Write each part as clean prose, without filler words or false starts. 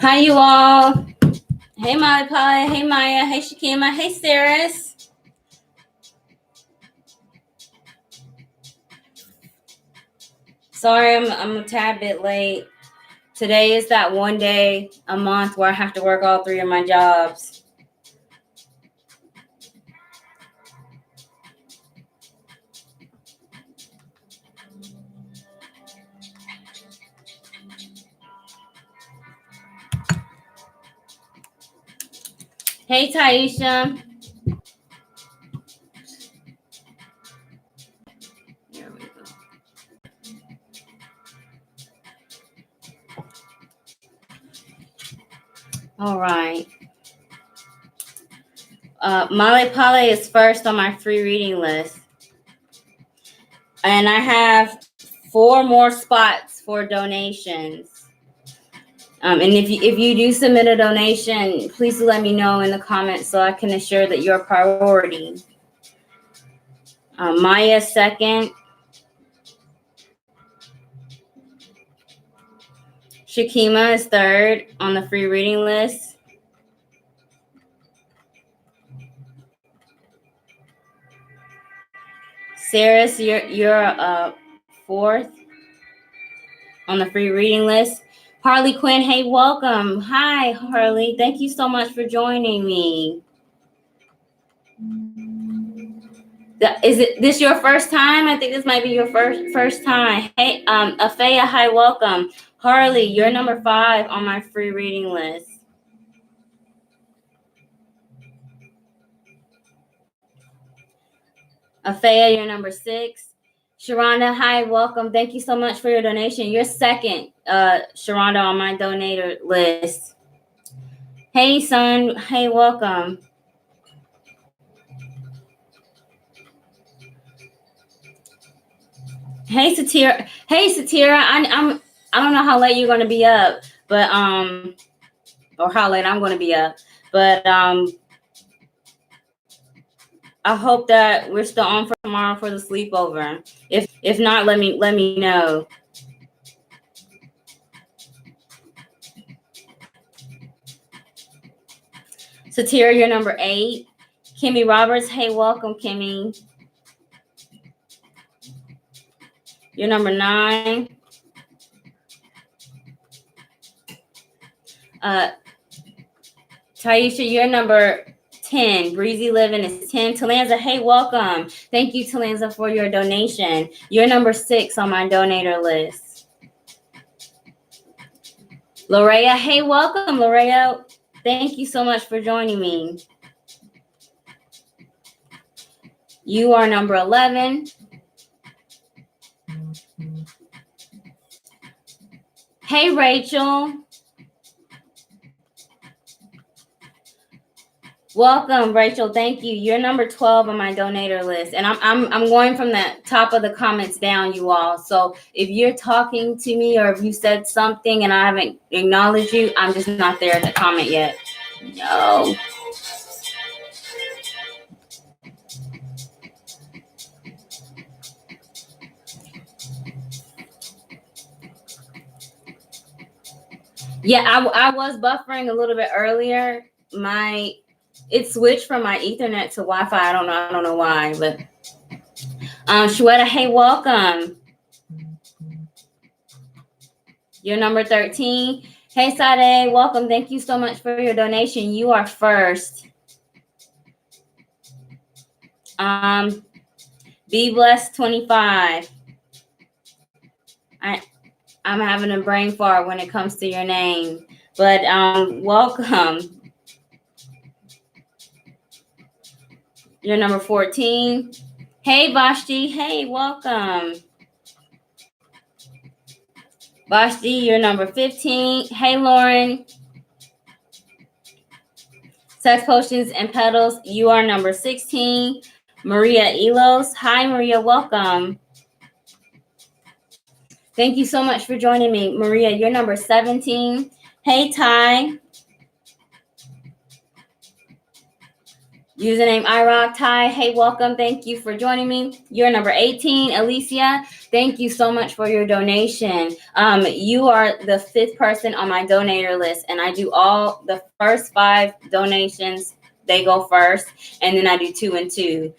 Hi, you all. Hey, Molly Polly. Hey, Maya. Hey, Shakima. Hey, Saris. Sorry, I'm a tad bit late. Today is that one day a month where I have to work all 3 of my jobs. Hey, Taisha. There we go. All right. Molly Polly is first on my free reading list. And I have 4 more spots for donations. And if you do submit a donation, please let me know in the comments so I can ensure that you're a priority. Maya second. Shakima is third on the free reading list. Saris, you're fourth on the free reading list. Harley Quinn, hey, welcome. Hi, Harley. Thank you so much for joining me. Is this your first time? I think this might be your first time. Hey, Afea, hi, welcome. Harley, you're number 5 on my free reading list. Afea, you're number 6. Sharonda, hi, welcome. Thank you so much for your donation. You're second, Sharonda, on my donator list. Hey, son. Hey, welcome. Hey, Satira. Hey, Satira. I don't know how late you're gonna be up, but or how late I'm gonna be up, but I hope that we're still on for tomorrow for the sleepover. If not, let me know. Satira, you're number 8. Kimmy Roberts, hey, welcome, Kimmy. You're number 9. Taisha, you're number 10. Breezy Living is 10. Talanza, hey, welcome. Thank you, Talanza, for your donation. You're number 6 on my donator list. Lorea, hey, welcome, Lorea. Thank you so much for joining me. You are number 11. Hey, Rachel. Welcome, Rachel. Thank you. You're number 12 on my donator list. And I'm going from the top of the comments down, you all. So if you're talking to me or if you said something and I haven't acknowledged you, I'm just not there to comment yet. No. Yeah, I was buffering a little bit earlier. It switched from my Ethernet to Wi-Fi. I don't know why, but Shweta, hey, welcome. You're number 13. Hey, Sade, welcome. Thank you so much for your donation. You are first. Be Blessed 25. I'm having a brain fart when it comes to your name, but welcome. You're number 14. Hey, Vashti. Hey, welcome. Vashti, you're number 15. Hey, Lauren. Sex Potions and Petals, you are number 16. Maria Elos. Hi, Maria. Welcome. Thank you so much for joining me. Maria, you're number 17. Hey, Ty. Username �iRockTie. Hey, welcome. Thank you for joining me. You're number 18, Alicia. Thank you so much for your donation. You are the 5th person on my donator list, and I do all the first 5 donations. They go first, and then I do 2 and 2.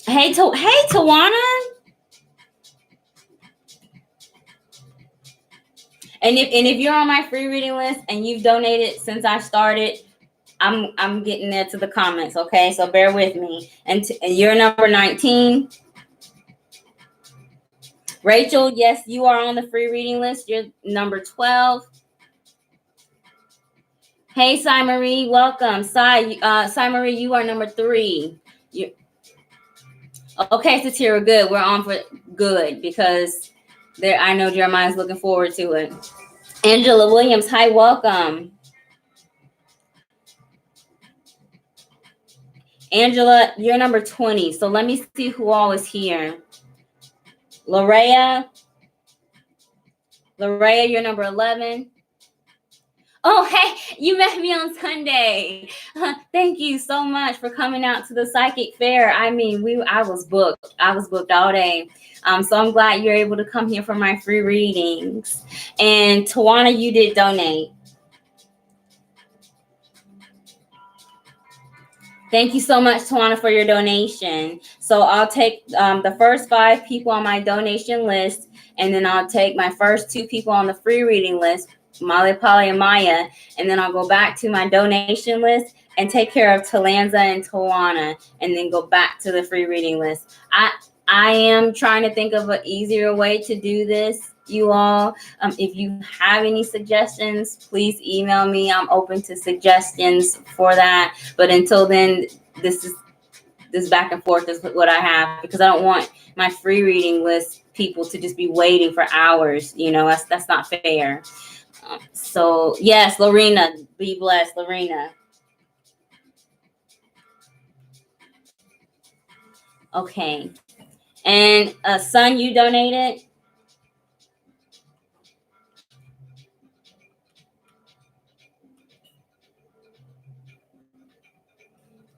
Hey, Tawana. And if you're on my free reading list and you've donated since I started, I'm getting there to the comments, okay? So bear with me. And you're number 19. Rachel, yes, you are on the free reading list. You're number 12. Hey, Sai Marie, welcome. Sai Marie, you are number 3. Okay, Satira, good. We're on for good because there. I know Jeremiah's looking forward to it. Angela Williams, hi, welcome. Angela, you're number 20. So let me see who all is here. Larea, you're number 11. Oh, hey, you met me on Sunday. Thank you so much for coming out to the psychic fair. I mean, I was booked. I was booked all day. So I'm glad you're able to come here for my free readings. And Tawana, you did donate. Thank you so much, Tawana, for your donation. So I'll take the first 5 people on my donation list, and then I'll take my first 2 people on the free reading list, Molly, Polly, and Maya, and then I'll go back to my donation list and take care of Talanza and Tawana, and then go back to the free reading list. I am trying to think of an easier way to do this, you all. If you have any suggestions, please email me. I'm open to suggestions for that. But until then, this back and forth is what I have, because I don't want my free reading list people to just be waiting for hours. You know, that's not fair. So yes, Lorena, be blessed, Lorena. Okay. And Son, you donated?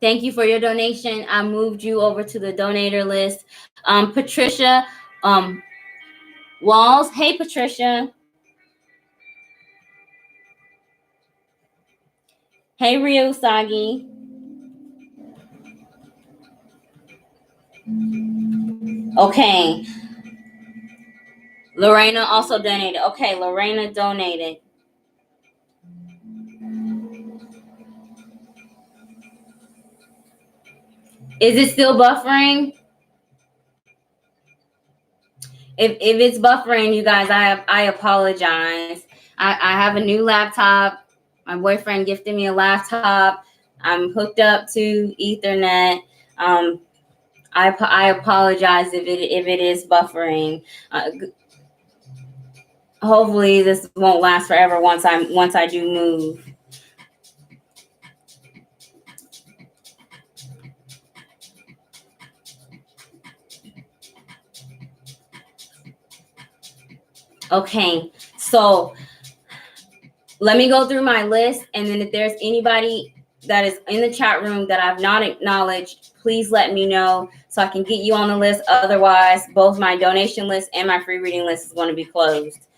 Thank you for your donation. I moved you over to the donator list. Patricia Walls. Hey, Patricia. Hey, Rio Sagi. Okay. Lorena also donated. Okay, Lorena donated. Is it still buffering? If it's buffering, you guys, I apologize. I have a new laptop. My boyfriend gifted me a laptop. I'm hooked up to Ethernet. I apologize if it is buffering. Hopefully this won't last forever once I do move. Okay, so let me go through my list, and then if there's anybody that is in the chat room that I've not acknowledged, please let me know so I can get you on the list. Otherwise, both my donation list and my free reading list is going to be closed.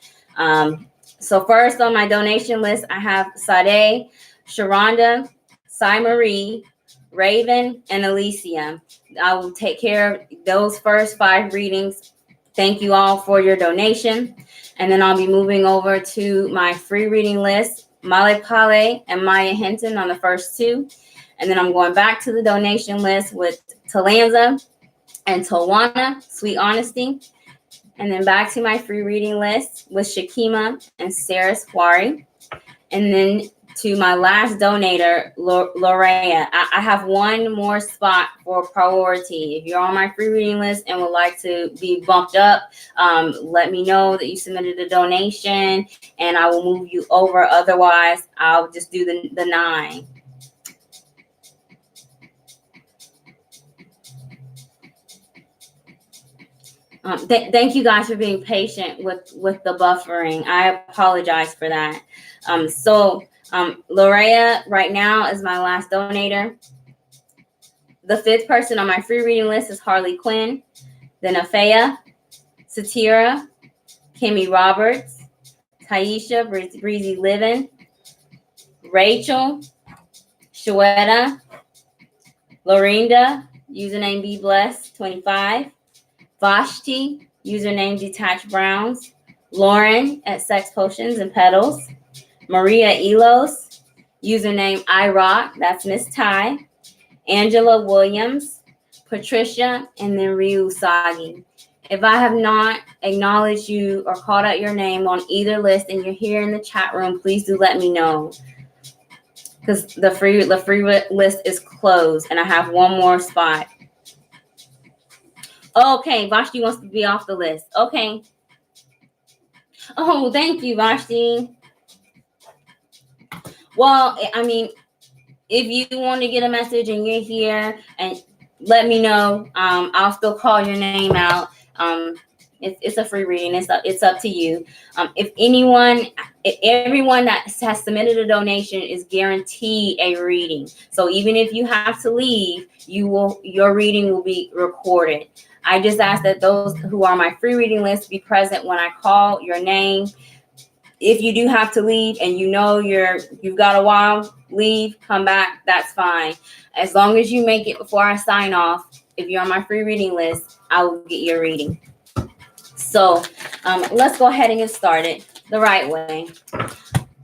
So first on my donation list, I have Sade, Sharonda, Sai Marie, Raven, and Alicia. I will take care of those first 5 readings. Thank you all for your donation. And then I'll be moving over to my free reading list, Male Pale and Maya Hinton on the first 2. And then I'm going back to the donation list with Talanza and Tawana, Sweet Honesty. And then back to my free reading list with Shakima and Sarah Squari. And then to my last donator, Lorea. I have one more spot for priority. If you're on my free reading list and would like to be bumped up, let me know that you submitted a donation and I will move you over. Otherwise, I'll just do the 9. Thank you guys for being patient with the buffering. I apologize for that. Lorea right now is my last donator. The fifth person on my free reading list is Harley Quinn, then Afea, Satira, Kimmy Roberts, Taisha, Breezy Living, Rachel, Shweta, Lorinda, username Be Blessed 25, Vashti, username Detached Browns, Lauren at Sex Potions and Petals, Maria Elos, username I Rock, that's Miss Ty, Angela Williams, Patricia, and then Ryu Sagi. If I have not acknowledged you or called out your name on either list and you're here in the chat room, please do let me know, because the free list is closed and I have one more spot. Okay, Vashti wants to be off the list. Okay. Oh, thank you, Vashti. Well, I mean, if you want to get a message and you're here, and let me know. I'll still call your name out. It's a free reading. It's up to you. If everyone that has submitted a donation is guaranteed a reading. So even if you have to leave, your reading will be recorded. I just ask that those who are on my free reading list be present when I call your name. If you do have to leave and you know you've got a while, leave, come back, that's fine. As long as you make it before I sign off, if you're on my free reading list, I will get your reading. So let's go ahead and get started the right way.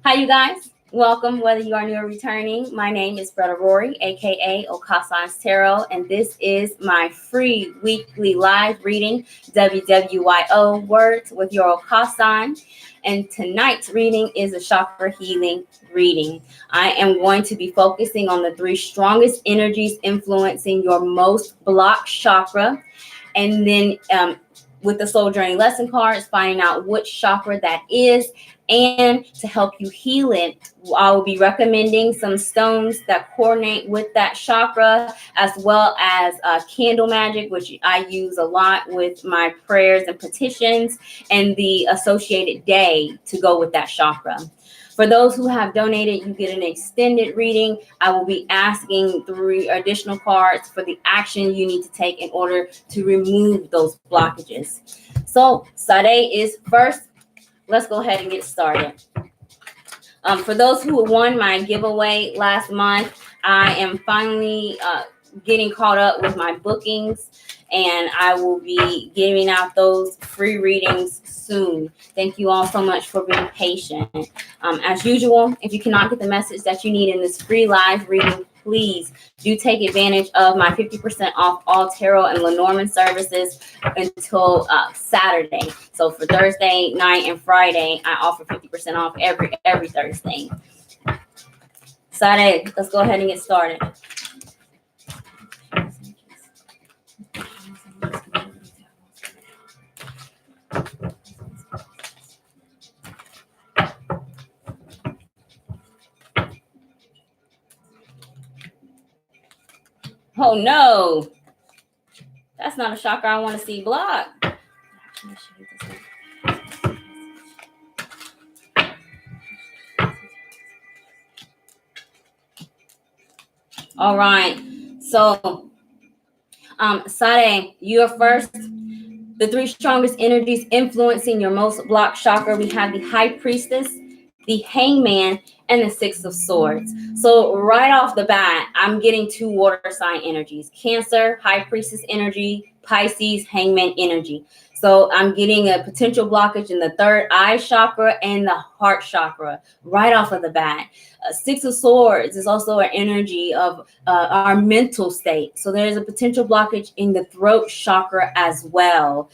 Hi, you guys. Welcome, whether you are new or returning. My name is Brother Rory, aka OkaasansTarot, and this is my free weekly live reading, WWYO Words with Your Okaasan. And tonight's reading is a chakra healing reading. I am going to be focusing on the 3 strongest energies influencing your most blocked chakra. And then with the soul journey lesson cards, finding out which chakra that is. And to help you heal it, I will be recommending some stones that coordinate with that chakra, as well as candle magic, which I use a lot with my prayers and petitions, and the associated day to go with that chakra. For those who have donated, you get an extended reading. I will be asking 3 additional cards for the action you need to take in order to remove those blockages. So Sade is first. Let's go ahead and get started. For those who won my giveaway last month, I am finally getting caught up with my bookings, and I will be giving out those free readings soon. Thank you all so much for being patient. As usual, if you cannot get the message that you need in this free live reading, please do take advantage of my 50% off all tarot and Lenormand services until Saturday. So for Thursday night and Friday, I offer 50% off every Thursday. Saturday, let's go ahead and get started. Oh no, that's not a chakra I want to see blocked. All right, so Sade, you're first. The 3 strongest energies influencing your most blocked chakra, we have the High Priestess, the Hangman, and the 6 of Swords. So right off the bat, I'm getting 2 water sign energies: Cancer, High Priestess energy, Pisces, Hangman energy. So I'm getting a potential blockage in the 3rd eye chakra and the heart chakra right off of the bat. 6 of Swords is also an energy of our mental state. So there's a potential blockage in the throat chakra as well.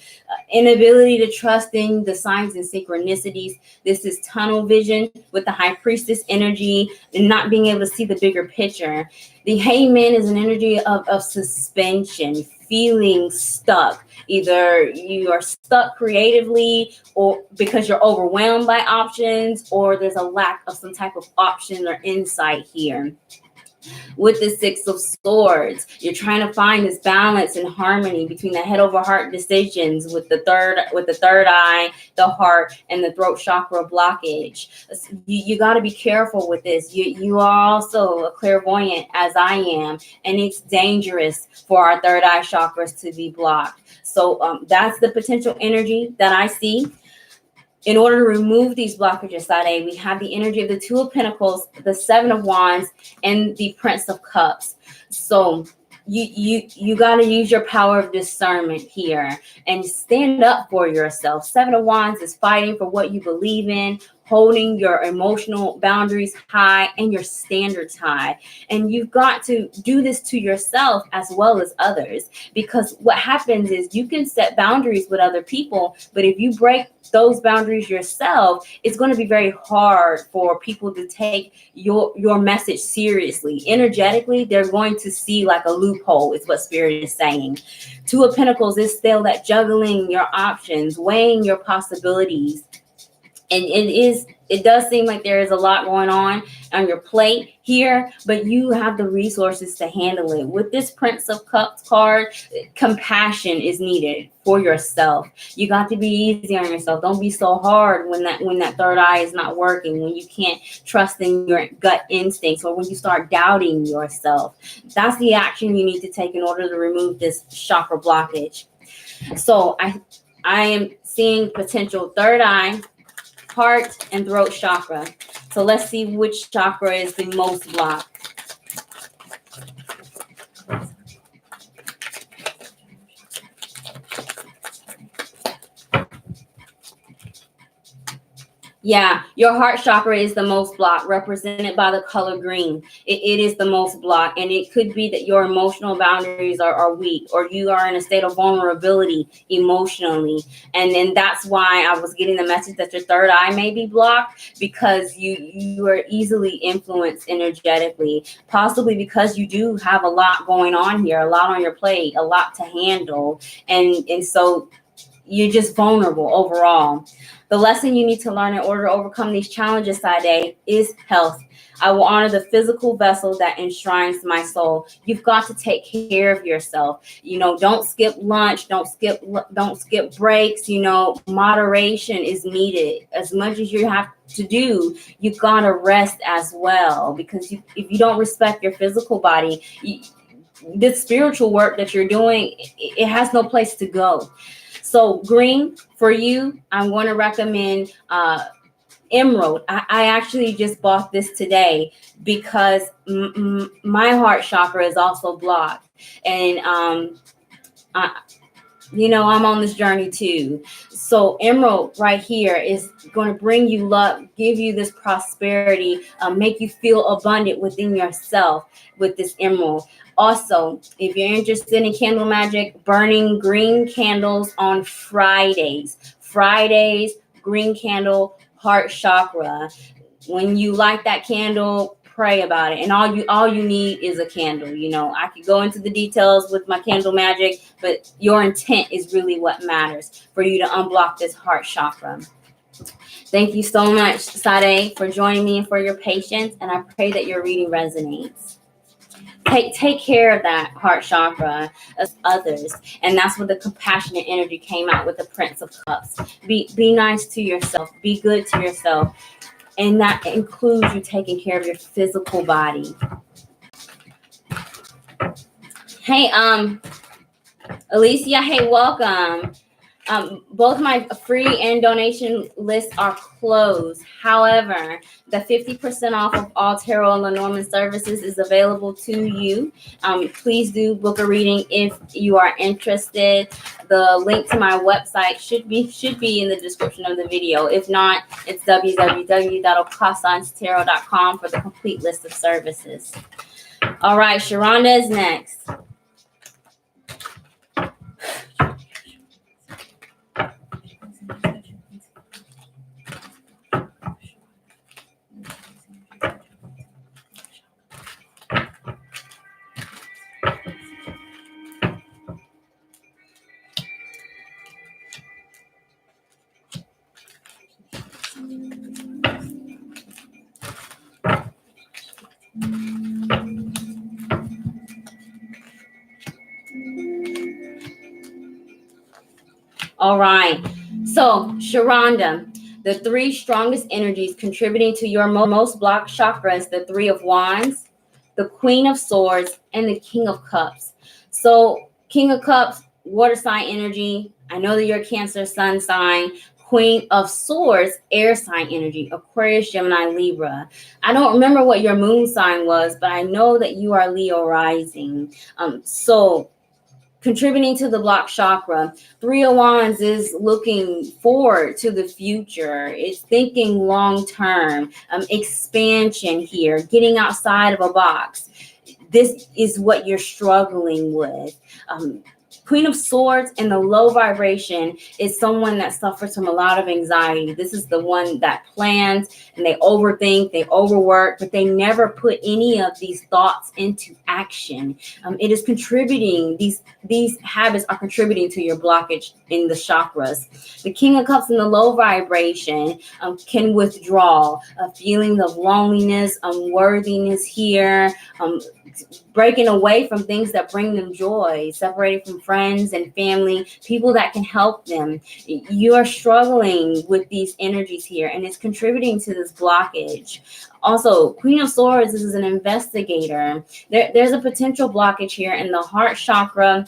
Inability to trust in the signs and synchronicities. This is tunnel vision with the High Priestess energy and not being able to see the bigger picture. The Hangman is an energy of suspension, feeling stuck. Either you are stuck creatively, or because you're overwhelmed by options, or there's a lack of some type of option or insight here. With the Six of Swords, you're trying to find this balance and harmony between the head over heart decisions with the third eye, the heart, and the throat chakra blockage. You got to be careful with this. You are also a clairvoyant, as I am, and it's dangerous for our third eye chakras to be blocked. So that's the potential energy that I see. In order to remove these blockages, Sade, we have the energy of the Two of Pentacles, the Seven of Wands, and the Prince of Cups. So you got to use your power of discernment here and stand up for yourself. Seven of Wands is fighting for what you believe in, holding your emotional boundaries high and your standards high. And you've got to do this to yourself as well as others, because what happens is you can set boundaries with other people, but if you break those boundaries yourself, it's going to be very hard for people to take your message seriously. Energetically, they're going to see like a loophole, is what Spirit is saying. Two of Pentacles is still that juggling your options, weighing your possibilities. And it does seem like there is a lot going on your plate here, but you have the resources to handle it. With this Prince of Cups card, compassion is needed for yourself. You got to be easy on yourself. Don't be so hard when that third eye is not working, when you can't trust in your gut instincts, or when you start doubting yourself. That's the action you need to take in order to remove this chakra blockage. So I am seeing potential third eye, heart, and throat chakra. So let's see which chakra is the most blocked. Yeah, your heart chakra is the most blocked, represented by the color green. It is the most blocked, and it could be that your emotional boundaries are weak, or you are in a state of vulnerability emotionally. And then that's why I was getting the message that your third eye may be blocked, because you are easily influenced energetically, possibly because you do have a lot going on here, a lot on your plate, a lot to handle. And so you're just vulnerable overall. The lesson you need to learn in order to overcome these challenges, Sade, is health. I will honor the physical vessel that enshrines my soul. You've got to take care of yourself. Don't skip lunch. Don't skip breaks. Moderation is needed. As much as you have to do, you gotta rest as well, because if you don't respect your physical body, this spiritual work that you're doing, it has no place to go. So green for you, I'm going to recommend emerald. I actually just bought this today because my heart chakra is also blocked, and I'm on this journey too. So emerald right here is going to bring you luck, give you this prosperity, make you feel abundant within yourself with this emerald. Also, if you're interested in candle magic, burning green candles on Fridays, green candle, heart chakra. When you light that candle, pray about it, and all you need is a candle. I could go into the details with my candle magic, but your intent is really what matters for you to unblock this heart chakra. Thank you so much, Sade, for joining me and for your patience, and I pray that your reading resonates. Take care of that heart chakra as others, and that's where the compassionate energy came out with the Prince of Cups. Be nice to yourself, be good to yourself, and that includes you taking care of your physical body. Hey, Alicia, hey, welcome. Both my free and donation lists are closed. However, the 50% off of all tarot and Lenormand services is available to you. Please do book a reading if you are interested. The link to my website should be in the description of the video. If not, it's www.OkaasansTarot.com for the complete list of services. All right, Sharonda is next. All right. So, Sharonda, the three strongest energies contributing to your most blocked chakras, the Three of Wands, the Queen of Swords, and the King of Cups. So, King of Cups, water sign energy. I know that you're a Cancer sun sign. Queen of Swords, air sign energy, Aquarius, Gemini, Libra. I don't remember what your moon sign was, but I know that you are Leo rising. So contributing to the block chakra, Three of Wands is looking forward to the future. It's thinking long term, expansion here, getting outside of a box. This is what you're struggling with. Queen of Swords in the low vibration is someone that suffers from a lot of anxiety. This is the one that plans and they overthink, they overwork, but they never put any of these thoughts into action. It is contributing, these habits are contributing to your blockage in the chakras. The King of Cups in the low vibration can withdraw, feelings of loneliness, unworthiness here, breaking away from things that bring them joy, separating from friends and family, people that can help them. You are struggling with these energies here, and it's contributing to this blockage. Also, Queen of Swords, this is an investigator. There's a potential blockage here in the heart chakra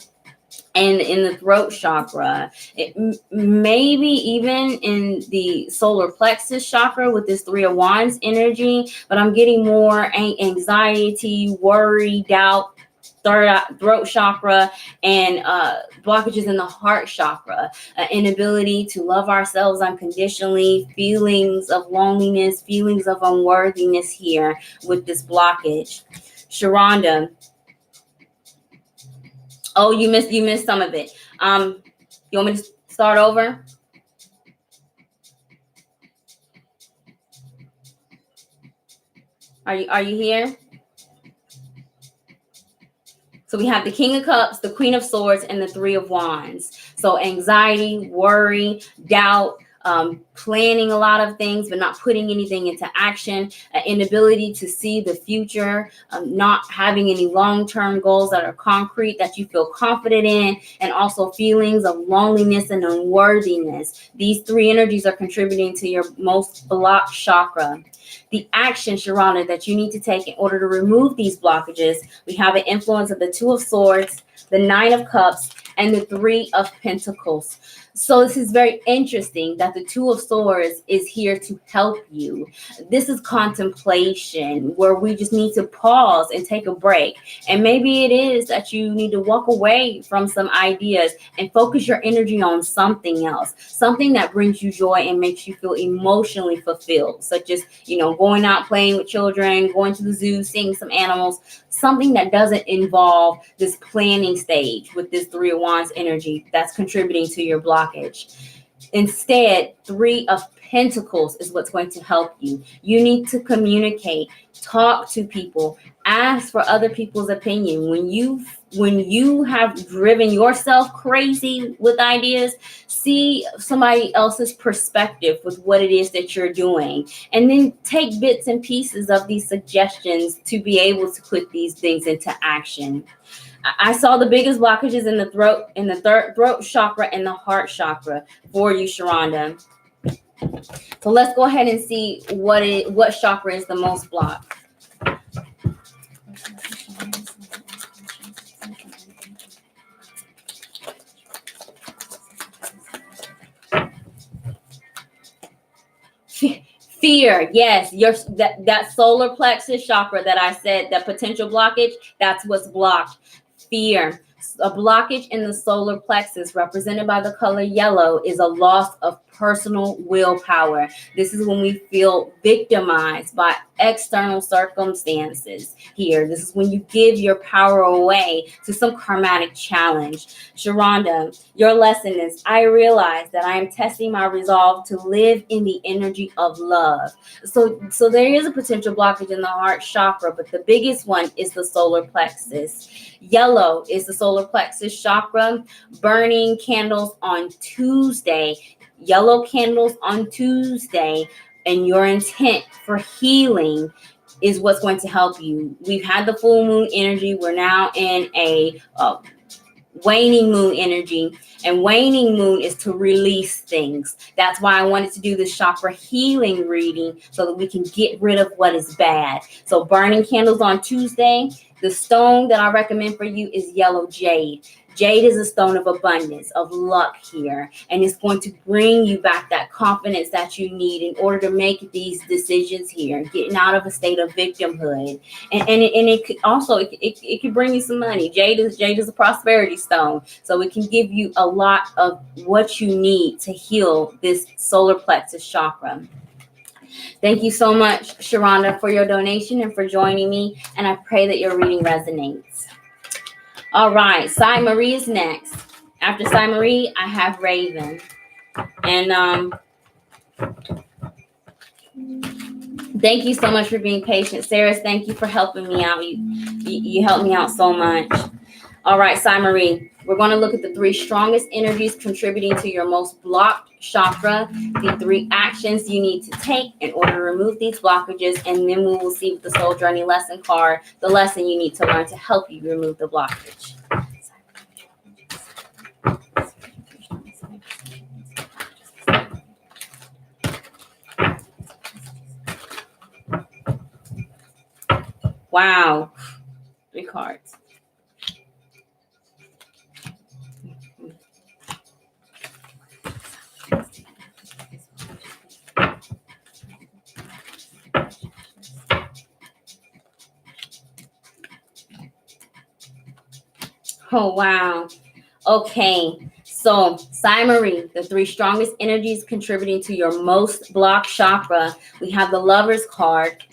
and in the throat chakra. It maybe even in the solar plexus chakra with this Three of Wands energy, but I'm getting more anxiety, worry, doubt, throat chakra, and blockages in the heart chakra, inability to love ourselves unconditionally, feelings of loneliness, feelings of unworthiness here with this blockage. Sharonda, oh, you missed some of it. You want me to start over? Are you here? So we have the King of Cups, the Queen of Swords, and the Three of Wands. So anxiety, worry, doubt, planning a lot of things, but not putting anything into action, inability to see the future, not having any long-term goals that are concrete, that you feel confident in, and also feelings of loneliness and unworthiness. These three energies are contributing to your most blocked chakra. The action, Sharonda, that you need to take in order to remove these blockages, we have an influence of the Two of Swords, the Nine of Cups, and the Three of Pentacles. So this is very interesting that the Two of Swords is here to help you. This is contemplation, where we just need to pause and take a break. And maybe it is that you need to walk away from some ideas and focus your energy on something else, something that brings you joy and makes you feel emotionally fulfilled, such as, going out playing with children, going to the zoo, seeing some animals, something that doesn't involve this planning stage with this Three of Wands energy that's contributing to your blockage. Instead, Three of Pentacles is what's going to help you. You need to communicate, talk to people, ask for other people's opinion. When you have driven yourself crazy with ideas, see somebody else's perspective with what it is that you're doing, and then take bits and pieces of these suggestions to be able to put these things into action. I saw the biggest blockages in the throat chakra and the heart chakra for you, Sharonda. So let's go ahead and see what chakra is the most blocked. Fear, yes, that solar plexus chakra that I said, that potential blockage, that's what's blocked. Fear. A blockage in the solar plexus, represented by the color yellow, is a loss of personal willpower. This is when we feel victimized by external circumstances here. This is when you give your power away to some karmatic challenge. Sharonda, your lesson is, I realize that I am testing my resolve to live in the energy of love. So there is a potential blockage in the heart chakra, but the biggest one is the solar plexus. Yellow is the solar plexus chakra. Burning candles on Tuesday. Yellow candles on Tuesday, and your intent for healing is what's going to help you. We've had the full moon energy. We're now in a waning moon energy. And waning moon is to release things. That's why I wanted to do this chakra healing reading so that we can get rid of what is bad. So burning candles on Tuesday. The stone that I recommend for you is yellow jade. Jade is a stone of abundance, of luck here, and it's going to bring you back that confidence that you need in order to make these decisions here, getting out of a state of victimhood. And it could also, it can bring you some money. Jade is a prosperity stone, so it can give you a lot of what you need to heal this solar plexus chakra. Thank you so much, Sharonda, for your donation and for joining me, and I pray that your reading resonates. All right, Sai Marie is next. After Sai Marie, I have Raven. And thank you so much for being patient. Sarah, thank you for helping me out. You helped me out so much. All right, Sai Marie, we're going to look at the 3 strongest energies contributing to your most blocked chakra, the 3 actions you need to take in order to remove these blockages, and then we will see with the Soul Journey lesson card, the lesson you need to learn to help you remove the blockage. Wow, 3 cards. Oh, wow. Okay. So, Sai Marie, the 3 strongest energies contributing to your most blocked chakra. We have the Lover's card,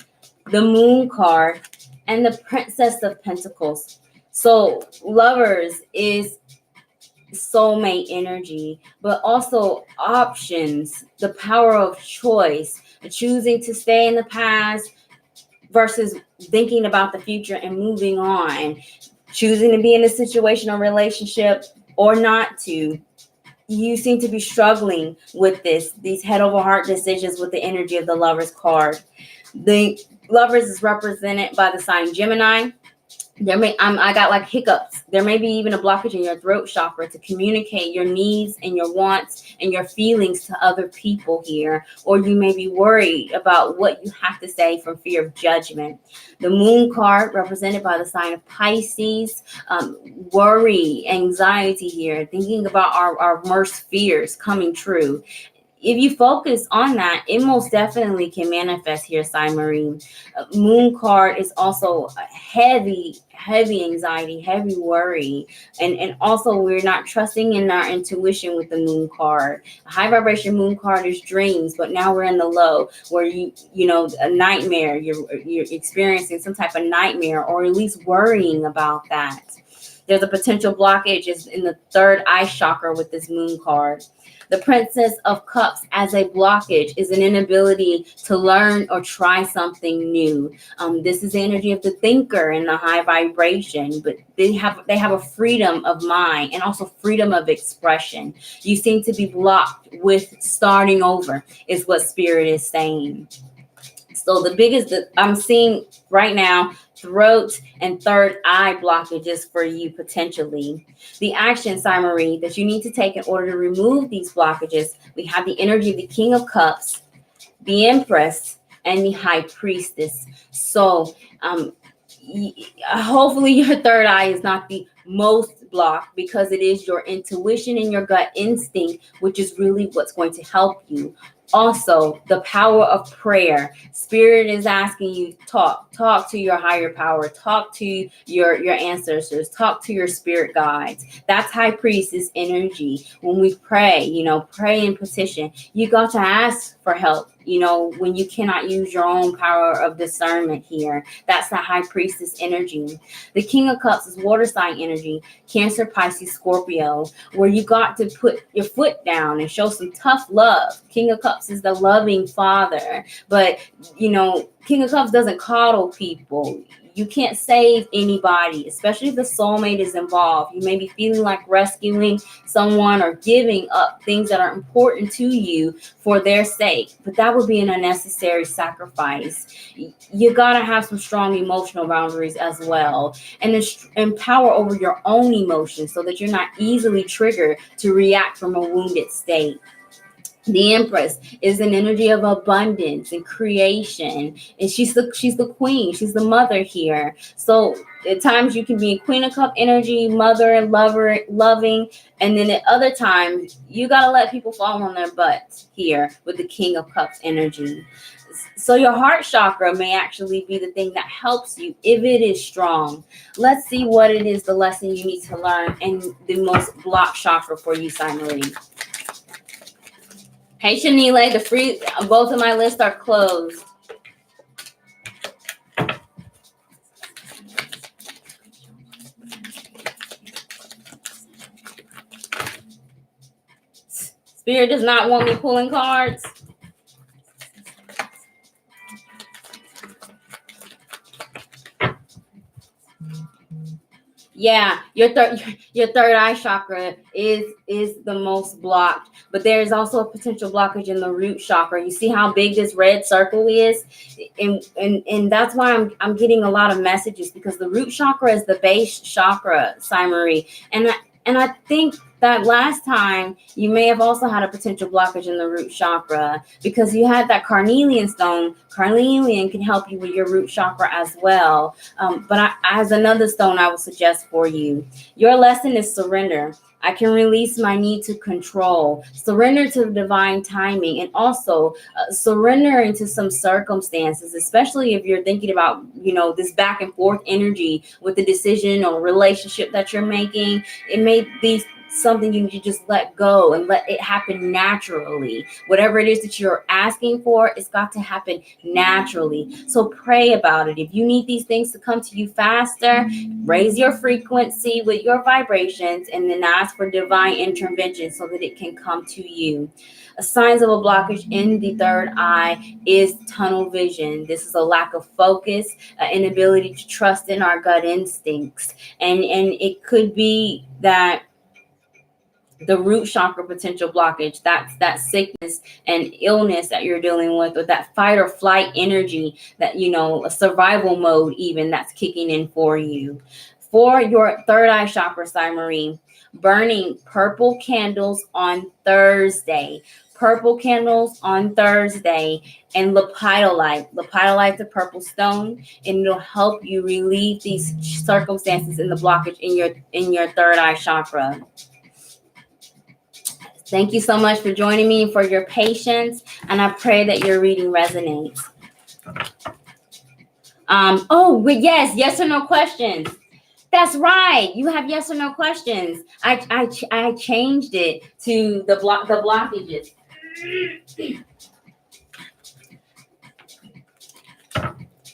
the Moon card, and the Princess of Pentacles. So, Lovers is soulmate energy, but also options, the power of choice, choosing to stay in the past versus thinking about the future and moving on, choosing to be in a situation or relationship or not to. You seem to be struggling with these head over heart decisions with the energy of the Lover's card. The Lovers is represented by the sign Gemini. I got like hiccups. There may be even a blockage in your throat chakra to communicate your needs and your wants and your feelings to other people here. Or you may be worried about what you have to say from fear of judgment. The Moon card, represented by the sign of Pisces, worry, anxiety here, thinking about our worst fears coming true. If you focus on that, it most definitely can manifest here, Sai Marie. Moon card is also a heavy anxiety, heavy worry. And also we're not trusting in our intuition with the Moon card. A high vibration Moon card is dreams, but now we're in the low where you know, a nightmare, you're experiencing some type of nightmare or at least worrying about that. There's a potential blockage is in the 3rd eye chakra with this Moon card. The Princess of Cups as a blockage is an inability to learn or try something new. This is the energy of the thinker in the high vibration, but they have a freedom of mind and also freedom of expression. You seem to be blocked with starting over, is what Spirit is saying. So the biggest that I'm seeing right now, throat and 3rd eye blockages for you potentially. The action, Sai Marie, that you need to take in order to remove these blockages, we have the energy of the King of Cups, the Empress, and the High Priestess. So hopefully your 3rd eye is not the most blocked because it is your intuition and your gut instinct, which is really what's going to help you. Also, the power of prayer. Spirit is asking you, talk to your higher power, talk to your ancestors, talk to your spirit guides. That's High Priestess energy. When we pray, pray and petition, you got to ask for help, when you cannot use your own power of discernment here. That's the High Priestess energy. The King of Cups is water sign energy, Cancer, Pisces, Scorpio, where you got to put your foot down and show some tough love. King of Cups is the loving father, but King of Cups doesn't coddle people. You can't save anybody, especially if the soulmate is involved. You may be feeling like rescuing someone or giving up things that are important to you for their sake, but that would be an unnecessary sacrifice. You gotta have some strong emotional boundaries as well, and power over your own emotions so that you're not easily triggered to react from a wounded state. The Empress is an energy of abundance and creation, and she's the queen. She's the mother here. So at times you can be a Queen of Cup energy, mother, lover, loving, and then at other times you gotta let people fall on their butts here with the King of Cups energy. So your heart chakra may actually be the thing that helps you if it is strong. Let's see what it is, the lesson you need to learn, and the most blocked chakra for you, Simon. Hey, Shanile, both of my lists are closed. Spirit does not want me pulling cards. Yeah, your third eye chakra is the most blocked, but there is also a potential blockage in the root chakra. You see how big this red circle is, and that's why I'm getting a lot of messages, because the root chakra is the base chakra, Marie, and I think that last time you may have also had a potential blockage in the root chakra because you had that carnelian stone. Carnelian can help you with your root chakra as well. But as another stone I will suggest for you. Your lesson is surrender. I can release my need to control, surrender to the divine timing, and also surrender into some circumstances, especially if you're thinking about, this back and forth energy with the decision or relationship that you're making. It may be something you need to just let go and let it happen naturally. Whatever it is that you're asking for, it's got to happen naturally. So pray about it. If you need these things to come to you faster, raise your frequency with your vibrations and then ask for divine intervention so that it can come to you. Signs of a blockage in the third eye is tunnel vision. This is a lack of focus, inability to trust in our gut instincts. And it could be that the root chakra potential blockage, that's that sickness and illness that you're dealing with, or that fight or flight energy that, a survival mode even that's kicking in for you. For your third eye chakra, Marie, burning purple candles on Thursday. Purple candles on Thursday, and lepidolite. Lepidolite's a purple stone, and it'll help you relieve these circumstances in the blockage in your third eye chakra. Thank you so much for joining me and for your patience, and I pray that your reading resonates. Yes or no questions. That's right. You have yes or no questions. I changed it to the blockages.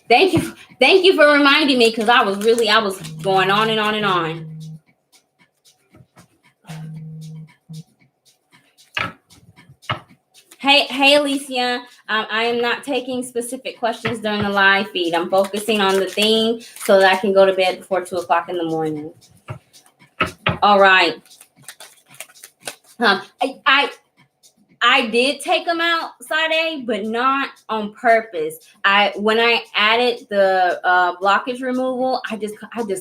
Thank you for reminding me, because I was going on and on and on. Hey, Alicia. I am not taking specific questions during the live feed. I'm focusing on the theme so that I can go to bed before 2:00 in the morning. All right. I did take them out, Sade, but not on purpose. When I added the blockage removal, I just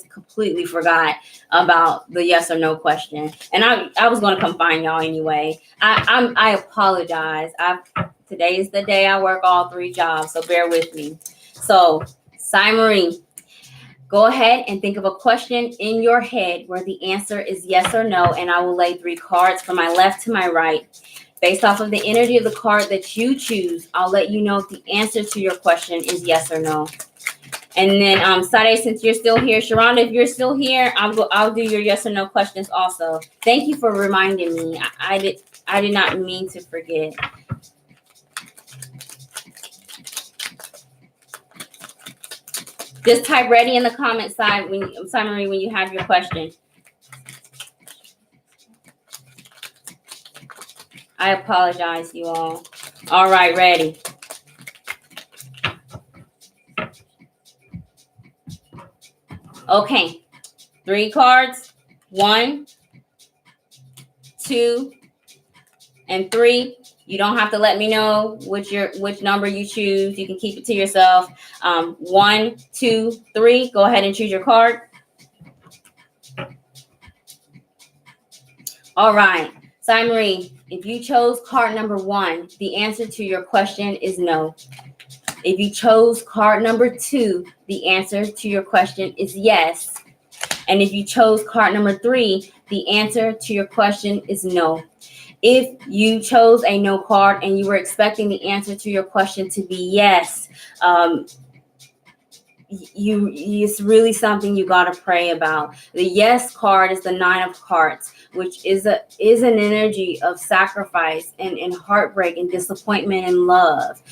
completely forgot about the yes or no question, and I was going to come find y'all anyway. I apologize. Today is the day I work all 3 jobs, so bear with me. So, Marie, go ahead and think of a question in your head where the answer is yes or no, and I will lay 3 cards from my left to my right. Based off of the energy of the card that you choose, I'll let you know if the answer to your question is yes or no. And then, Sade, since you're still here, Sharonda, if you're still here, I'll do your yes or no questions also. Thank you for reminding me. I did not mean to forget. Just type ready in the comment side summary when you have your question. I apologize, you all. All right, ready. Okay, 3 cards. 1, 2, and 3. You don't have to let me know which number you choose. You can keep it to yourself. 1, 2, 3. Go ahead and choose your card. All right, Sai Marie, if you chose card number 1, the answer to your question is no. If you chose card number 2, the answer to your question is yes. And if you chose card number 3, the answer to your question is no. If you chose a no card and you were expecting the answer to your question to be yes, it's really something you got to pray about. The yes card is the 9 of hearts, which is an energy of sacrifice and heartbreak and disappointment and love.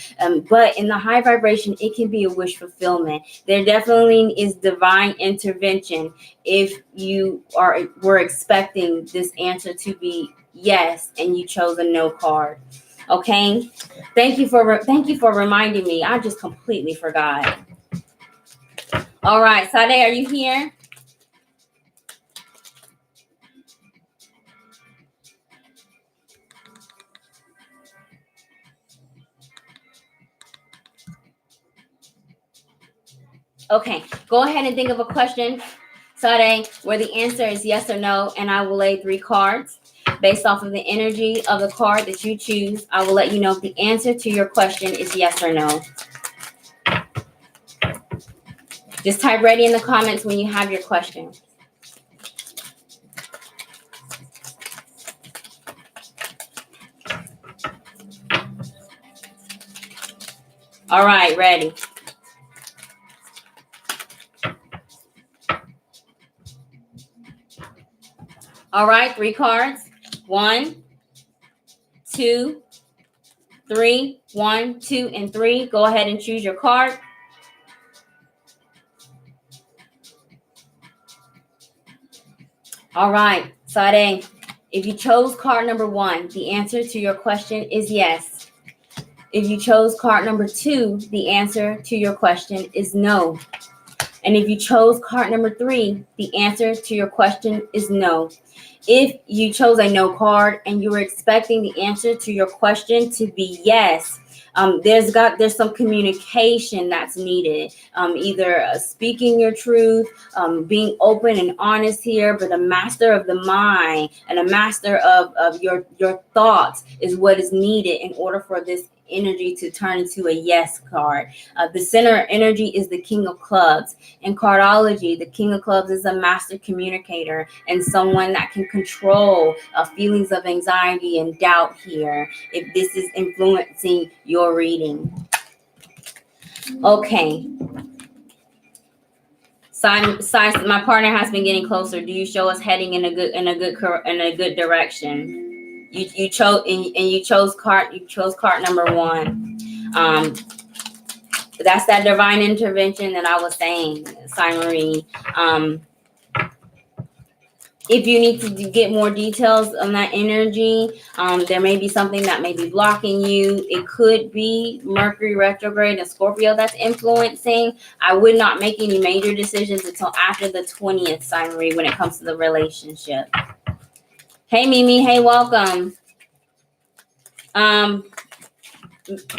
But in the high vibration, it can be a wish fulfillment. There definitely is divine intervention if you were expecting this answer to be yes and you chose a no card. Okay, thank you for reminding me. I just completely forgot. All right, Sade, are you here? Okay, go ahead and think of a question, Sade, where the answer is yes or no, and I will lay 3 cards. Based off of the energy of the card that you choose, I will let you know if the answer to your question is yes or no. Just type ready in the comments when you have your question. All right, ready. All right, 3 cards. 1, 2, 3. 1, 2, and 3. Go ahead and choose your card. All right, Sade, if you chose card number 1, the answer to your question is yes. If you chose card number 2, the answer to your question is no. And if you chose card number 3, the answer to your question is no. If you chose a no card and you were expecting the answer to your question to be yes, there's some communication that's needed. Either speaking your truth, being open and honest here, but a master of the mind and a master of your thoughts is what is needed in order for this energy to turn into a yes card. The center energy is the King of Clubs. In cardology, the King of Clubs is a master communicator and someone that can control feelings of anxiety and doubt here if this is influencing your reading. Okay. My partner has been getting closer. Do you show us heading in a good direction? You chose card number 1. That's that divine intervention that I was saying, Sai Marie. If you need to get more details on that energy, there may be something that may be blocking you. It could be Mercury retrograde and Scorpio that's influencing. I would not make any major decisions until after the 20th, Sai Marie, when it comes to the relationship. Hey, Mimi. Hey, welcome.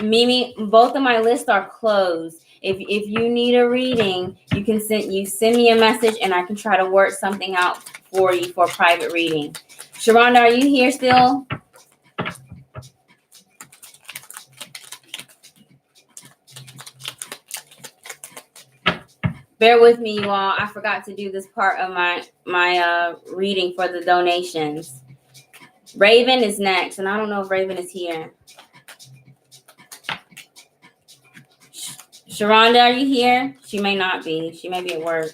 Mimi, both of my lists are closed. If you need a reading, you can send me a message and I can try to work something out for you for a private reading. Sharonda, are you here still? Bear with me, you all. I forgot to do this part of my reading for the donations. Raven is next, and I don't know if Raven is here. Sharonda, are you here? She may not be. She may be at work.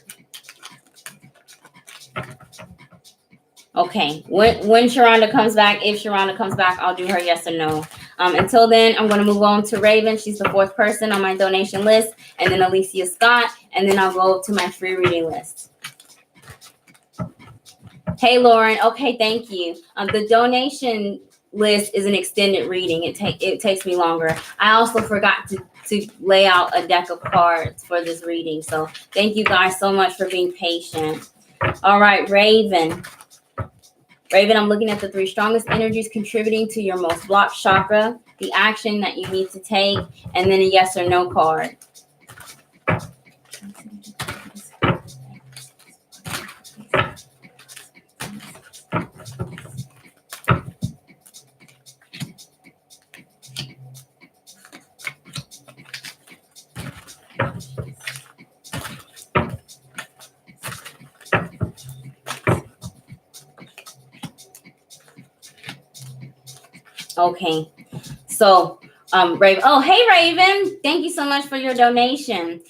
Okay. When Sharonda comes back, if Sharonda comes back, I'll do her yes or no. Until then, I'm going to move on to Raven. She's the 4th person on my donation list. And then Alicia Scott. And then I'll go to my free reading list. Hey, Lauren. Okay, thank you. The donation list is an extended reading. It takes me longer. I also forgot to lay out a deck of cards for this reading. So thank you guys so much for being patient. All right, Raven. Raven, I'm looking at the 3 strongest energies contributing to your most blocked chakra, the action that you need to take, and then a yes or no card. Okay, so Raven. Oh, hey Raven, thank you so much for your donation.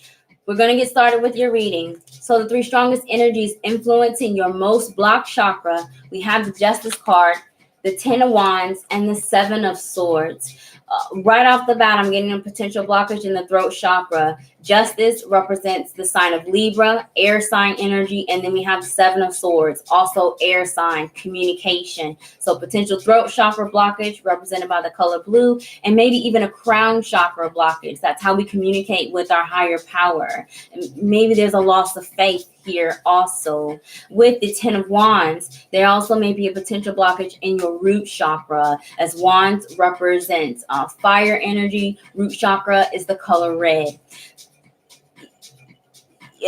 We're going to get started with your reading. So the 3 strongest energies influencing your most blocked chakra, we have the Justice card, the 10 of Wands, and the 7 of Swords. Right off the bat, I'm getting a potential blockage in the throat chakra. Justice represents the sign of Libra, air sign energy, and then we have the 7 of Swords, also air sign, communication. So potential throat chakra blockage represented by the color blue, and maybe even a crown chakra blockage. That's how we communicate with our higher power. And maybe there's a loss of faith here also. With the 10 of Wands, there also may be a potential blockage in your root chakra, as Wands represents fire energy. Root chakra is the color red.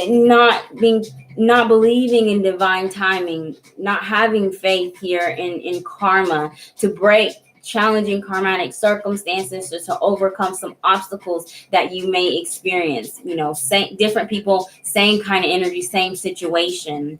Not believing in divine timing, not having faith here in karma to break challenging karmatic circumstances, or to overcome some obstacles that you may experience. You know, different people, same kind of energy, same situation.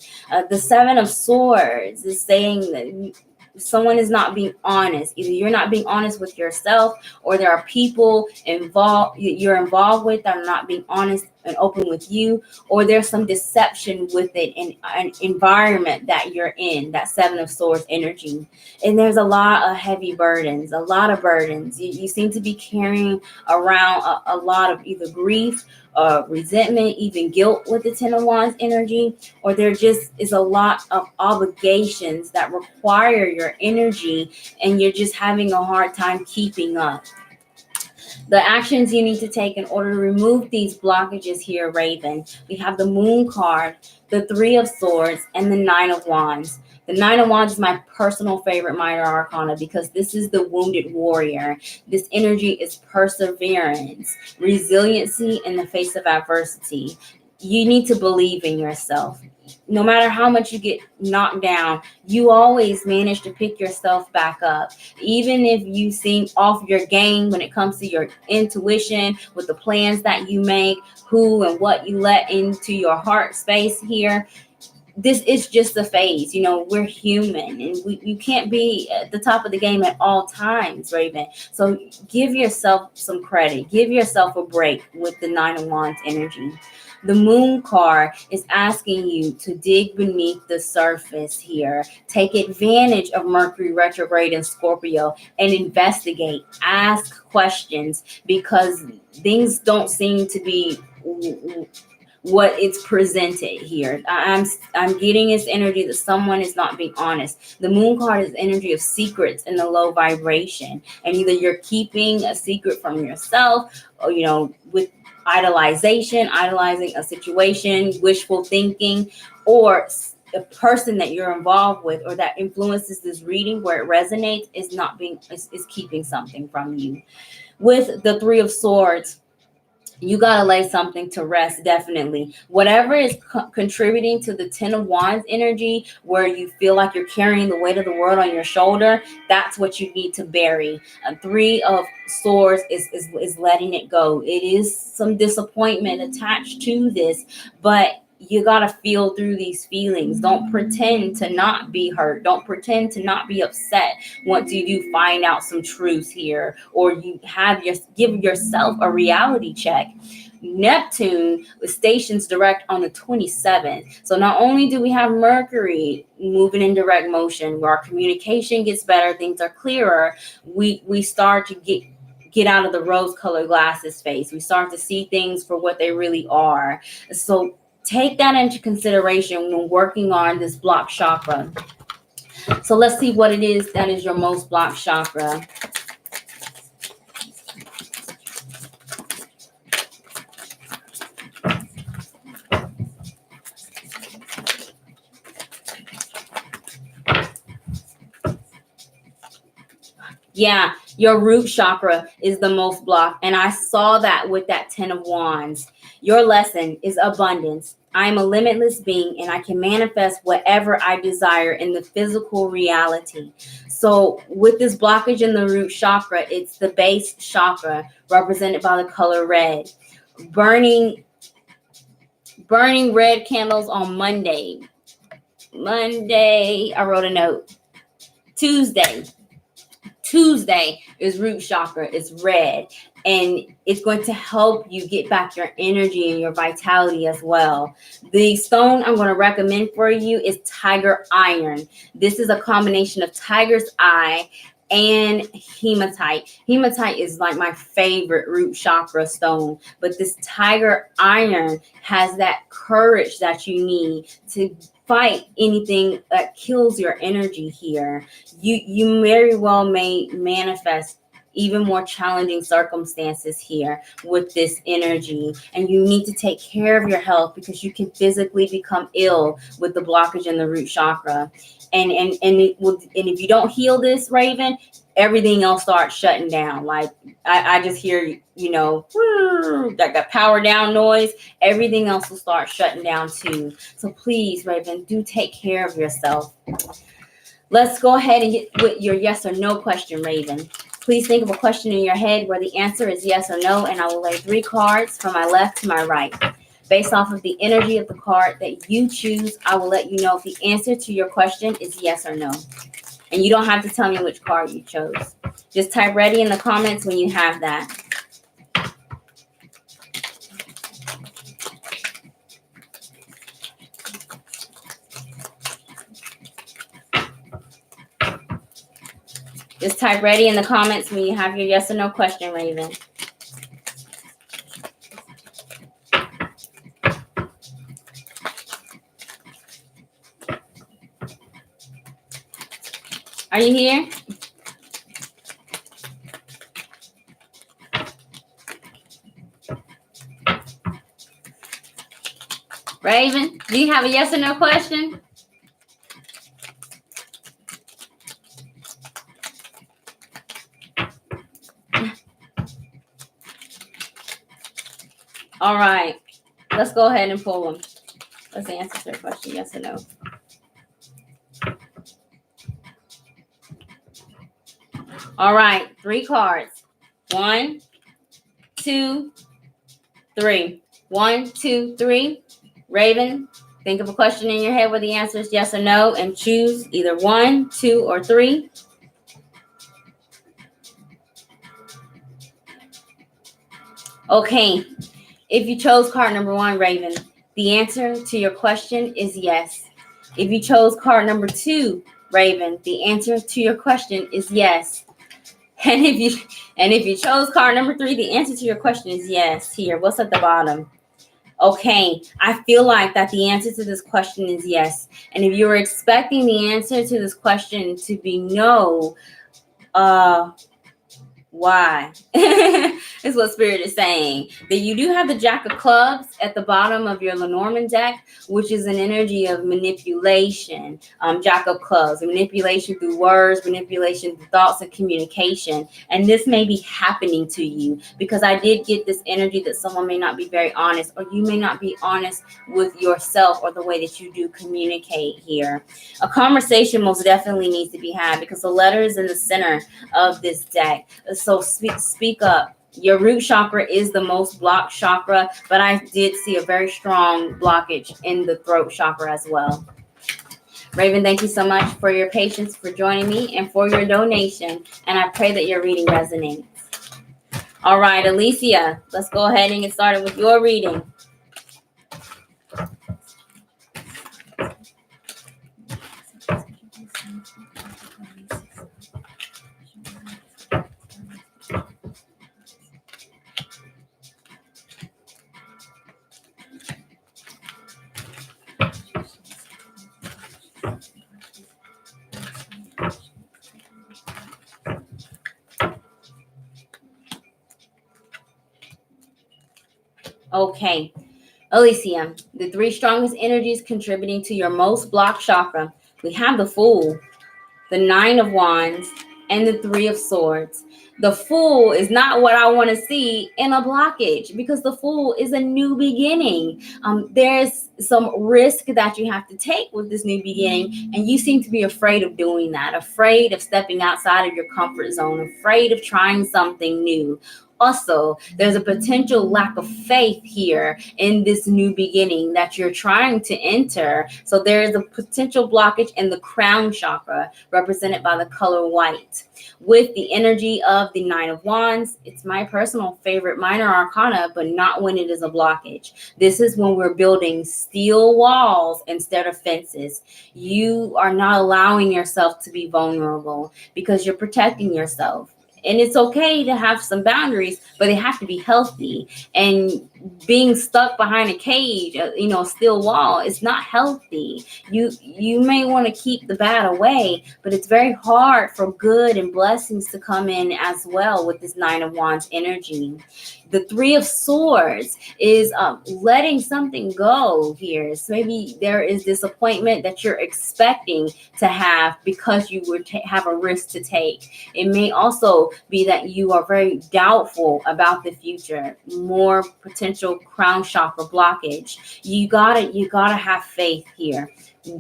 The 7 of Swords is saying that someone is not being honest. Either you're not being honest with yourself, or there are people you're involved with that are not being honest and open with you, or there's some deception with it in an environment that you're in, that 7 of Swords energy. And there's a lot of heavy burdens, a lot of burdens. You seem to be carrying around a lot of either grief, resentment, even guilt with the 10 of Wands energy, or there just is a lot of obligations that require your energy, and you're just having a hard time keeping up. The actions you need to take in order to remove these blockages here, Raven. We have the Moon card, the 3 of Swords, and the 9 of Wands. The 9 of Wands is my personal favorite minor arcana because this is the wounded warrior. This energy is perseverance, resiliency in the face of adversity. You need to believe in yourself. No matter how much you get knocked down, you always manage to pick yourself back up. Even if you seem off your game when it comes to your intuition, with the plans that you make, who and what you let into your heart space here, this is just a phase. You know, we're human, and you can't be at the top of the game at all times, Raven. So give yourself some credit. Give yourself a break with the 9 of Wands energy. The Moon card is asking you to dig beneath the surface here. Take advantage of Mercury retrograde in Scorpio and investigate. Ask questions, because things don't seem to be what it's presented here. I'm getting this energy that someone is not being honest. The Moon card is energy of secrets in the low vibration, and either you're keeping a secret from yourself, or with idolizing a situation, wishful thinking, or the person that you're involved with or that influences this reading where it resonates is keeping something from you. With the 3 of Swords, you got to lay something to rest, definitely. Whatever is contributing to the 10 of Wands energy, where you feel like you're carrying the weight of the world on your shoulder, that's what you need to bury. 3 of Swords is letting it go. It is some disappointment attached to this, but you got to feel through these feelings. Don't pretend to not be hurt. Don't pretend to not be upset once you do find out some truth here, or you give yourself a reality check. Neptune stations direct on the 27th. So not only do we have Mercury moving in direct motion, where our communication gets better, things are clearer, we start to get out of the rose-colored glasses phase. We start to see things for what they really are. So take that into consideration when working on this blocked chakra. So let's see what it is that is your most blocked chakra. Yeah, your root chakra is the most blocked. And I saw that with that 10 of Wands. Your lesson is abundance. I am a limitless being and I can manifest whatever I desire in the physical reality. So with this blockage in the root chakra, it's the base chakra represented by the color red. Burning red candles on Monday. I wrote a note. Tuesday is root chakra. It's red. And it's going to help you get back your energy and your vitality as well. The stone I'm going to recommend for you is tiger iron. This is a combination of tiger's eye and hematite. Hematite is like my favorite root chakra stone, but this tiger iron has that courage that you need to fight anything that kills your energy here. You very well may manifest even more challenging circumstances here with this energy, and you need to take care of your health because you can physically become ill with the blockage in the root chakra. And if you don't heal this, Raven, everything else starts shutting down. Like I just hear, that power down noise. Everything else will start shutting down too. So please, Raven, do take care of yourself. Let's go ahead and get with your yes or no question, Raven. Please think of a question in your head where the answer is yes or no, and I will lay 3 cards from my left to my right. Based off of the energy of the card that you choose, I will let you know if the answer to your question is yes or no. And you don't have to tell me which card you chose. Just type ready in the comments when you have that. Just type ready in the comments when you have your yes or no question, Raven. Are you here? Raven, do you have a yes or no question? All right. Let's go ahead and pull them. Let's answer their question, yes or no. All right. 3 cards. 1, 2, 3. 1, 2, 3. Raven, think of a question in your head where the answer is yes or no, and choose either 1, 2, or 3. Okay. If you chose card number 1, Raven, the answer to your question is yes. If you chose card number 2, Raven, the answer to your question is yes. And if you chose card number 3, the answer to your question is yes. Here, what's at the bottom? Okay, I feel like that the answer to this question is yes. And if you were expecting the answer to this question to be no, why? Is what Spirit is saying. That you do have the Jack of Clubs at the bottom of your Lenormand deck, which is an energy of manipulation. Jack of Clubs, manipulation through words, manipulation through thoughts and communication. And this may be happening to you because I did get this energy that someone may not be very honest, or you may not be honest with yourself or the way that you do communicate here. A conversation most definitely needs to be had because the letter is in the center of this deck. So speak up. Your root chakra is the most blocked chakra, but I did see a very strong blockage in the throat chakra as well. Raven, thank you so much for your patience, for joining me, and for your donation. And I pray that your reading resonates. All right, Alicia, let's go ahead and get started with your reading. Okay, Alicia, the 3 strongest energies contributing to your most blocked chakra. We have the Fool, the 9 of Wands, and the Three of Swords. The Fool is not what I want to see in a blockage, because the Fool is a new beginning. There's some risk that you have to take with this new beginning, and you seem to be afraid of doing that, afraid of stepping outside of your comfort zone, afraid of trying something new. Also, there's a potential lack of faith here in this new beginning that you're trying to enter. So there is a potential blockage in the crown chakra, represented by the color white. With the energy of the Nine of Wands, it's my personal favorite minor arcana, but not when it is a blockage. This is when we're building steel walls instead of fences. You are not allowing yourself to be vulnerable because you're protecting yourself. And it's okay to have some boundaries, but they have to be healthy. And being stuck behind a cage, a steel wall, is not healthy. You may want to keep the bad away, but it's very hard for good and blessings to come in as well with this Nine of Wands energy. The Three of Swords is letting something go here. So maybe there is disappointment that you're expecting to have because you would have a risk to take. It may also be that you are very doubtful about the future. More potential crown chakra blockage. You gotta have faith here,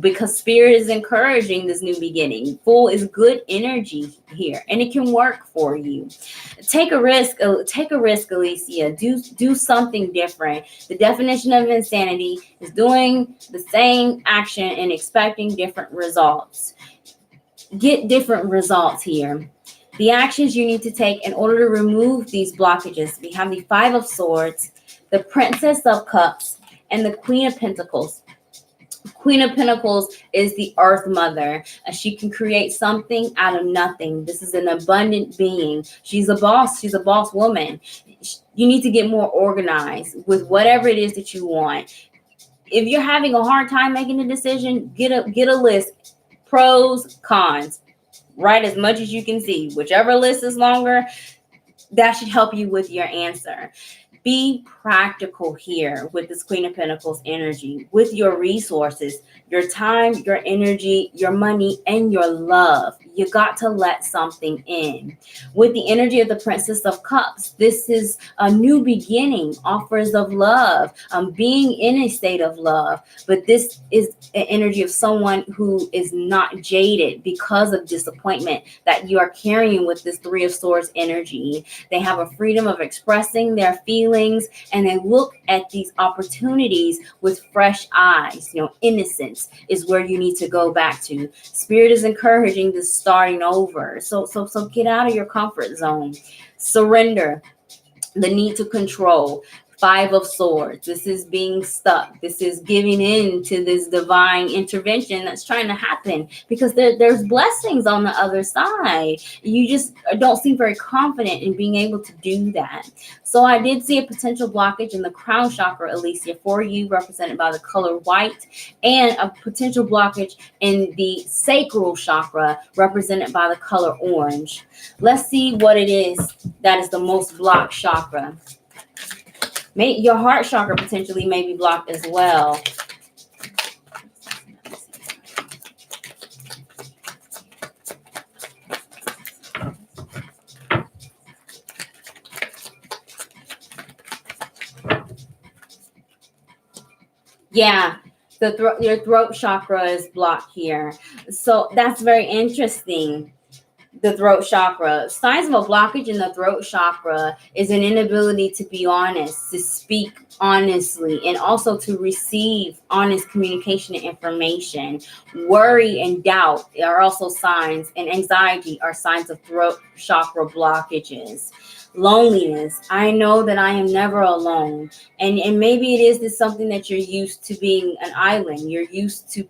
because Spirit is encouraging this new beginning. Fool is good energy here, and it can work for you. Take a risk, Alicia. Do something different. The definition of insanity is doing the same action and expecting different results. Get different results here. The actions you need to take in order to remove these blockages. We have the Five of Swords, the Princess of Cups, and the Queen of Pentacles. Queen of Pentacles is the Earth Mother. She can create something out of nothing. This is an abundant being. She's a boss. She's a boss woman. You need to get more organized with whatever it is that you want. If you're having a hard time making a decision, get a list. Pros, cons. Write as much as you can see. Whichever list is longer, that should help you with your answer. Be practical here with this Queen of Pentacles energy, with your resources, your time, your energy, your money, and your love. You got to let something in. With the energy of the Princess of Cups, this is a new beginning, offers of love, being in a state of love. But this is an energy of someone who is not jaded because of disappointment that you are carrying with this Three of Swords energy. They have a freedom of expressing their feelings, and they look at these opportunities with fresh eyes. Innocence is where you need to go back to. Spirit is encouraging this starting over. So get out of your comfort zone. Surrender. The need to control. Five of Swords. This is being stuck. This is giving in to this divine intervention that's trying to happen, because there's blessings on the other side. You just don't seem very confident in being able to do that. So I did see a potential blockage in the crown chakra, Alicia, for you, represented by the color white, and a potential blockage in the sacral chakra, represented by the color orange. Let's see what it is that is the most blocked chakra. Your heart chakra potentially may be blocked as well. Yeah, your throat chakra is blocked here. So that's very interesting. The throat chakra. Signs of a blockage in the throat chakra is an inability to be honest, to speak honestly, and also to receive honest communication and information. Worry and doubt are also signs, and anxiety are signs of throat chakra blockages. Loneliness. I know that I am never alone. And maybe it is this something that you're used to, being an island. You're used to,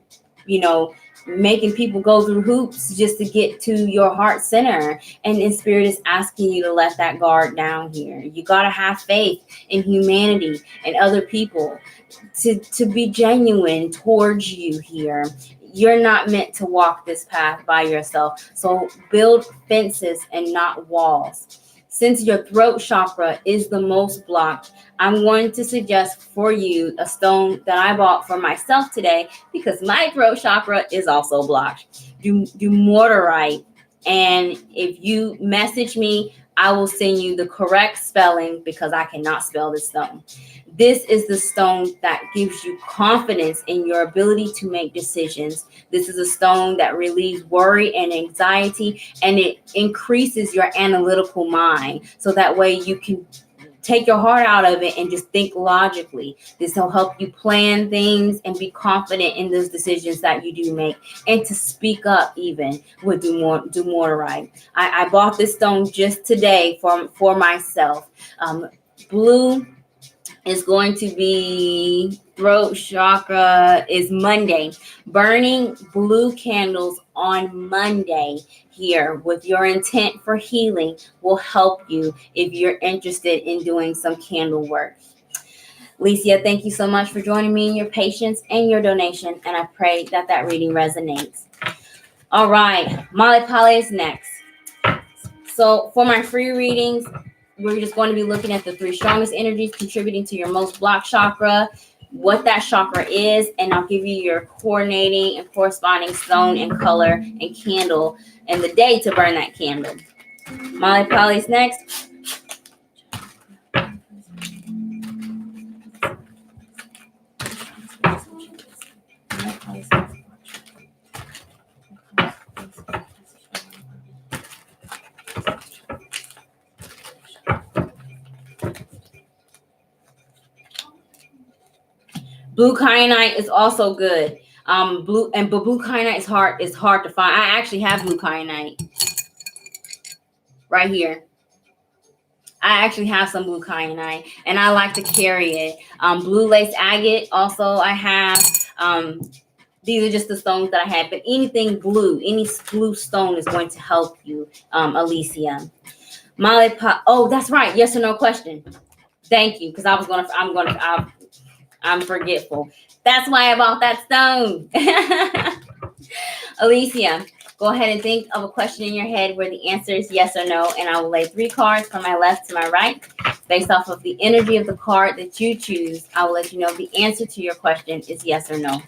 making people go through hoops just to get to your heart center. And Spirit is asking you to let that guard down here. You got to have faith in humanity and other people to be genuine towards you here. You're not meant to walk this path by yourself. So build fences and not walls. Since your throat chakra is the most blocked, I'm going to suggest for you a stone that I bought for myself today, because my throat chakra is also blocked. Do mortarite And if you message me, I will send you the correct spelling because I cannot spell this stone. This is the stone that gives you confidence in your ability to make decisions. This is a stone that relieves worry and anxiety, and it increases your analytical mind. So that way you can take your heart out of it and just think logically. This will help you plan things and be confident in those decisions that you do make, and to speak up even with Dumortierite. I bought this stone just today for myself. Blue is going to be throat chakra is Monday. Burning blue candles on Monday here with your intent for healing will help you if you're interested in doing some candle work. Licia, thank you so much for joining me in your patience and your donation, and I pray that that reading resonates. All right, Molly Polly is next. So for my free readings, we're just going to be looking at the 3 strongest energies contributing to your most blocked chakra, what that chakra is, and I'll give you your coordinating and corresponding stone and color and candle and the day to burn that candle. Molly Polly's next. Blue kyanite is also good. Blue kyanite is hard to find. I actually have blue kyanite right here. I actually have some blue kyanite, and I like to carry it. Blue lace agate also I have. These are just the stones that I have, but anything blue, any blue stone is going to help you, Alicia. Molly Pop. Oh, that's right. Yes or no question. Thank you, because I'm forgetful. That's why I bought that stone. Alicia, go ahead and think of a question in your head where the answer is yes or no, and I will lay 3 cards from my left to my right. Based off of the energy of the card that you choose, I will let you know if the answer to your question is yes or no.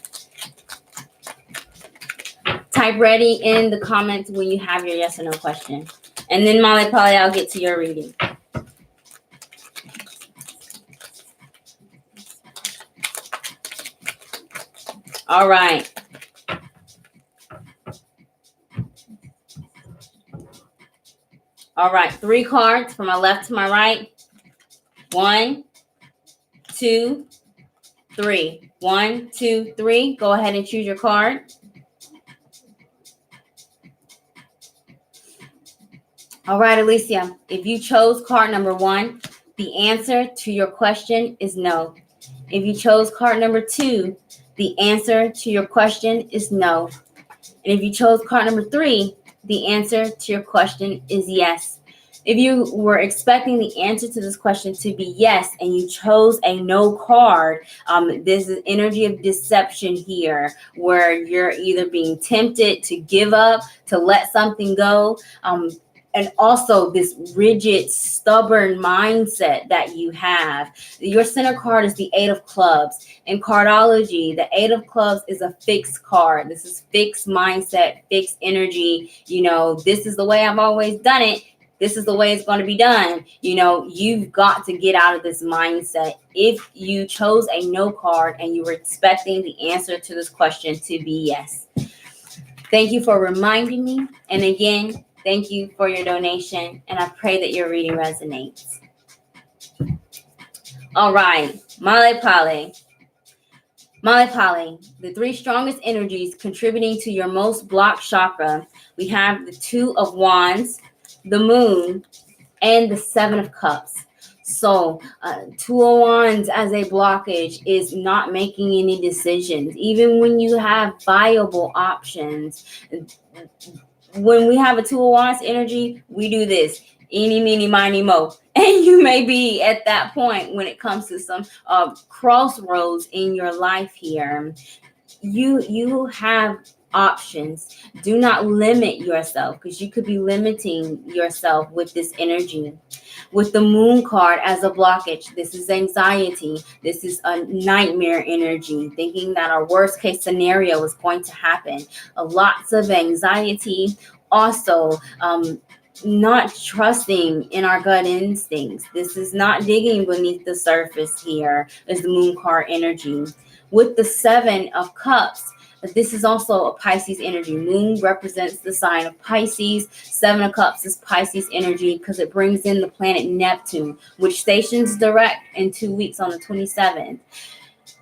Type ready in the comments when you have your yes or no question. And then Molly Polly, I'll get to your reading. All right. All right, 3 cards from my left to my right. 1, 2, 3. 1, 2, 3. Go ahead and choose your card. All right, Alicia, if you chose card number 1, the answer to your question is no. If you chose card number 2, the answer to your question is no. And if you chose card number 3, the answer to your question is yes. If you were expecting the answer to this question to be yes, and you chose a no card, this is energy of deception here, where you're either being tempted to give up, to let something go, and also this rigid, stubborn mindset that you have. Your center card is the 8 of clubs. In cardology, the 8 of clubs is a fixed card. This is fixed mindset, fixed energy. You know, this is the way I've always done it. This is the way it's going to be done. You know, you've got to get out of this mindset. If you chose a no card and you were expecting the answer to this question to be yes. Thank you for reminding me. And again, thank you for your donation, and I pray that your reading resonates. All right, Molly Polly. Molly Polly, the 3 strongest energies contributing to your most blocked chakra. We have the 2 of Wands, the Moon, and the 7 of Cups. So 2 of Wands as a blockage is not making any decisions, even when you have viable options. When we have a 2 of Wands energy, we do this. Eeny, meeny, miny, mo. And you may be at that point when it comes to some crossroads in your life here. You have options. Do not limit yourself, because you could be limiting yourself with this energy. With the Moon card as a blockage, this is anxiety. This is a nightmare energy, thinking that our worst case scenario is going to happen. Lots of anxiety, Also, not trusting in our gut instincts. This is not digging beneath the surface here, is the moon card energy. With the 7 of Cups, this is also a Pisces energy. Moon represents the sign of Pisces. 7 of Cups is Pisces energy because it brings in the planet Neptune, which stations direct in 2 weeks on the 27th.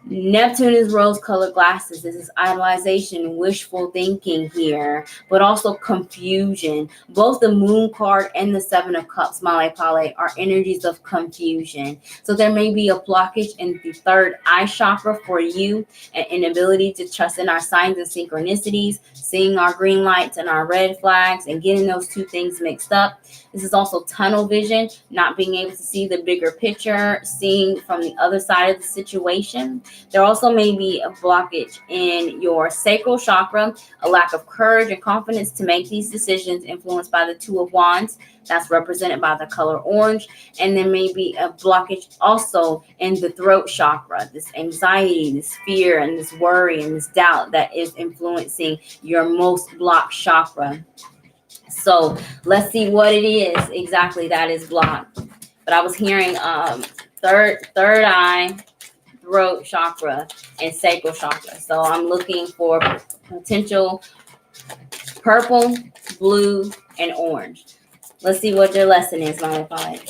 Neptune is rose-colored glasses. This is idolization, wishful thinking here, but also confusion. Both the Moon card and the 7 of Cups, Male Pale, are energies of confusion. So there may be a blockage in the third eye chakra for you, an inability to trust in our signs and synchronicities, seeing our green lights and our red flags, and getting those two things mixed up. This is also tunnel vision, not being able to see the bigger picture, seeing from the other side of the situation. There also may be a blockage in your sacral chakra, a lack of courage and confidence to make these decisions, influenced by the 2 of Wands. That's represented by the color orange. And there may be a blockage also in the throat chakra, this anxiety, this fear, and this worry and this doubt that is influencing your most blocked chakra. So let's see what it is exactly that is blocked. But I was hearing third eye, throat chakra, and sacral chakra. So I'm looking for potential purple, blue, and orange. Let's see what your lesson is, Mama Pie.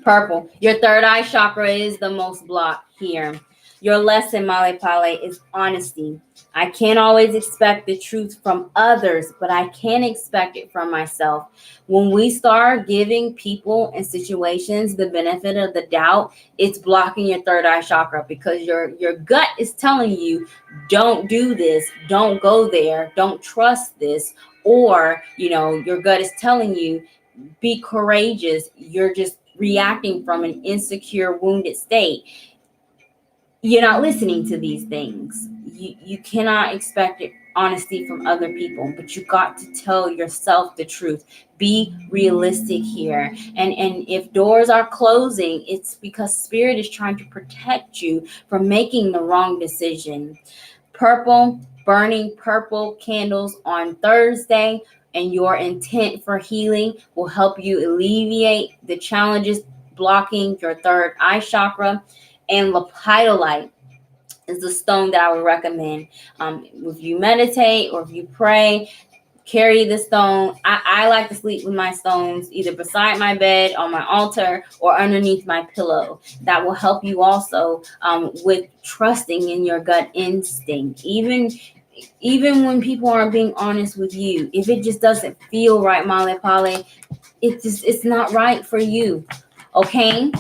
Purple. Your third eye chakra is the most blocked here. Your lesson, Male Pale, is honesty. I can't always expect the truth from others, but I can expect it from myself. When we start giving people and situations the benefit of the doubt, it's blocking your third eye chakra, because your gut is telling you, don't do this, don't go there, don't trust this. Or, your gut is telling you, be courageous. You're just reacting from an insecure, wounded state. You're not listening to these things. You cannot expect honesty from other people, but you got to tell yourself the truth. Be realistic here. And if doors are closing, it's because Spirit is trying to protect you from making the wrong decision. Purple, burning purple candles on Thursday, and your intent for healing will help you alleviate the challenges blocking your third eye chakra. And lepidolite is the stone that I would recommend. If you meditate or if you pray, carry the stone. I like to sleep with my stones either beside my bed, on my altar, or underneath my pillow. That will help you also with trusting in your gut instinct. Even when people aren't being honest with you, if it just doesn't feel right, Male Pale, it's not right for you. Okay?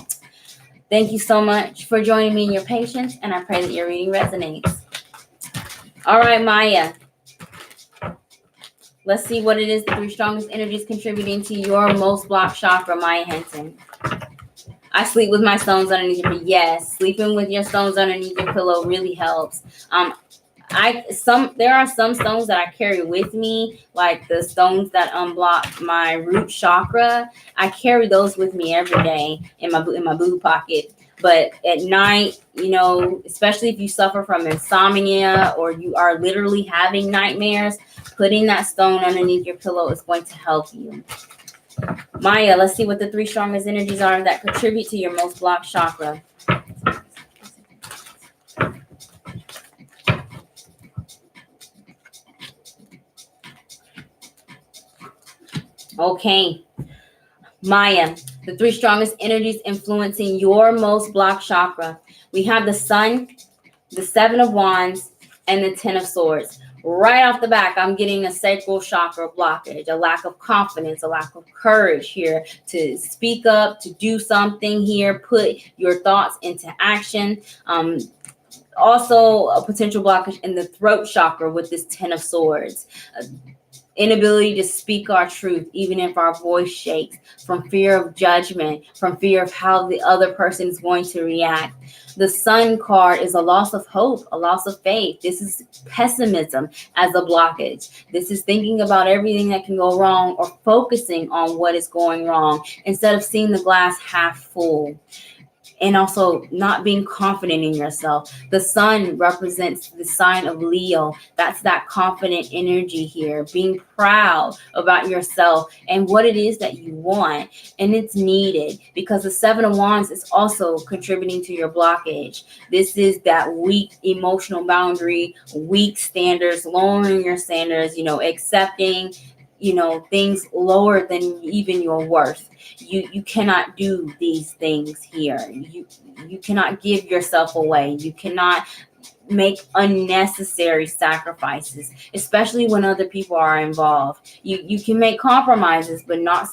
Thank you so much for joining me in your patience, and I pray that your reading resonates. All right, Maya. Let's see what it is, the 3 strongest energies contributing to your most blocked chakra, Maya Henson. I sleep with my stones underneath your pillow. Yes, sleeping with your stones underneath your pillow really helps. There are some stones that I carry with me, like the stones that unblock my root chakra. I carry those with me every day in my boob pocket. But at night, especially if you suffer from insomnia or you are literally having nightmares, putting that stone underneath your pillow is going to help you. Maya, let's see what the 3 strongest energies are that contribute to your most blocked chakra. Okay. Maya, the 3 strongest energies influencing your most blocked chakra. We have the Sun, the 7 of Wands, and the 10 of Swords. Right off the back, I'm getting a sacral chakra blockage, a lack of confidence, a lack of courage here to speak up, to do something here, put your thoughts into action. Also, a potential blockage in the throat chakra with this 10 of Swords. Inability to speak our truth, even if our voice shakes, from fear of judgment, from fear of how the other person is going to react. The Sun card is a loss of hope, a loss of faith. This is pessimism as a blockage. This is thinking about everything that can go wrong or focusing on what is going wrong instead of seeing the glass half full. and also not being confident in yourself. The sun represents the sign of Leo. That's that confident energy here, being proud about yourself and what it is that you want. And it's needed because the Seven of Wands is also contributing to your blockage. This is that weak emotional boundary, weak standards, lowering your standards, accepting, things lower than even your worth. You cannot do these things here. You cannot give yourself away. You cannot make unnecessary sacrifices, especially when other people are involved. You can make compromises, but not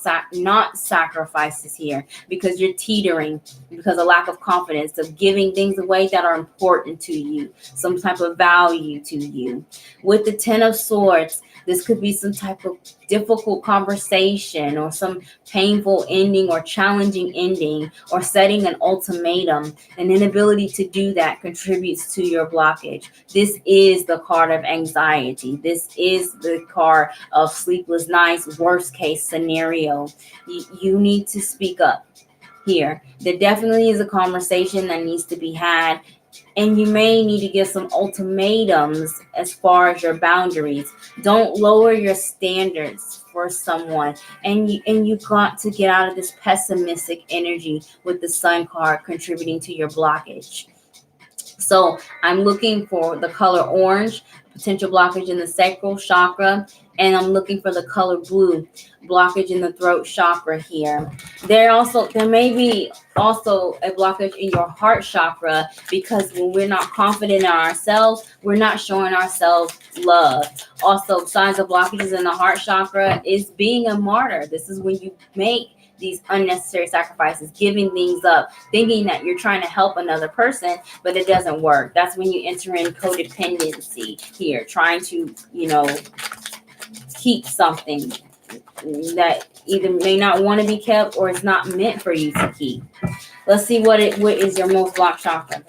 sacrifices here, because you're teetering because of lack of confidence of giving things away that are important to you, some type of value to you. With the Ten of Swords, this could be some type of difficult conversation or some painful ending or challenging ending, or setting an ultimatum. An inability to do that contributes to your blockage. This is the card of anxiety. This is the card of sleepless nights, worst case scenario. You need to speak up here. There definitely is a conversation that needs to be had, and you may need to give some ultimatums as far as your boundaries. Don't lower your standards for someone. And you got to get out of this pessimistic energy with the Sun card contributing to your blockage. So I'm looking for the color orange, potential blockage in the sacral chakra, and I'm looking for the color blue, blockage in the throat chakra here. There may be also a blockage in your heart chakra, because when we're not confident in ourselves, we're not showing ourselves love. Also, signs of blockages in the heart chakra is being a martyr. This is when you make these unnecessary sacrifices, giving things up, thinking that you're trying to help another person, but it doesn't work. That's when you enter in codependency here, trying to, keep something that either may not want to be kept or it's not meant for you to keep. Let's see what is your most blocked chakra.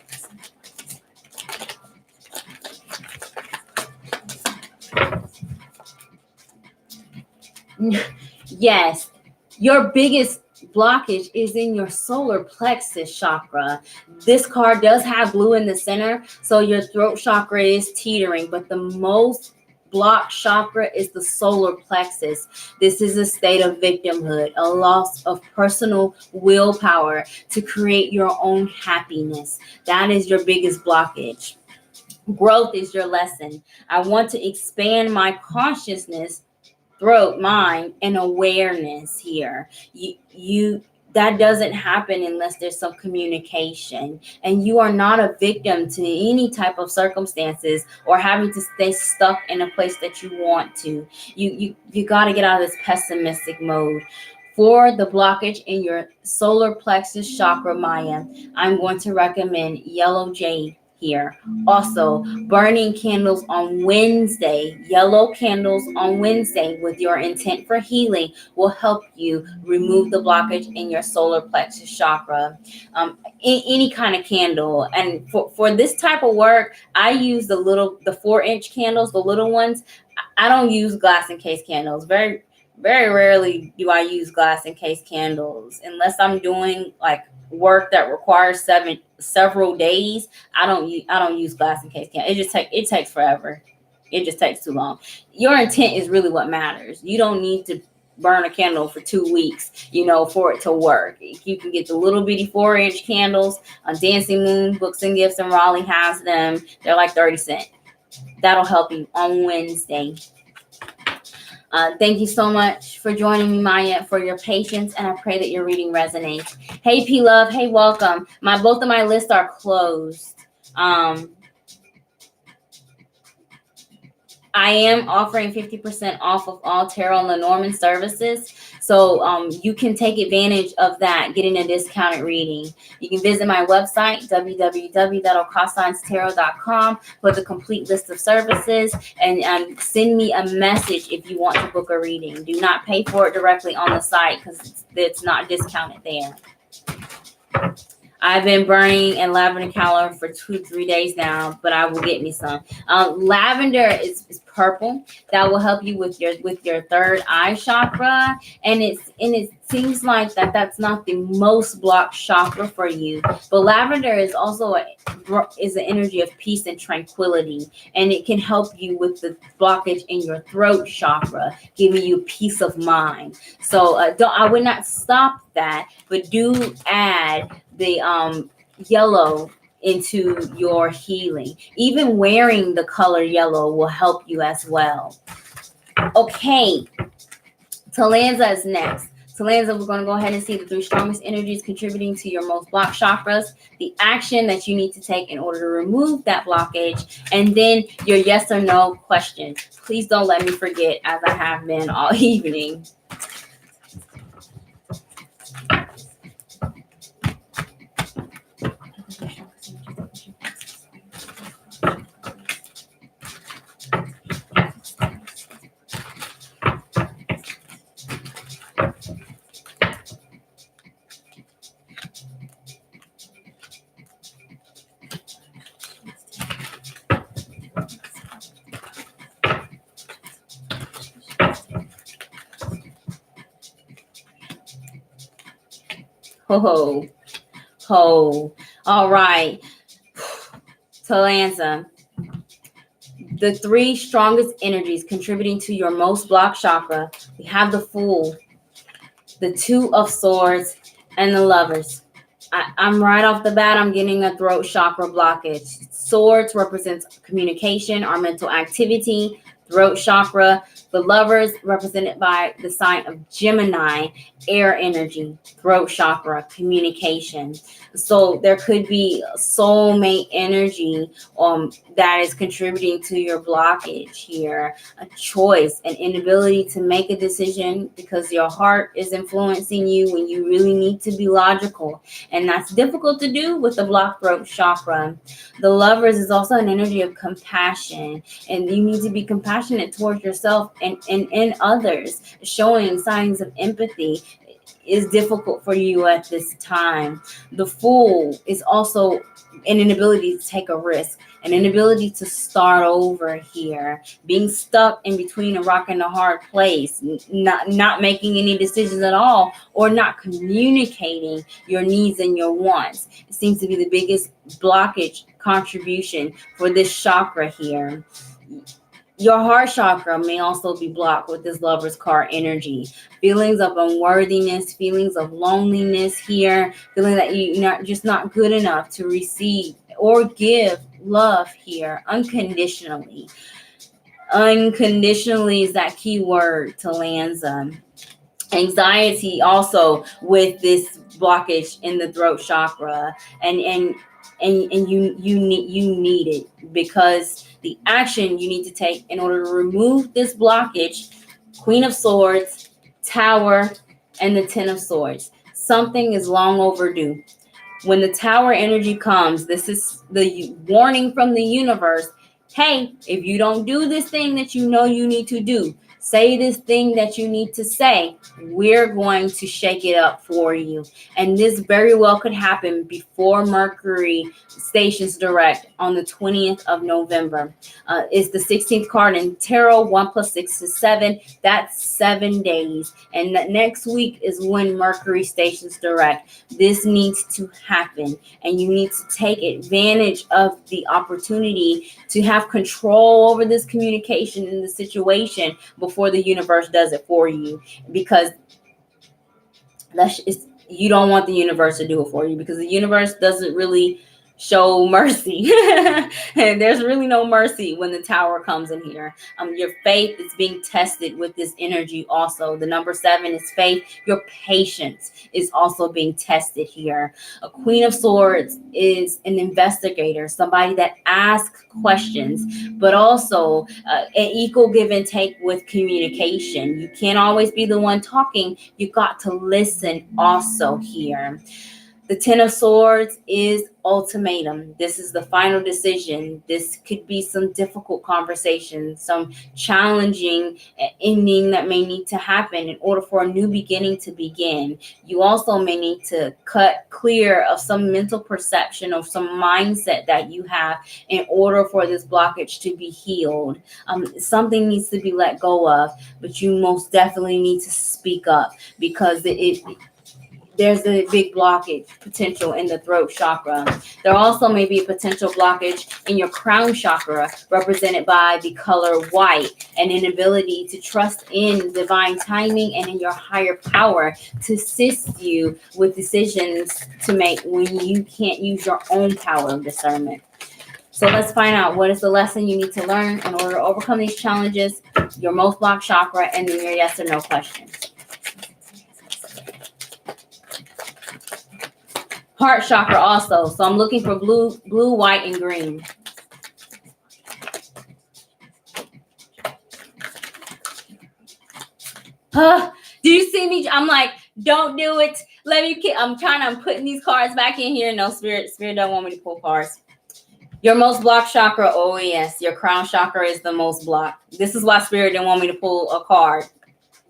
Yes, your biggest blockage is in your solar plexus chakra. This card does have blue in the center, so your throat chakra is teetering, but the most blocked chakra is the solar plexus. This is a state of victimhood, a loss of personal willpower to create your own happiness. That is your biggest blockage. Growth is your lesson. I want to expand my consciousness, throat, mind, and awareness here. That doesn't happen unless there's some communication, and you are not a victim to any type of circumstances or having to stay stuck in a place that you want to. You got to get out of this pessimistic mode. For the blockage in your solar plexus chakra, Maya, I'm going to recommend yellow jade here. Also, burning candles on Wednesday, yellow candles on Wednesday with your intent for healing will help you remove the blockage in your solar plexus chakra. Any kind of candle. And for this type of work, I use the 4-inch candles, the little ones. I don't use glass encased candles. Very, very rarely do I use glass encased candles unless I'm doing like work that requires several days. I don't use glass encased candles. It takes forever. It just takes too long. Your intent is really what matters. You don't need to burn a candle for 2 weeks, for it to work. You can get the little bitty 4-inch candles on Dancing Moon. Books and Gifts in Raleigh has them. They're like 30 cents. That'll help you on Wednesday. Thank you so much for joining me, Maya, for your patience, and I pray that your reading resonates. Hey, P Love. Hey, welcome. Both of my lists are closed. I am offering 50% off of all Tarot and Lenormand services. So you can take advantage of that, getting a discounted reading. You can visit my website, www.OkaasansTarot.com, for the complete list of services, and send me a message if you want to book a reading. Do not pay for it directly on the site because it's not discounted there. I've been burning in lavender calla for 2-3 days now, but I will get me some. Lavender is purple. That will help you with your third eye chakra, and it seems like that's not the most blocked chakra for you. But lavender is also is an energy of peace and tranquility, and it can help you with the blockage in your throat chakra, giving you peace of mind. So I would not stop that, but do add the yellow into your healing. Even wearing the color yellow will help you as well. Okay, Talanza is next. Talanza, we're going to go ahead and see the 3 strongest energies contributing to your most blocked chakras, the action that you need to take in order to remove that blockage, and then your yes or no questions. Please don't let me forget, as I have been all evening. Ho, ho. All right. Talanza, the 3 strongest energies contributing to your most blocked chakra. We have the Fool, the 2 of Swords, and the Lovers. I'm right off the bat, I'm getting a throat chakra blockage. Swords represents communication, our mental activity. Throat chakra. The Lovers, represented by the sign of Gemini, air energy. Throat chakra, communication. So there could be soulmate energy that is contributing to your blockage here. A choice, an inability to make a decision because your heart is influencing you when you really need to be logical. And that's difficult to do with the blocked throat chakra. The Lovers is also an energy of compassion, and you need to be compassionate towards yourself and others. Showing signs of empathy is difficult for you at this time. The Fool is also an inability to take a risk, an inability to start over here, being stuck in between a rock and a hard place, not making any decisions at all, or not communicating your needs and your wants. It seems to be the biggest blockage contribution for this chakra here. Your heart chakra may also be blocked with this Lover's card energy. Feelings of unworthiness, feelings of loneliness here, feeling that you're just not good enough to receive or give love here unconditionally. Unconditionally is that key word, Talanza. Anxiety also with this blockage in the throat chakra, and you need it, because the action you need to take in order to remove this blockage. Queen of Swords, Tower, and the 10 of Swords. Something is long overdue. When the Tower energy comes, this is the warning from the universe. Hey, if you don't do this thing that you know you need to do, say this thing that you need to say, we're going to shake it up for you. And this very well could happen before Mercury stations direct on the 20th of November. It's the 16th card in tarot. 1 + 6 is 7. That's 7 days. And that next week is when Mercury stations direct. This needs to happen. And you need to take advantage of the opportunity to have control over this communication in the situation before the universe does it for you, because you don't want the universe to do it for you, because the universe doesn't really show mercy. And there's really no mercy when the Tower comes in here. Your faith is being tested with this energy also. The number 7 is faith. Your patience is also being tested here. A Queen of Swords is an investigator, somebody that asks questions, but also an equal give and take with communication. You can't always be the one talking. You got to listen also here. The Ten of Swords is ultimatum. This is the final decision. This could be some difficult conversations, some challenging ending that may need to happen in order for a new beginning to begin. You also may need to cut clear of some mental perception or some mindset that you have in order for this blockage to be healed. Something needs to be let go of, but you most definitely need to speak up, because there's a big blockage potential in the throat chakra. There also may be a potential blockage in your crown chakra, represented by the color white, and an inability to trust in divine timing and in your higher power to assist you with decisions to make when you can't use your own power of discernment. So let's find out, what is the lesson you need to learn in order to overcome these challenges, your most blocked chakra, and then your yes or no question. Heart chakra also. So I'm looking for blue, white, and green. Do you see me? I'm like, don't do it. I'm putting these cards back in here. No, Spirit don't want me to pull cards. Your most blocked chakra, oh yes, your crown chakra is the most blocked. This is why Spirit didn't want me to pull a card.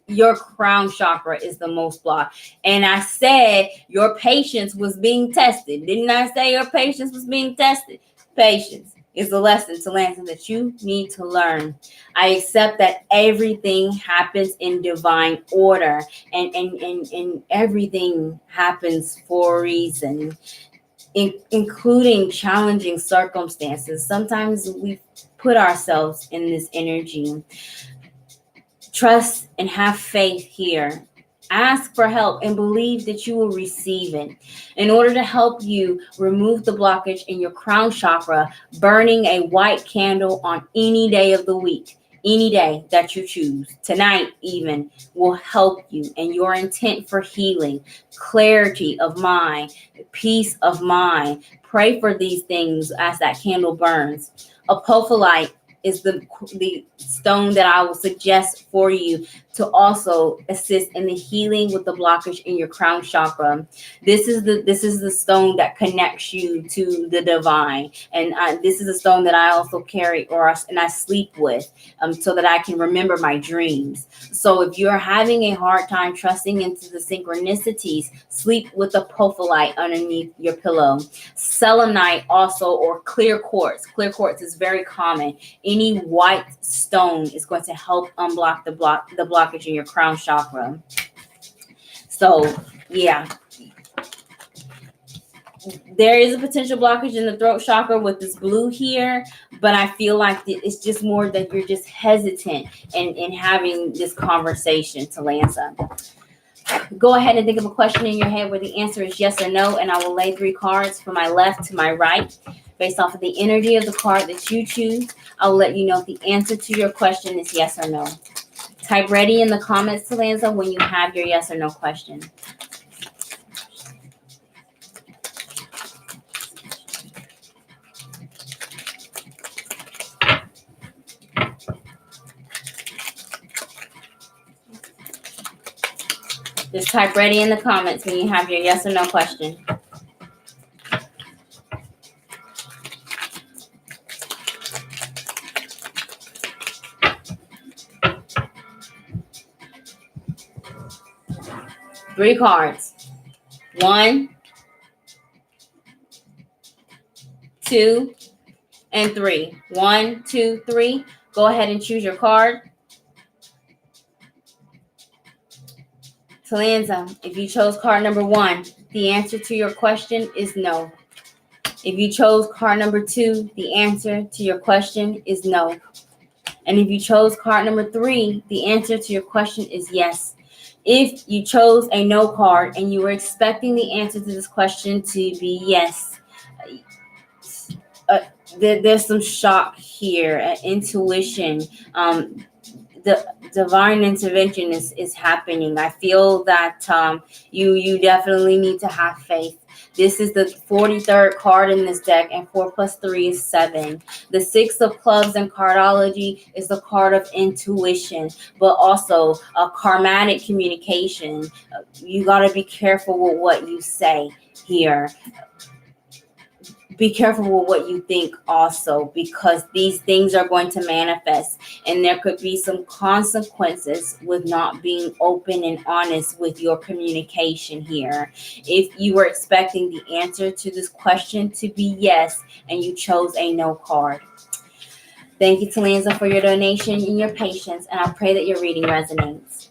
Your crown chakra is the most blocked. And I said your patience was being tested. Didn't I say your patience was being tested? Patience is the lesson to Lansing that you need to learn. I accept that everything happens in divine order, and everything happens for a reason, including challenging circumstances. Sometimes we put ourselves in this energy. Trust and have faith here. Ask for help and believe that you will receive it. In order to help you remove the blockage in your crown chakra, burning a white candle on any day of the week, any day that you choose, tonight even, will help you in your intent for healing, clarity of mind, peace of mind. Pray for these things as that candle burns. Apophyllite is the stone that I will suggest for you to also assist in the healing with the blockage in your crown chakra. This is the stone that connects you to the divine, and this is a stone that I also carry and I sleep with, so that I can remember my dreams. So if you're having a hard time trusting into the synchronicities, sleep with a apophyllite underneath your pillow. Selenite also, or clear quartz. Clear quartz is very common. Any white stone is going to help unblock the blockage in your crown chakra. So yeah, there is a potential blockage in the throat chakra with this blue here, but I feel like it's just more that you're just hesitant in having this conversation, to Lanza. Go ahead and think of a question in your head where the answer is yes or no, and I will lay 3 cards from my left to my right. Based off of the energy of the card that you choose, I will let you know if the answer to your question is yes or no. Type ready in the comments, Talanza, when you have your yes or no question. Just type ready in the comments when you have your yes or no question. Three cards. 1, 2, and 3. 1, 2, 3. Go ahead and choose your card. Talanza, if you chose card number 1, the answer to your question is no. If you chose card number 2, the answer to your question is no. And if you chose card number 3, the answer to your question is yes. If you chose a no card and you were expecting the answer to this question to be yes, there's some shock here, intuition. The divine intervention is happening. I feel that you definitely need to have faith. This is the 43rd card in this deck, and 4 plus 3 is 7. The 6 of clubs in cardology is the card of intuition, but also a karmatic communication. You got to be careful with what you say. here. Be careful with what you think also, because these things are going to manifest, and there could be some consequences with not being open and honest with your communication here. If you were expecting the answer to this question to be yes, and you chose a no card. Thank you, Talanza, for your donation and your patience, and I pray that your reading resonates.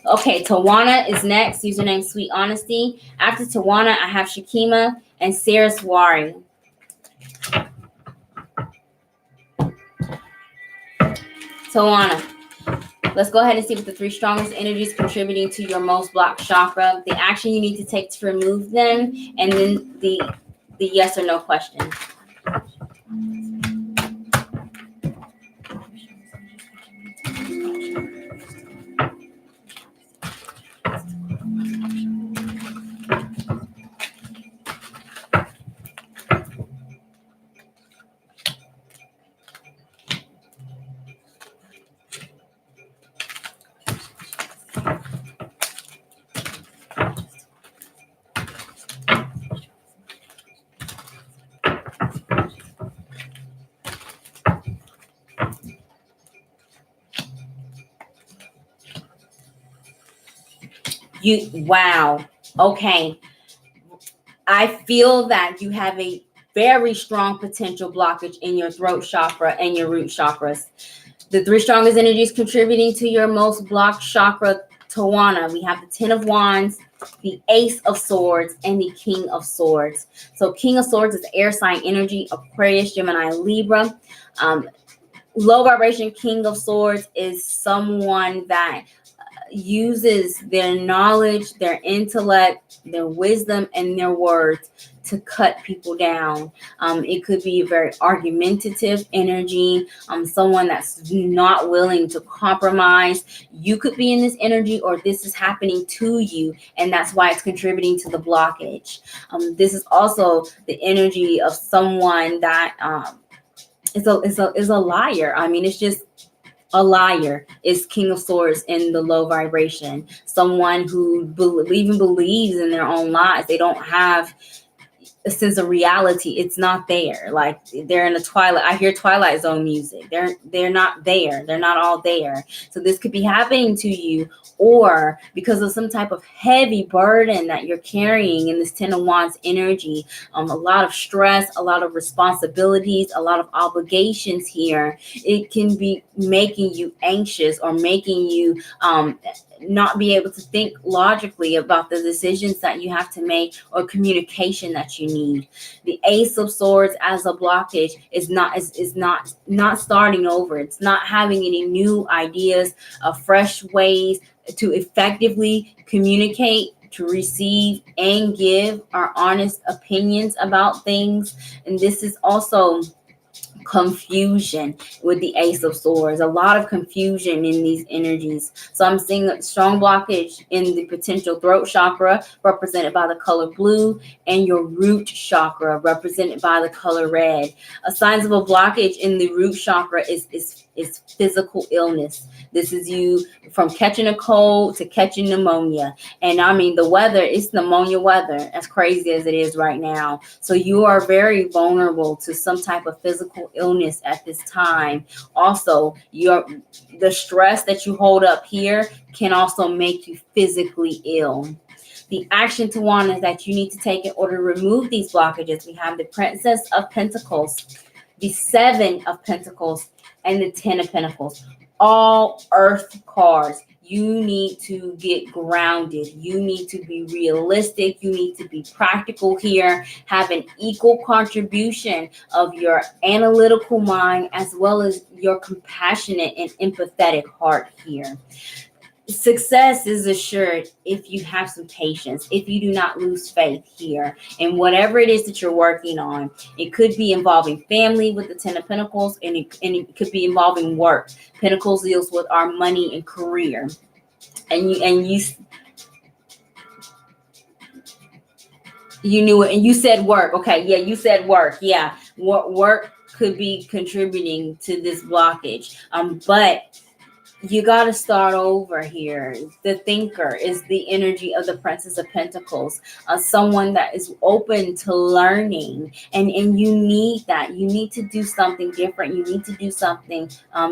Okay, Tawana is next. Username Sweet Honesty. After Tawana, I have Shakima and Saraswari. Tawana, let's go ahead and see what the 3 strongest energies contributing to your most blocked chakra, the action you need to take to remove them, and then the yes or no question. Wow. Okay. I feel that you have a very strong potential blockage in your throat chakra and your root chakras. The 3 strongest energies contributing to your most blocked chakra, Tawana. We have the 10 of Wands, the Ace of Swords, and the King of Swords. So King of Swords is air sign energy, Aquarius, Gemini, Libra. Low vibration King of Swords is someone that uses their knowledge, their intellect, their wisdom, and their words to cut people down. It could be a very argumentative energy, someone that's not willing to compromise. You could be in this energy, or this is happening to you, and that's why it's contributing to the blockage. This is also the energy of someone that is a liar. I mean, it's just a liar is King of Swords in the low vibration. Someone who even believes in their own lies. They don't have a sense of reality. It's not there. Like they're in a twilight. I hear Twilight Zone music. They're not there. They're not all there. So this could be happening to you, or because of some type of heavy burden that you're carrying in this 10 of Wands energy. A lot of stress, a lot of responsibilities, a lot of obligations here. It can be making you anxious, or making you not be able to think logically about the decisions that you have to make, or communication that you need. The Ace of Swords as a blockage is not starting over. It's not having any new ideas, fresh ways to effectively communicate, to receive and give our honest opinions about things. And this is also confusion with the Ace of Swords. A lot of confusion in these energies. So I'm seeing a strong blockage in the potential throat chakra, represented by the color blue, and your root chakra, represented by the color red. Signs of a blockage in the root chakra is physical illness. This is you from catching a cold to catching pneumonia. And I mean, the weather, it's pneumonia weather, as crazy as it is right now. So you are very vulnerable to some type of physical illness at this time. Also, the stress that you hold up here can also make you physically ill. The action to want is that you need to take in order to remove these blockages. We have the Princess of Pentacles, the 7 of Pentacles, and the 10 of Pentacles. All earth cards. You need to get grounded. You need to be realistic. You need to be practical here. Have an equal contribution of your analytical mind, as well as your compassionate and empathetic heart here. Success is assured if you have some patience, if you do not lose faith here, and whatever it is that you're working on. It could be involving family with the 10 of Pentacles, and it could be involving work. Pentacles deals with our money and career. And you knew it, and you said work. Okay, yeah, you said work. Yeah, work could be contributing to this blockage. But you got to start over here. The thinker is the energy of the Princess of Pentacles, someone that is open to learning, and you need that. You need to do something different. You need to do something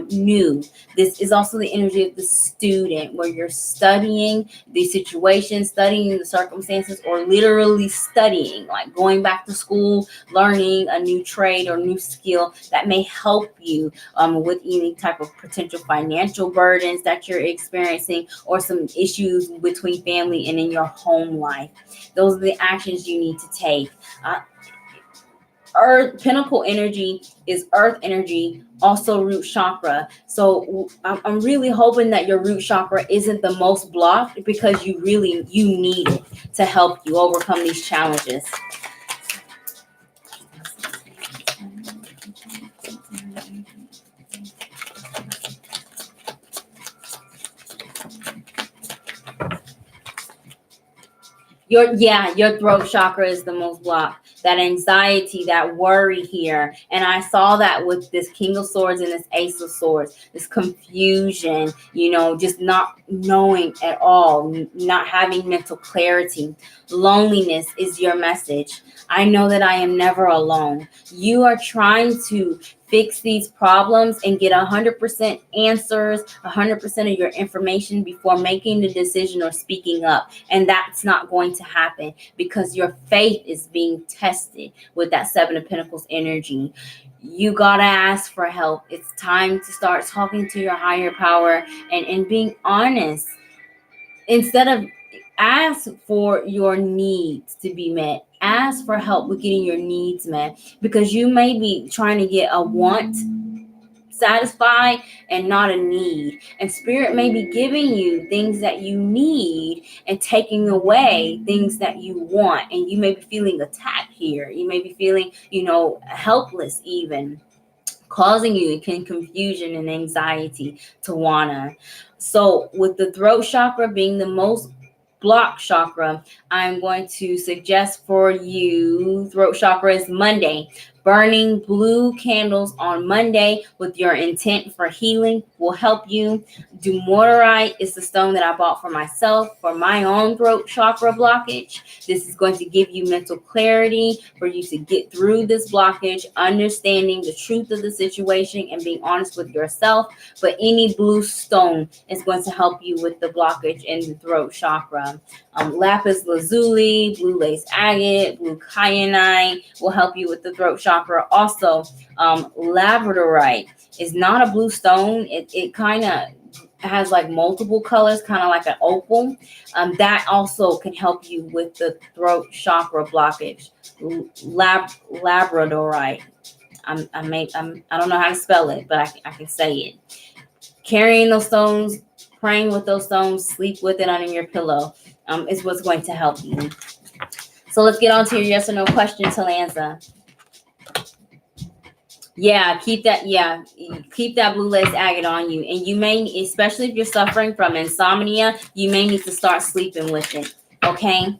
new. This is also the energy of the student, where you're studying the situation, studying the circumstances, or literally studying, like going back to school, learning a new trade or new skill that may help you with any type of potential financial burdens that you're experiencing, or some issues between family and in your home life. Those are the actions you need to take. Earth Pinnacle energy is earth energy, also root chakra. So I'm really hoping that your root chakra isn't the most blocked, because you need it to help you overcome these challenges. Your throat chakra is the most blocked. That anxiety, that worry here. And I saw that with this King of Swords and this Ace of Swords, this confusion, just not knowing at all, not having mental clarity. Loneliness is your message. I know that I am never alone. You are trying to fix these problems and get 100% answers, 100% of your information before making the decision or speaking up. And that's not going to happen, because your faith is being tested with that Seven of Pentacles energy. You gotta ask for help. It's time to start talking to your higher power and being honest. Instead of ask for your needs to be met, ask for help with getting your needs met, because you may be trying to get a want satisfied and not a need. And spirit may be giving you things that you need and taking away things that you want. And you may be feeling attacked here. You may be feeling, helpless, even causing you confusion and anxiety, Tawana. So with the throat chakra being the most blocked chakra, I'm going to suggest for you, throat chakra is Monday. Burning blue candles on Monday with your intent for healing will help you. Dumortierite is the stone that I bought for myself for my own throat chakra blockage. This is going to give you mental clarity for you to get through this blockage, understanding the truth of the situation and being honest with yourself. But any blue stone is going to help you with the blockage in the throat chakra. Lapis lazuli, blue lace agate, blue kyanite will help you with the throat chakra. Also, labradorite is not a blue stone. It kind of has like multiple colors, kind of like an opal. That also can help you with the throat chakra blockage. Labradorite. I don't know how to spell it, but I can say it. Carrying those stones, praying with those stones, sleep with it under your pillow, is what's going to help you. So let's get on to your yes or no question, Talanza. Yeah, keep that blue lace agate on you. And you may, especially if you're suffering from insomnia, you may need to start sleeping with it. Okay?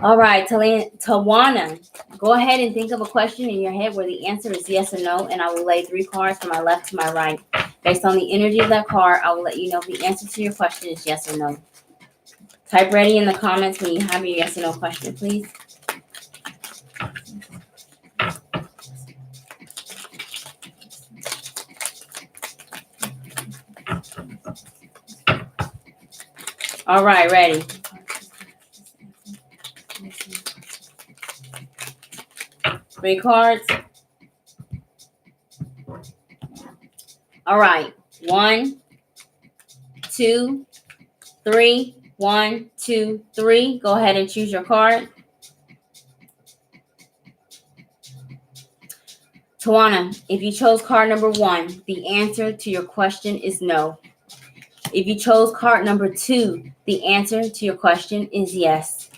All right, Tawana, go ahead and think of a question in your head where the answer is yes or no, and I will lay 3 cards from my left to my right. Based on the energy of that card, I will let you know if the answer to your question is yes or no. Type ready in the comments when you have your yes or no question, please. All right, ready. Three cards. All right. 1, 2, 3. 1, 2, 3. Go ahead and choose your card. Tawana, if you chose card number 1, the answer to your question is no. If you chose card number 2, the answer to your question is yes.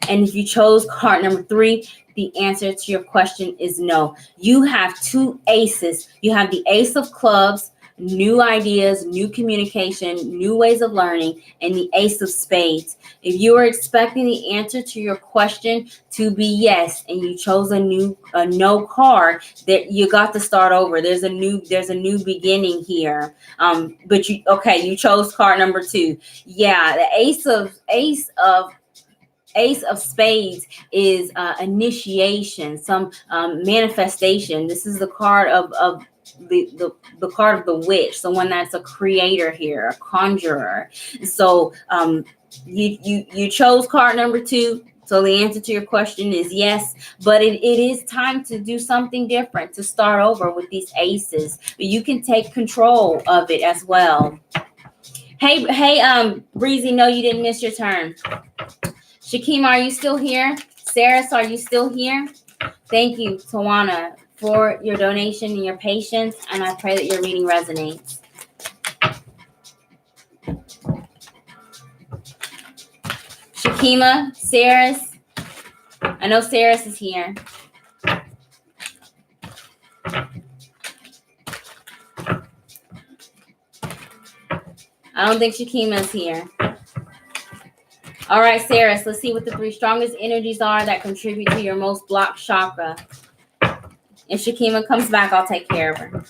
And if you chose card number 3, the answer to your question is no. You have 2 aces. You have the Ace of Clubs, new ideas, new communication, new ways of learning, and the Ace of Spades. If you are expecting the answer to your question to be yes, and you chose a no card, that you got to start over. There's a new beginning here. But you chose card number 2. Yeah, the Ace of Spades is initiation, some manifestation. This is the card of the card of the witch, someone that's a creator here, a conjurer. So you chose card number 2. So the answer to your question is yes, but it is time to do something different, to start over with these aces. But you can take control of it as well. Hey, Breezy, no, you didn't miss your turn. Shakima, are you still here? Saris, are you still here? Thank you, Tawana, for your donation and your patience, and I pray that your reading resonates. Shakima, Saris, I know Saris is here. I don't think Shakima is here. All right, Saris, let's see what the 3 strongest energies are that contribute to your most blocked chakra. If Shakima comes back, I'll take care of her.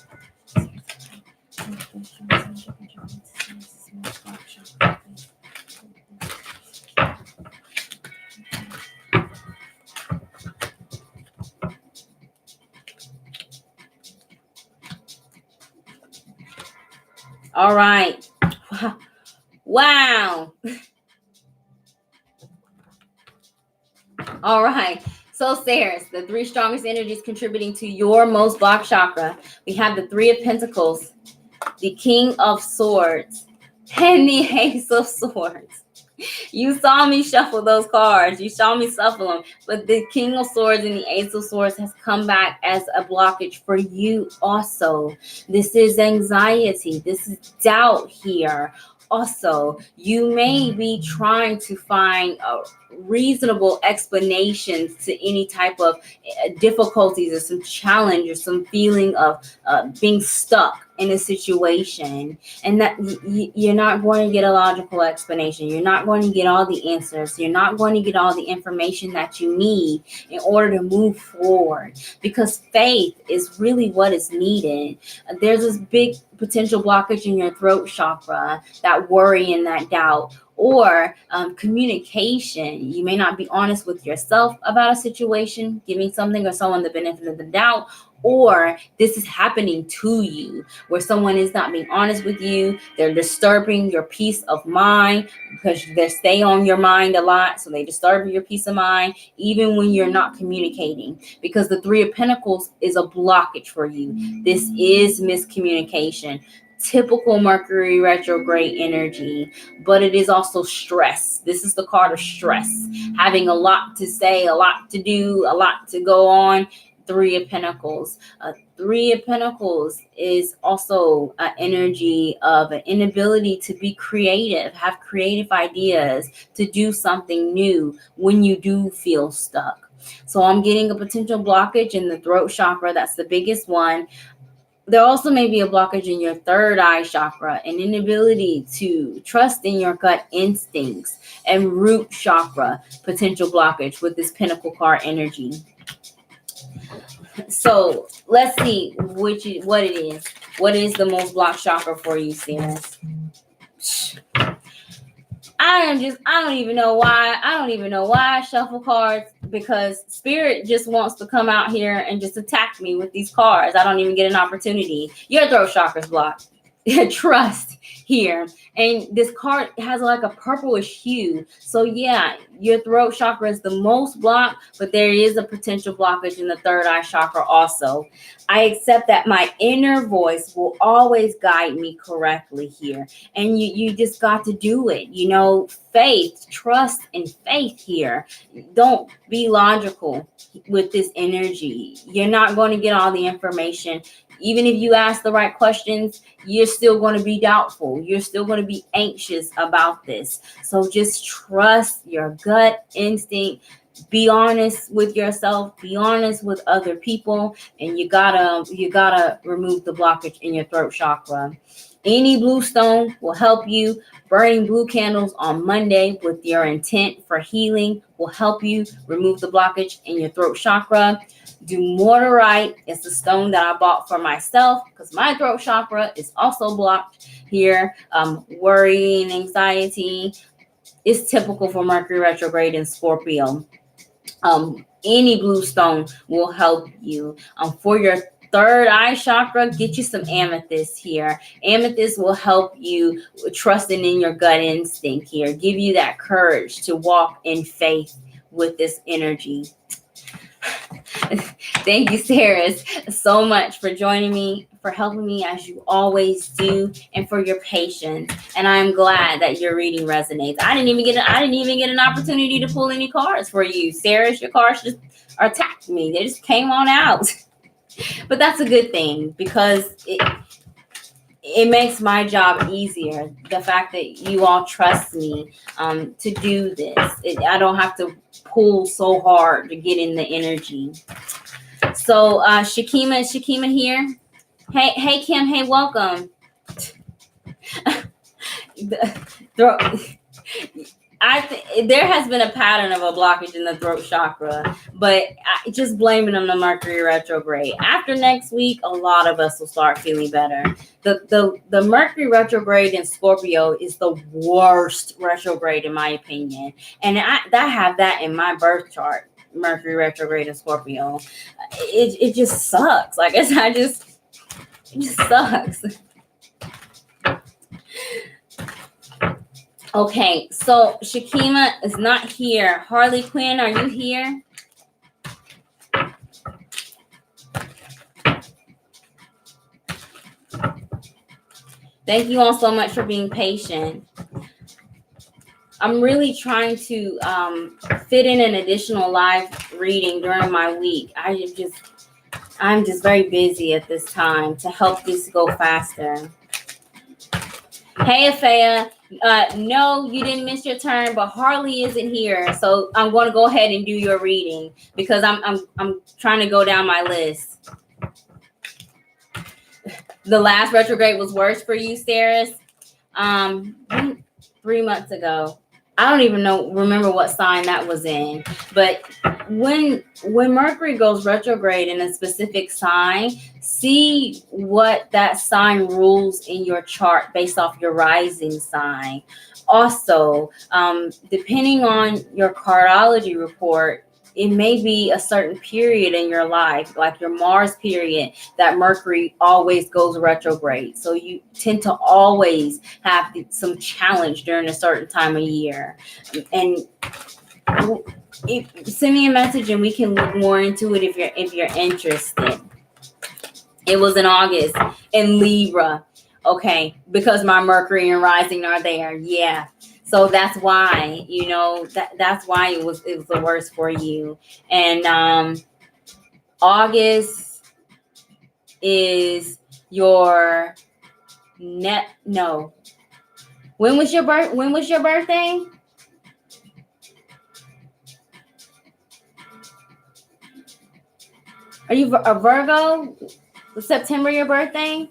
All right. Wow. All right. So, Saris, the 3 strongest energies contributing to your most blocked chakra. We have the 3 of Pentacles, the King of Swords, and the Ace of Swords. You saw me shuffle those cards. You saw me shuffle them. But the King of Swords and the Ace of Swords has come back as a blockage for you also. This is anxiety. This is doubt here. Also, you may be trying to find reasonable explanations to any type of difficulties or some challenge or some feeling of being stuck in a situation, and that you're not going to get a logical explanation. You're not going to get all the answers. You're not going to get all the information that you need in order to move forward, because faith is really what is needed. There's this big potential blockage in your throat chakra, that worry and that doubt, or communication. You may not be honest with yourself about a situation, giving something or someone the benefit of the doubt, or this is happening to you where someone is not being honest with you. They're disturbing your peace of mind because they stay on your mind a lot. So they disturb your peace of mind even when you're not communicating, because the 3 of Pentacles is a blockage for you. This is miscommunication. Typical Mercury retrograde energy, but it is also stress. This is the card of stress, having a lot to say, a lot to do, a lot to go on. 3 of Pentacles. 3 of Pentacles is also an energy of an inability to be creative, have creative ideas, to do something new when you do feel stuck. So I'm getting a potential blockage in the throat chakra. That's the biggest one. There also may be a blockage in your 3rd eye chakra, an inability to trust in your gut instincts, and root chakra potential blockage with this Pentacle card energy. So let's see what it is. What is the most blocked chakra for you, Saris? I don't even know why I shuffle cards, because Spirit just wants to come out here and just attack me with these cards. I don't even get an opportunity. Your throat chakra's blocked. Trust here. And this card has like a purplish hue. So yeah, your throat chakra is the most blocked, but there is a potential blockage in the 3rd eye chakra also. I accept that my inner voice will always guide me correctly here. And you just got to do it. You know, faith, trust, and faith here. Don't be logical with this energy. You're not going to get all the information. Even if you ask the right questions, you're still going to be doubtful. You're still going to be anxious about this. So just trust your gut instinct. be honest with yourself, be honest with other people, and you gotta remove the blockage in your throat chakra. Any blue stone will help you. Burning blue candles on Monday with your intent for healing will help you remove the blockage in your throat chakra. Dumortierite is the stone that I bought for myself because my throat chakra is also blocked here. Worry and anxiety is typical for Mercury retrograde in Scorpio. Any blue stone will help you. For your third eye chakra, get you some amethyst here. Amethyst will help you trusting in your gut instinct here, give you that courage to walk in faith with this energy. Thank you, Sarah, so much for joining me, for helping me as you always do, and for your patience. And I'm glad that your reading resonates. I didn't even get an opportunity to pull any cards for you, Sarah. Your cards just attacked me. They just came on out. But that's a good thing because it makes my job easier. The fact that you all trust me to do this. I don't have to pull so hard to get in the energy. So Shakima here. Hey Kim, hey, welcome. There has been a pattern of a blockage in the throat chakra, but I just blame it on the Mercury retrograde. After next week, a lot of us will start feeling better. The Mercury retrograde in Scorpio is the worst retrograde in my opinion, and I have that in my birth chart. Mercury retrograde in Scorpio, it just sucks. Like it just sucks. Okay, so Shakima is not here. Harley Quinn, are you here? Thank you all so much for being patient. I'm really trying to fit in an additional live reading during my week. I'm just very busy at this time to help this go faster. Hey, Afea. No, you didn't miss your turn, but Harley isn't here, so I'm going to go ahead and do your reading because I'm trying to go down my list. The last retrograde was worse for you, Saris. 3 months ago. I don't even remember what sign that was in, but when Mercury goes retrograde in a specific sign, see what that sign rules in your chart based off your rising sign. Also, depending on your cardology report, it may be a certain period in your life, like your Mars period, that Mercury always goes retrograde. So you tend to always have some challenge during a certain time of year. And send me a message and we can look more into it if you're interested. It was in August in Libra. Okay, because my Mercury and rising are there. Yeah. So that's why, that's why it was the worst for you. And August is your no. When was your birthday? Are you a Virgo? Was September your birthday?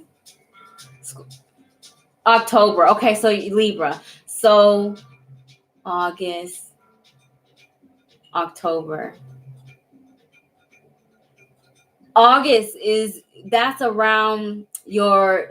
October. Okay, so Libra. So August, October. August that's around your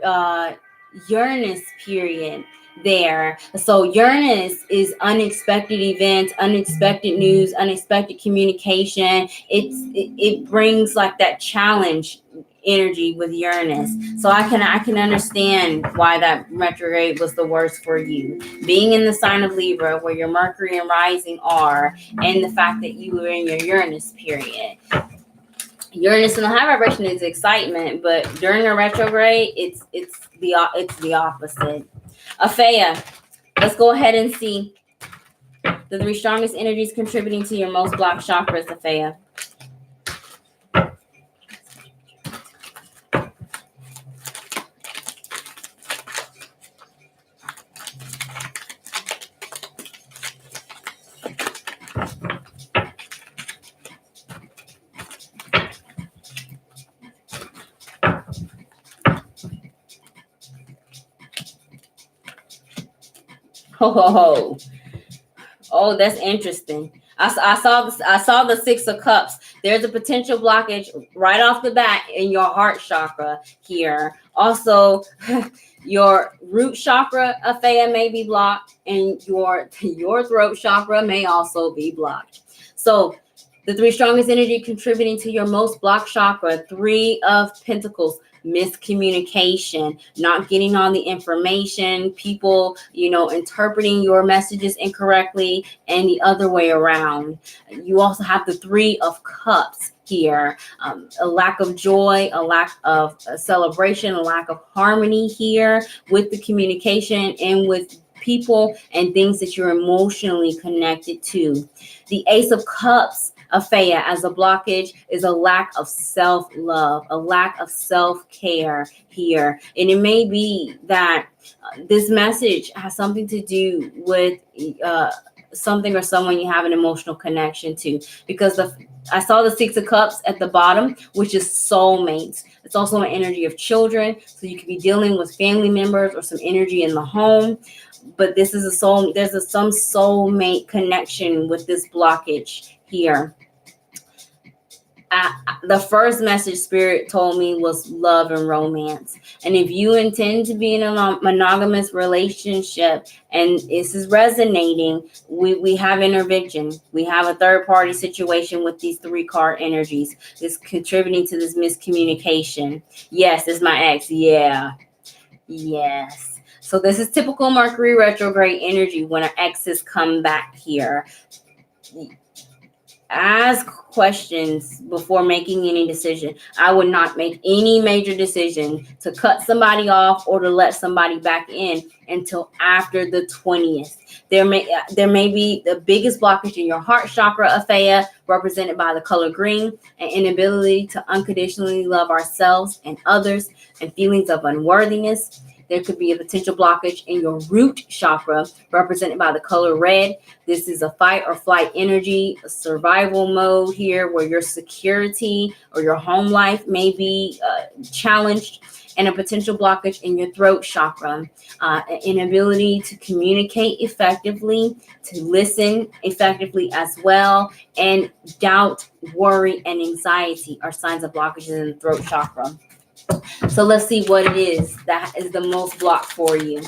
Uranus period there. So Uranus is unexpected events, unexpected news, unexpected communication. It brings like that challenge energy with Uranus. So I can understand why that retrograde was the worst for you. Being in the sign of Libra, where your Mercury and rising are, and the fact that you were in your Uranus period. Uranus in the high vibration is excitement, but during a retrograde, it's the opposite. Afea, let's go ahead and see the 3 strongest energies contributing to your most blocked chakras, Afea. Oh, oh, that's interesting. I saw the Six of Cups. There's a potential blockage right off the bat in your heart chakra here. Also, your root chakra, Aphea, may be blocked, and your throat chakra may also be blocked. So the three strongest energy contributing to your most blocked chakra, Three of Pentacles, miscommunication, not getting all the information, people, interpreting your messages incorrectly, and the other way around. You also have the Three of Cups here, a lack of joy, a lack of celebration, a lack of harmony here with the communication and with people and things that you're emotionally connected to. The Ace of Cups, Aphea, as a blockage is a lack of self-love, a lack of self-care here. And it may be that this message has something to do with something or someone you have an emotional connection to, because I saw the Six of Cups at the bottom, which is soulmates. It's also an energy of children, so you could be dealing with family members or some energy in the home. But this is some soulmate connection with this blockage here. The first message Spirit told me was love and romance. And if you intend to be in a monogamous relationship and this is resonating, we have intervention. We have a third party situation with these three card energies. It's contributing to this miscommunication. Yes, it's my ex. Yeah. Yes. So this is typical Mercury retrograde energy when our exes come back here. Ask questions before making any decision. I would not make any major decision to cut somebody off or to let somebody back in until after the 20th. There may be the biggest blockage in your heart chakra, Aphea, represented by the color green, an inability to unconditionally love ourselves and others, and feelings of unworthiness. There could be a potential blockage in your root chakra, represented by the color red. This is a fight or flight energy, a survival mode here where your security or your home life may be challenged, and a potential blockage in your throat chakra, an inability to communicate effectively, to listen effectively as well, and doubt, worry, and anxiety are signs of blockages in the throat chakra. So let's see what it is that is the most blocked for you.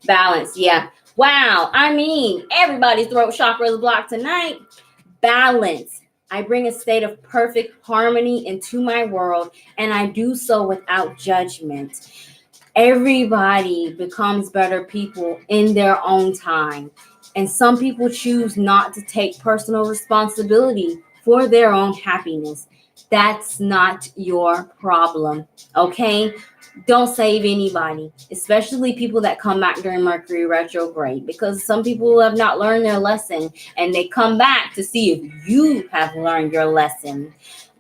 Balance, yeah. Wow, I mean, everybody's throat chakra is blocked tonight. Balance. I bring a state of perfect harmony into my world, and I do so without judgment. Everybody becomes better people in their own time, and some people choose not to take personal responsibility for their own happiness. That's not your problem, okay? Don't save anybody, especially people that come back during Mercury retrograde, because some people have not learned their lesson and they come back to see if you have learned your lesson.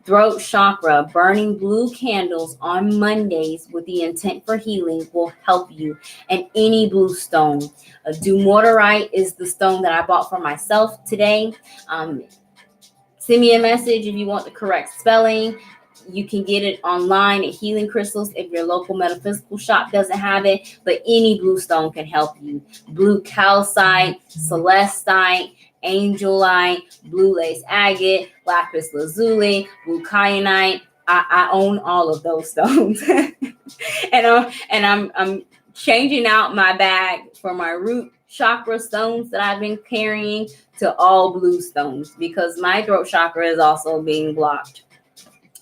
Throat chakra, burning blue candles on Mondays with the intent for healing will help you. And any blue stone. Dumortierite is the stone that I bought for myself today. Send me a message if you want the correct spelling. You can get it online at Healing Crystals if your local metaphysical shop doesn't have it, but any blue stone can help you. Blue calcite, celestite, angelite, blue lace agate, lapis lazuli, blue kyanite. I own all of those stones. and I'm changing out my bag for my root chakra stones that I've been carrying to all blue stones because my throat chakra is also being blocked.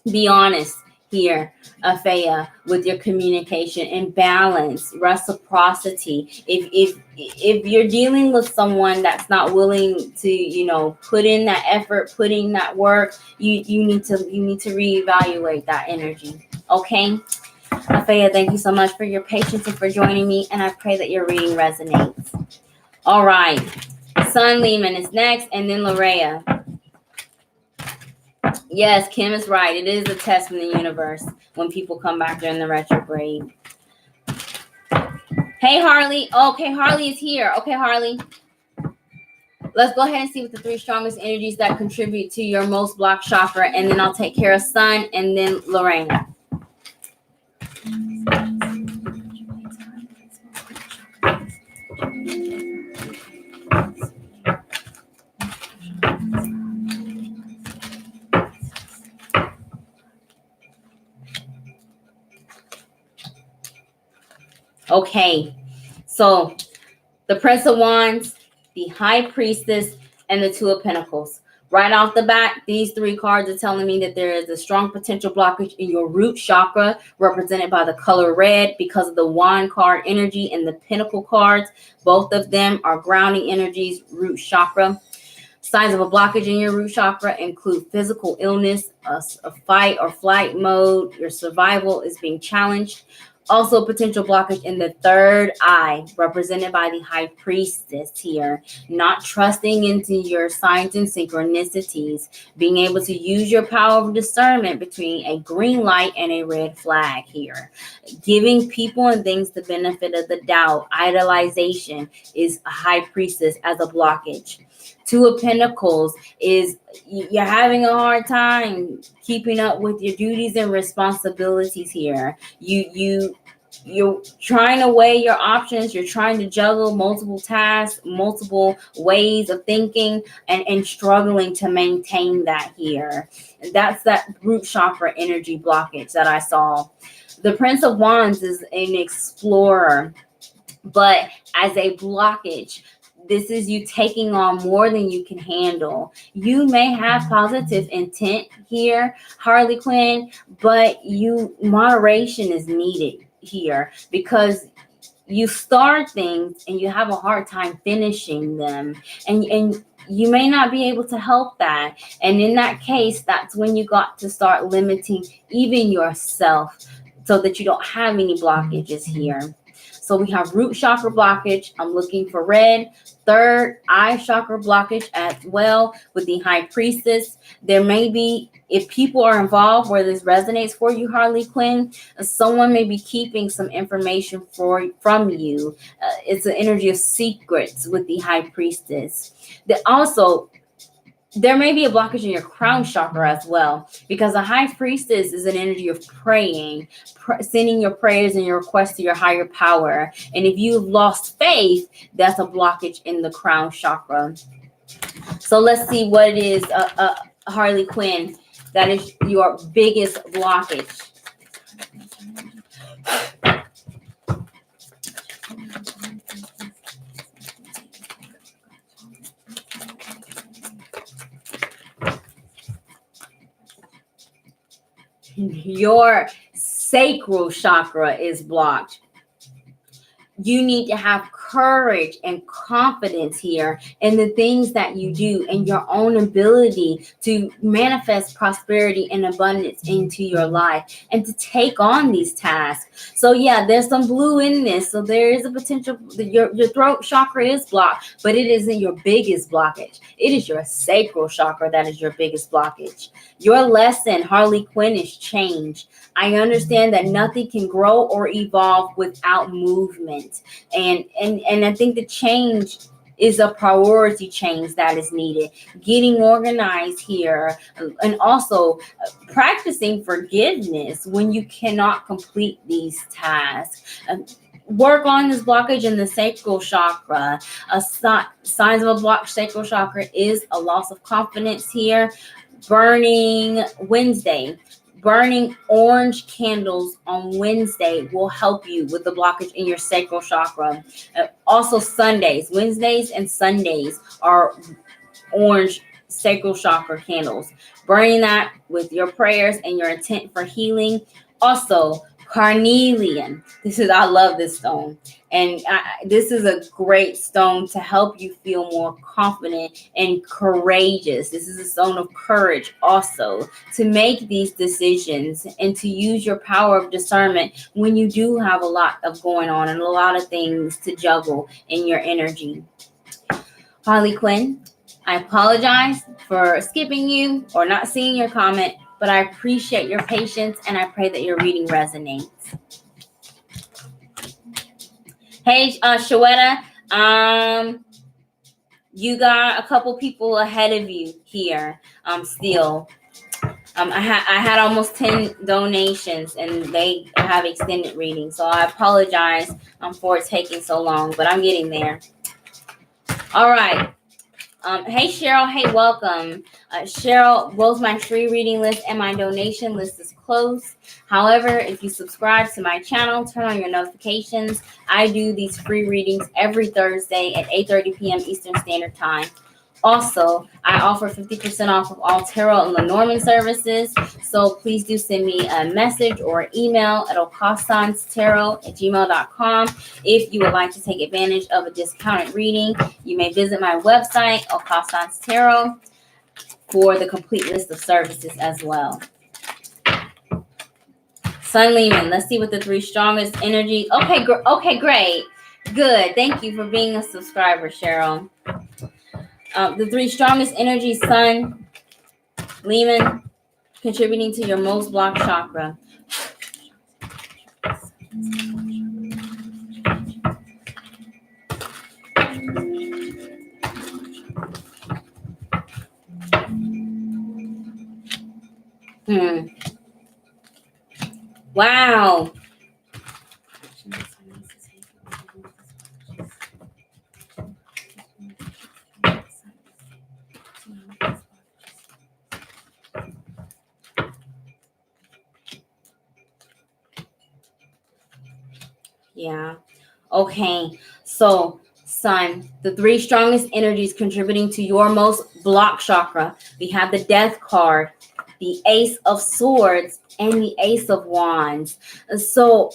Be honest here, Aphea, with your communication and balance, reciprocity. If you're dealing with someone that's not willing to, put in that effort, put in that work, you need to reevaluate that energy. Okay? Aphea, thank you so much for your patience and for joining me, and I pray that your reading resonates. All right. Sun Lehman is next, and then Larea. Yes, Kim is right. It is a test from the universe when people come back during the retrograde. Hey, Harley. Okay, Harley is here. Okay, Harley. Let's go ahead and see what the 3 strongest energies that contribute to your most blocked chakra, and then I'll take care of Sun and then Lorraine. Okay, so the Prince of Wands, the High Priestess, and the Two of Pentacles. Right off the bat, these 3 cards are telling me that there is a strong potential blockage in your root chakra, represented by the color red, because of the Wand card energy and the Pentacle cards. Both of them are grounding energies, root chakra. Signs of a blockage in your root chakra include physical illness, a fight or flight mode. Your survival is being challenged. Also, potential blockage in the third eye, represented by the High Priestess here. Not trusting into your signs and synchronicities. Being able to use your power of discernment between a green light and a red flag here. Giving people and things the benefit of the doubt. Idolization is a High Priestess as a blockage. Two of Pentacles is you're having a hard time keeping up with your duties and responsibilities here. You're trying to weigh your options. You're trying to juggle multiple tasks, multiple ways of thinking, and struggling to maintain that here. That's that root chakra energy blockage that I saw. The Prince of Wands is an explorer, but as a blockage, this is you taking on more than you can handle. You may have positive intent here, Harley Quinn, but moderation is needed here, because you start things and you have a hard time finishing them, and you may not be able to help that. And in that case, that's when you got to start limiting even yourself, so that you don't have any blockages here. So we have root chakra blockage. I'm looking for red. Third eye chakra blockage as well with the High Priestess. There may be, if people are involved where this resonates for you, Harley Quinn, someone may be keeping some information from you. It's an energy of secrets with the High Priestess. There may be a blockage in your crown chakra as well, because a High Priestess is an energy of praying, sending your prayers and your requests to your higher power. And if you've lost faith, that's a blockage in the crown chakra. So let's see what it is, Harley Quinn, that is your biggest blockage. Your sacral chakra is blocked. You need to have courage and confidence here in the things that you do and your own ability to manifest prosperity and abundance into your life and to take on these tasks. So yeah, there's some blue in this. So there is a potential, your throat chakra is blocked, but it isn't your biggest blockage. It is your sacral chakra that is your biggest blockage. Your lesson, Harley Quinn, is change. I understand that nothing can grow or evolve without movement. And I think the change is a priority change that is needed. Getting organized here, and also practicing forgiveness when you cannot complete these tasks. Work on this blockage in the sacral chakra. Signs of a blocked sacral chakra is a loss of confidence here. Burning Wednesday. Burning orange candles on Wednesday will help you with the blockage in your sacral chakra. Also Sundays, Wednesdays and Sundays are orange sacral chakra candles. Burning that with your prayers and your intent for healing. Also, carnelian. I love this stone. And this is a great stone to help you feel more confident and courageous. This is a stone of courage also to make these decisions and to use your power of discernment when you do have a lot of going on and a lot of things to juggle in your energy. Harley Quinn, I apologize for skipping you or not seeing your comment, but I appreciate your patience and I pray that your reading resonates. Hey, Shweta, you got a couple people ahead of you here. Still, I had almost 10 donations, and they have extended readings. So I apologize for it taking so long, but I'm getting there. All right. Hey Cheryl, hey, welcome. Cheryl, both my free reading list and my donation list is closed. However, if you subscribe to my channel, turn on your notifications. I do these free readings every Thursday at 8:30 p.m. Eastern Standard Time. Also, I offer 50% off of all tarot and Lenormand services. So please do send me a message or email at OkaasansTarot@gmail.com. If you would like to take advantage of a discounted reading, you may visit my website, OkaasansTarot, for the complete list of services as well. Sun Lehman, let's see what the 3 strongest energies. Okay, great. Good. Thank you for being a subscriber, Cheryl. The 3 strongest energies, Sun, Lehman, contributing to your most blocked chakra. Wow. Yeah. Okay. So, Sun, the 3 strongest energies contributing to your most blocked chakra. We have the Death card, the Ace of Swords, and the Ace of Wands. So,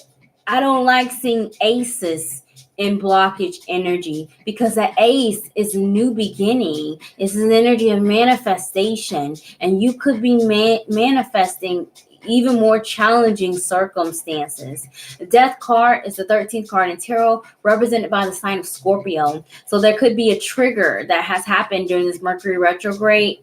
I don't like seeing aces in blockage energy, because the ace is a new beginning. It's an energy of manifestation, and you could be manifesting even more challenging circumstances. The Death card is the 13th card in tarot, represented by the sign of Scorpio. So there could be a trigger that has happened during this Mercury retrograde,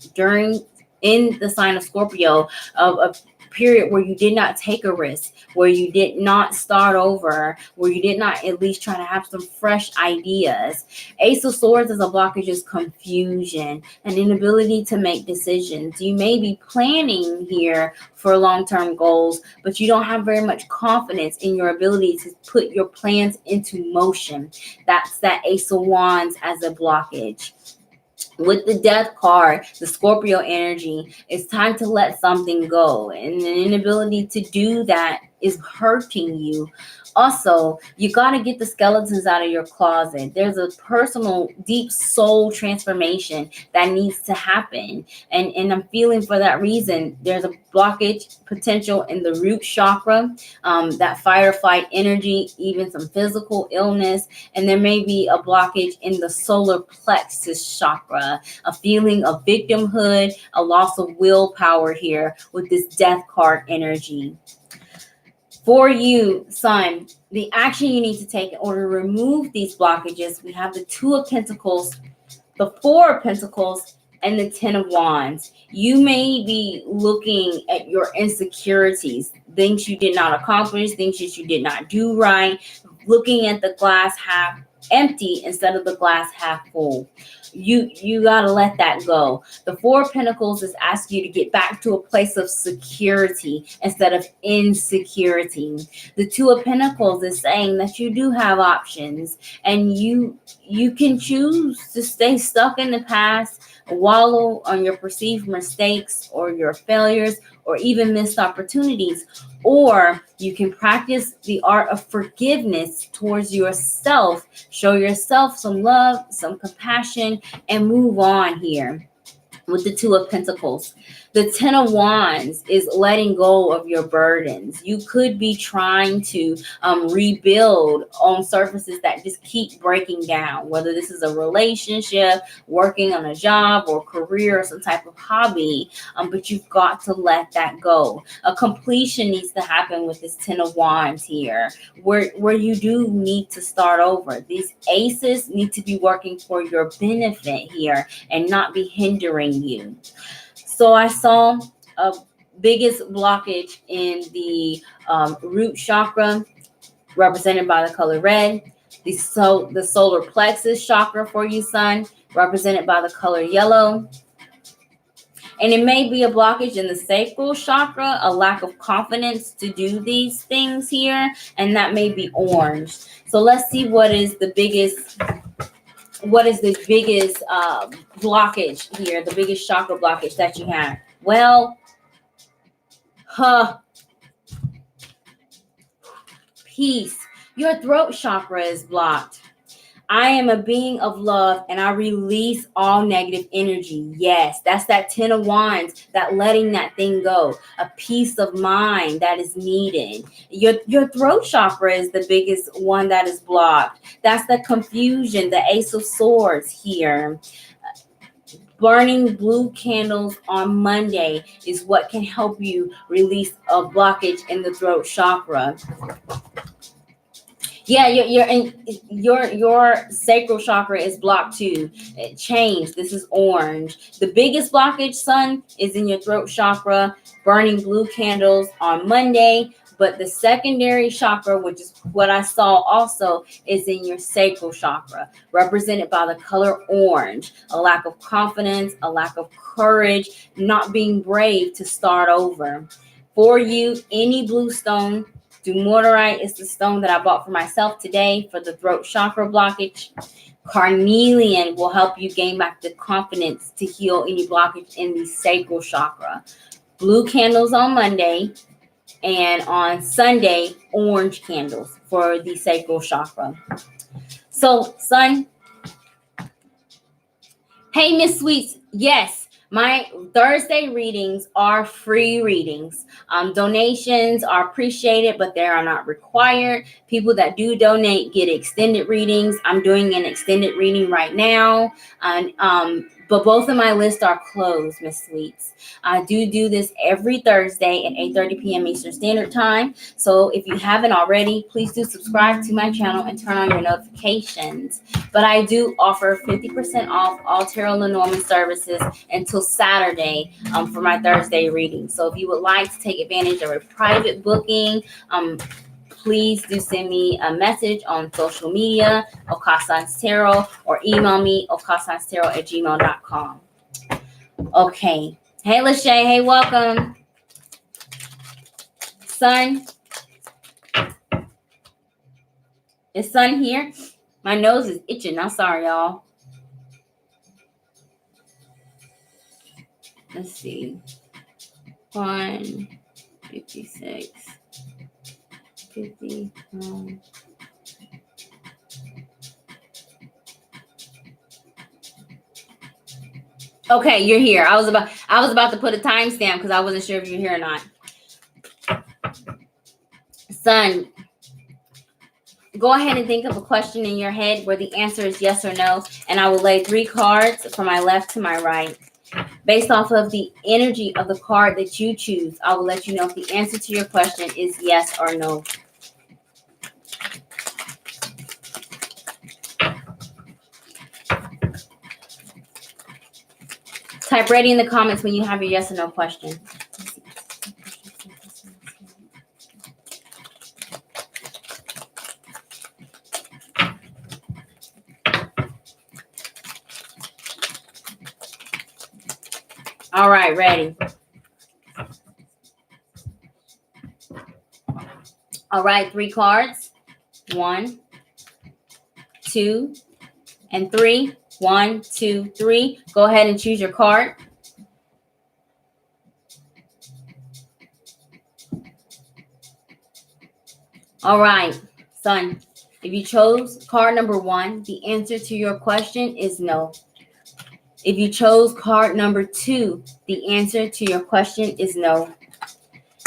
in the sign of Scorpio, of a period where you did not take a risk, where you did not start over, where you did not at least try to have some fresh ideas. Ace of Swords is a blockage, is confusion, an inability to make decisions. You may be planning here for long-term goals, but you don't have very much confidence in your ability to put your plans into motion. That's that Ace of Wands as a blockage. With the Death card, the Scorpio energy, it's time to let something go, and an inability to do that is hurting you. Also, you got to get the skeletons out of your closet. There's a personal, deep soul transformation that needs to happen. And I'm feeling, for that reason, there's a blockage potential in the root chakra, that fire flight energy, even some physical illness. And there may be a blockage in the solar plexus chakra, a feeling of victimhood, a loss of willpower here with this Death card energy. For you, Sun, the action you need to take in order to remove these blockages, we have the 2 of Pentacles, the 4 of Pentacles, and the 10 of Wands. You may be looking at your insecurities, things you did not accomplish, things that you did not do right, looking at the glass half empty instead of the glass half full. You got to let that go. The 4 of Pentacles is asking you to get back to a place of security instead of insecurity. The 2 of Pentacles is saying that you do have options, and you can choose to stay stuck in the past, wallow on your perceived mistakes or your failures or even missed opportunities, or you can practice the art of forgiveness towards yourself, show yourself some love, some compassion, and move on here. With the 2 of Pentacles, the 10 of Wands is letting go of your burdens. You could be trying to rebuild on surfaces that just keep breaking down, whether this is a relationship, working on a job or career, or some type of hobby, but you've got to let that go. A completion needs to happen with this 10 of Wands here, where you do need to start over. These aces need to be working for your benefit here and not be hindering you. So I saw a biggest blockage in the root chakra, represented by the color red. The solar plexus chakra for you, Sun, represented by the color yellow. And it may be a blockage in the sacral chakra, a lack of confidence to do these things here, and that may be orange. So let's see what is the biggest blockage here, the biggest chakra blockage that you have. Well, peace. Your throat chakra is blocked. I am a being of love and I release all negative energy. Yes, that's that 10 of Wands, that letting that thing go. A peace of mind that is needed. Your throat chakra is the biggest one that is blocked. That's the confusion, the Ace of Swords here. Burning blue candles on Monday is what can help you release a blockage in the throat chakra. Yeah, your sacral chakra is blocked too. Change. This is orange. The biggest blockage, Sun, is in your throat chakra. Burning blue candles on Monday. But the secondary chakra, which is what I saw also, is in your sacral chakra, represented by the color orange. A lack of confidence, a lack of courage, not being brave to start over. For you, any blue stone, Dumortierite is the stone that I bought for myself today for the throat chakra blockage. Carnelian will help you gain back the confidence to heal any blockage in the sacral chakra. Blue candles on Monday, and on Sunday, orange candles for the sacral chakra. So, Sun, hey, Miss Sweets, yes. My Thursday readings are free readings. Donations are appreciated, but they are not required. People that do donate get extended readings. I'm doing an extended reading right now. But both of my lists are closed, Miss Sweets. I do this every Thursday at 8:30 p.m. Eastern Standard Time. So if you haven't already, please do subscribe to my channel and turn on your notifications. But I do offer 50% off all Tarot Lenormand services until Saturday for my Thursday reading. So if you would like to take advantage of a private booking, please do send me a message on social media, OkaasansTarot, or email me, OkaasansTarot@gmail.com. Okay. Hey, Lachey. Hey, welcome. Sun. Is Sun here? My nose is itching. I'm sorry, y'all. Let's see. 156. 50. Okay, you're here. I was about to put a timestamp because I wasn't sure if you're here or not. Sun, go ahead and think of a question in your head where the answer is yes or no, and I will lay 3 cards from my left to my right. Based off of the energy of the card that you choose, I will let you know if the answer to your question is yes or no. Type ready in the comments when you have your yes or no question. All right, ready. All right, 3 cards. 1, 2, and 3. 1, 2, 3. Go ahead and choose your card. All right, Sun. If you chose card number 1, the answer to your question is no. If you chose card number 2, the answer to your question is no.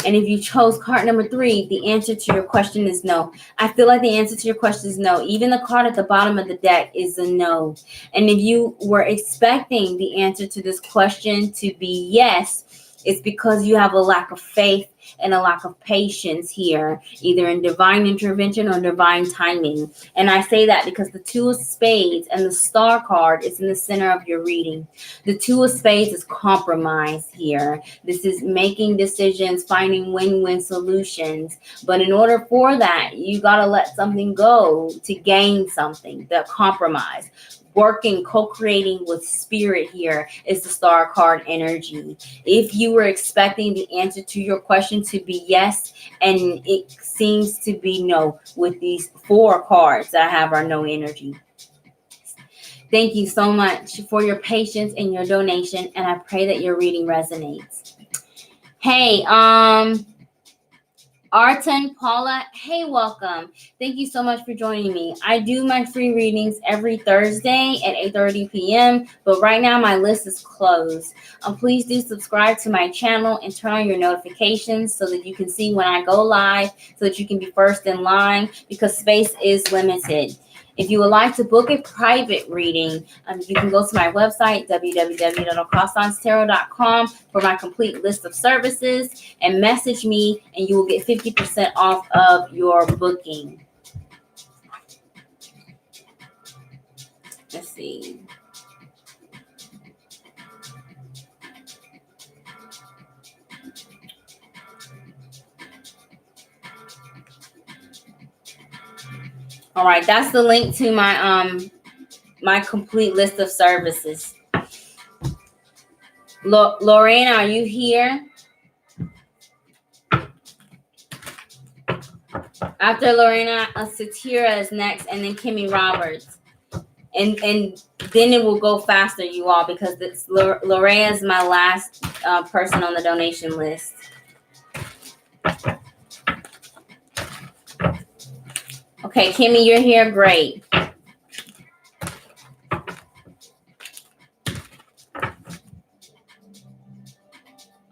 And if you chose card number 3, the answer to your question is no. I feel like the answer to your question is no. Even the card at the bottom of the deck is a no. And if you were expecting the answer to this question to be yes, It's because you have a lack of faith and a lack of patience here, either in divine intervention or divine timing. And I say that because the Two of Spades and the Star card is in the center of your reading. The Two of Spades is compromise here. This is making decisions, finding win-win solutions. But in order for that, you got to let something go to gain something, the compromise. Working, co-creating with spirit here is the Star card energy. If you were expecting the answer to your question to be yes, and it seems to be no, with these 4 cards that I have are no energy. Thank you so much for your patience and your donation, and I pray that your reading resonates. Hey, Arton, Paula, hey, welcome. Thank you so much for joining me. I do my free readings every Thursday at 8:30 p.m., but right now my list is closed. Please do subscribe to my channel and turn on your notifications so that you can see when I go live, so that you can be first in line, because space is limited. If you would like to book a private reading, you can go to my website, www.OkaasansTarot.com, for my complete list of services, and message me, and you will get 50% off of your booking. Let's see. All right, that's the link to my my complete list of services. Lorena, are you here? After Lorena, Satira is next, and then Kimmy Roberts. And then it will go faster, you all, because this Lorena is my last person on the donation list. Okay, Kimmy, you're here. Great.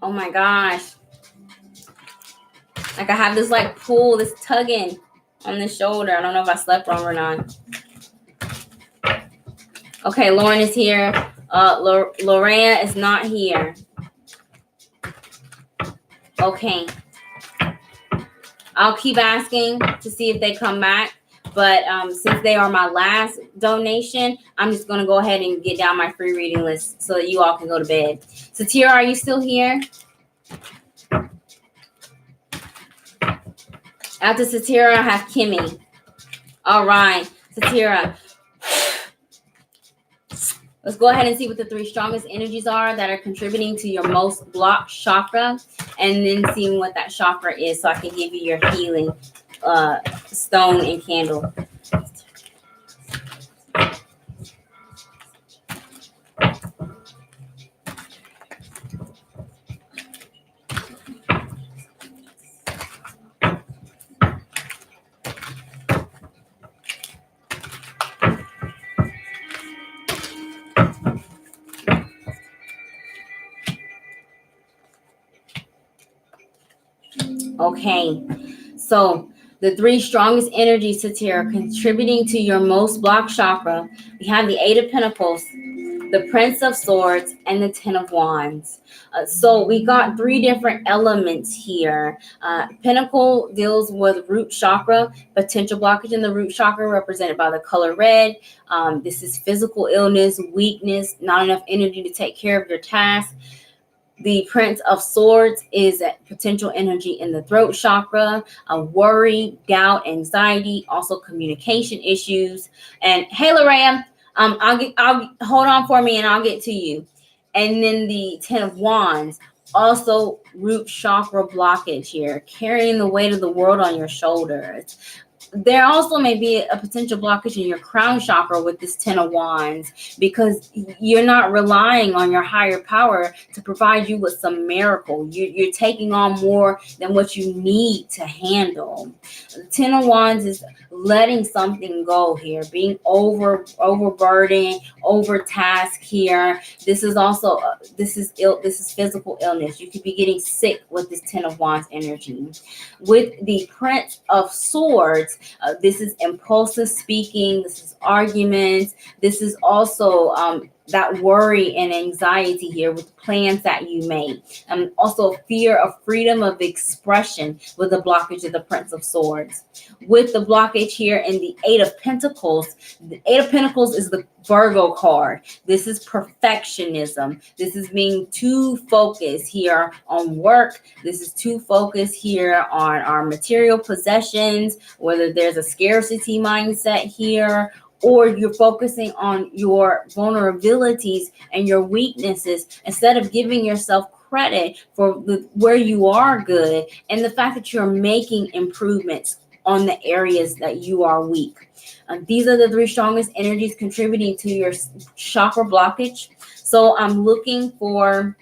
Oh my gosh. Like I have this like pull, this tugging on the shoulder. I don't know if I slept wrong or not. Okay, Lauren is here. Lorena is not here. Okay. I'll keep asking to see if they come back. But since they are my last donation, I'm just going to go ahead and get down my free reading list so that you all can go to bed. Satira, are you still here? After Satira, I have Kimmy. All right, Satira. Let's go ahead and see what the 3 strongest energies are that are contributing to your most blocked chakra, and then see what that chakra is so I can give you your healing stone and candle. Okay, so the 3 strongest energies, Satira, contributing to your most blocked chakra. We have the 8 of Pentacles, the Prince of Swords, and the 10 of Wands. So we got 3 different elements here. Pentacle deals with root chakra, potential blockage in the root chakra represented by the color red. This is physical illness, weakness, not enough energy to take care of your task. The Prince of Swords is a potential energy in the throat chakra, worry, doubt, anxiety, also communication issues. And hey, Lorraine, I'll hold on for me and I'll get to you. And then the 10 of Wands, also root chakra blockage here, carrying the weight of the world on your shoulders. There also may be a potential blockage in your crown chakra with this 10 of Wands, because you're not relying on your higher power to provide you with some miracle. You're taking on more than what you need to handle. The 10 of Wands is letting something go here, being overburdened, overtasked here. This is also this is physical illness. You could be getting sick with this 10 of Wands energy. With the Prince of Swords, this is impulsive speaking. This is arguments. This is also that worry and anxiety here with plans that you made. Also fear of freedom of expression with the blockage of the Prince of Swords. With the blockage here in the Eight of Pentacles, the Eight of Pentacles is the Virgo card. This is perfectionism. This is being too focused here on work. This is too focused here on our material possessions, whether there's a scarcity mindset here, or you're focusing on your vulnerabilities and your weaknesses instead of giving yourself credit for where you are good and the fact that you're making improvements on the areas that you are weak. These are the three strongest energies contributing to your chakra blockage. So I'm looking for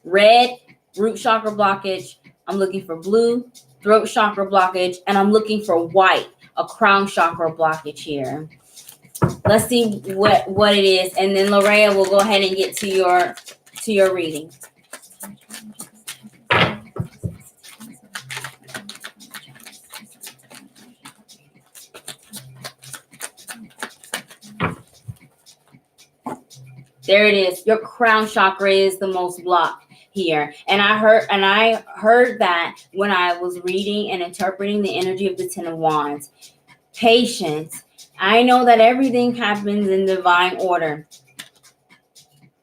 red, root chakra blockage. I'm looking for blue, throat chakra blockage, and I'm looking for white, a crown chakra blockage here. Let's see what it is, and then Lorraine will go ahead and get to your reading. There it is. Your crown chakra is the most blocked here. And I heard that when I was reading and interpreting the energy of the Ten of Wands. Patience. I know that everything happens in divine order.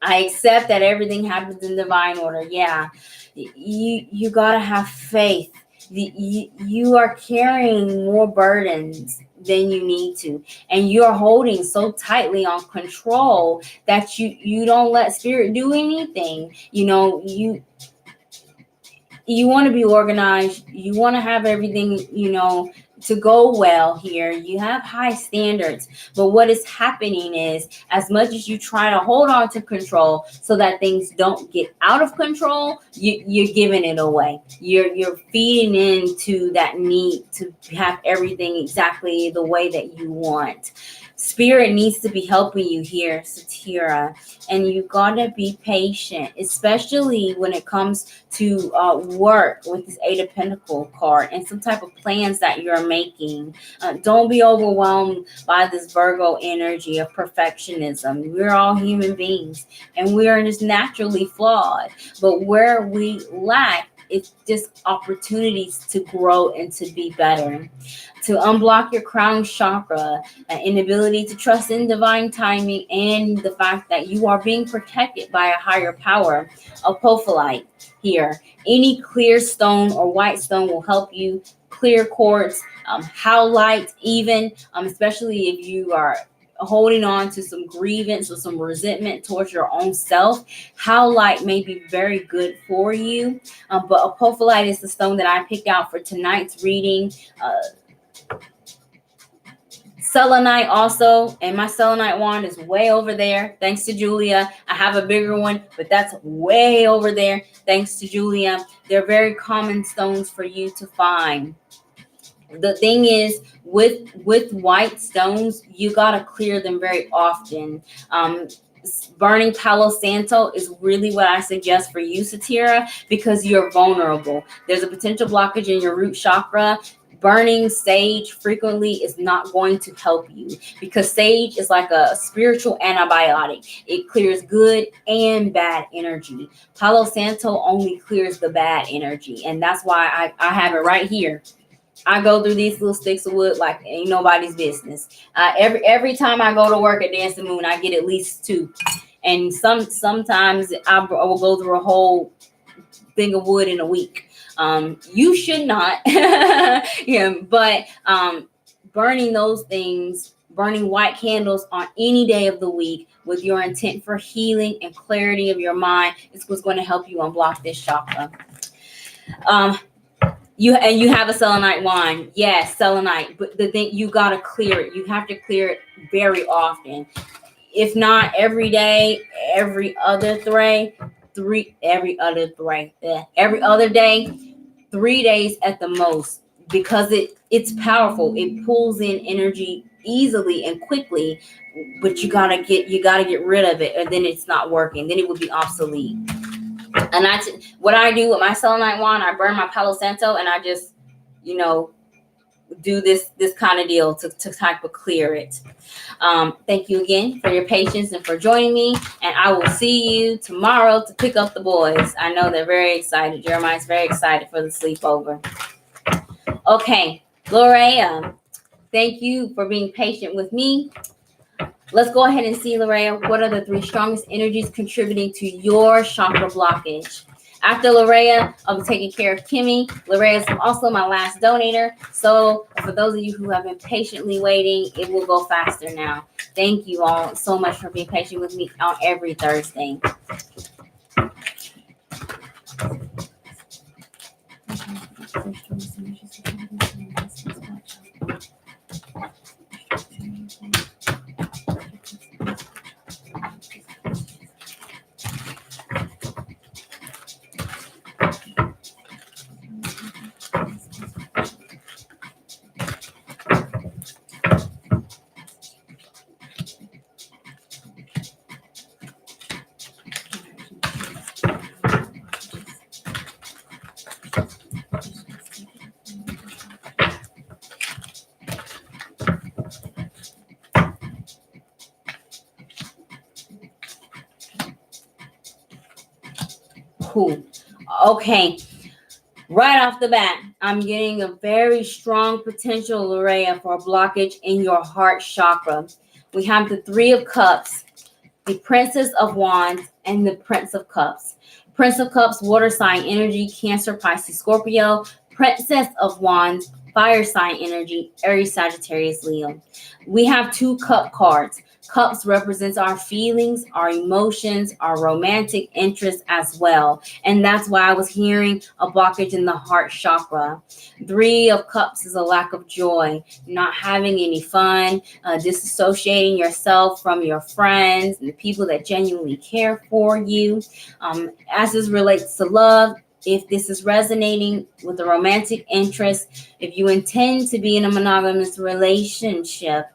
I accept that everything happens in divine order. Yeah. You got to have faith. You are carrying more burdens than you need to, and you're holding so tightly on control that you don't let spirit do anything. You know, you want to be organized, you want to have everything, you know, to go well here. You have high standards, but what is happening is, as much as you try to hold on to control so that things don't get out of control, you're giving it away. You're feeding into that need to have everything exactly the way that you want. Spirit needs to be helping you here, Satira, and you gotta be patient, especially when it comes to work with this Eight of Pentacles card and some type of plans that you're making. Don't be overwhelmed by this Virgo energy of perfectionism. We're all human beings, and we are just naturally flawed. But where we lack, it's just opportunities to grow and to be better. To unblock your crown chakra, an inability to trust in divine timing, and the fact that you are being protected by a higher power. Apophyllite here. Any clear stone or white stone will help you. Clear quartz, howlite even, especially if you are holding on to some grievance or some resentment towards your own self. Howlite may be very good for you, but apophyllite is the stone that I picked out for tonight's reading. Selenite also, and my selenite wand is way over there, thanks to Julia. I have a bigger one, but that's way over there, thanks to Julia. They're very common stones for you to find. The thing is, with white stones, you gotta clear them very often. Burning Palo Santo is really what I suggest for you, Satira, because you're vulnerable. There's a potential blockage in your root chakra. Burning sage frequently is not going to help you, because sage is like a spiritual antibiotic. It clears good and bad energy. Palo Santo only clears the bad energy, and that's why I have it right here. I go through these little sticks of wood like ain't nobody's business. Every time I go to work at Dancing Moon, I get at least 2, and sometimes I will go through a whole thing of wood in a week. You should not. Yeah, but burning those things, burning white candles on any day of the week with your intent for healing and clarity of your mind is what's going to help you unblock this chakra. You have a selenite wand. Yes, selenite. But the thing, you got to clear it. You have to clear it very often. If not every day, every other day, 3 days at the most, because it's powerful. It pulls in energy easily and quickly, but you gotta get rid of it, or then it's not working. Then it would be obsolete. And what I do with my selenite wand, I burn my Palo Santo, and I just, do this kind of deal to type of clear it. Thank you again for your patience and for joining me. And I will see you tomorrow to pick up the boys. I know they're very excited. Jeremiah's very excited for the sleepover. Okay, Lorea, thank you for being patient with me. Let's go ahead and see, Lorea, what are the 3 strongest energies contributing to your chakra blockage? After Lorea, I'll be taking care of Kimmy. Lorea is also my last donator. So for those of you who have been patiently waiting, it will go faster now. Thank you all so much for being patient with me on every Thursday. Cool. Okay. Right off the bat, I'm getting a very strong potential, Lorea, for a blockage in your heart chakra. We have the 3 of Cups, the Princess of Wands, and the Prince of Cups. Prince of Cups, water sign energy, Cancer, Pisces, Scorpio. Princess of Wands, fire sign energy, Aries, Sagittarius, Leo. We have 2 cup cards. Cups represents our feelings, our emotions, our romantic interests as well. And that's why I was hearing a blockage in the heart chakra. 3 of Cups is a lack of joy, not having any fun, disassociating yourself from your friends and the people that genuinely care for you. As this relates to love, if this is resonating with a romantic interest, if you intend to be in a monogamous relationship,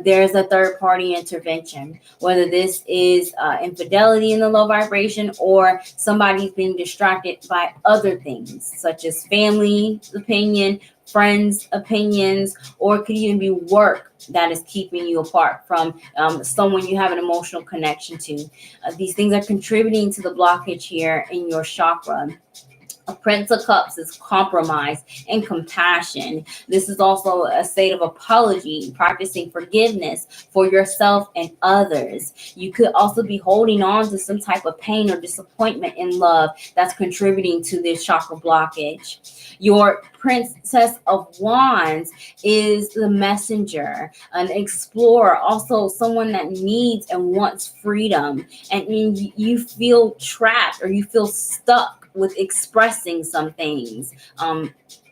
there's a third-party intervention, whether this is infidelity in the low vibration or somebody's being distracted by other things, such as family opinion, friends' opinions, or it could even be work that is keeping you apart from someone you have an emotional connection to. These things are contributing to the blockage here in your chakra. A Prince of Cups is compromise and compassion. This is also a state of apology, practicing forgiveness for yourself and others. You could also be holding on to some type of pain or disappointment in love that's contributing to this chakra blockage. Your Princess of Wands is the messenger, an explorer, also someone that needs and wants freedom. And you feel trapped or you feel stuck with expressing some things.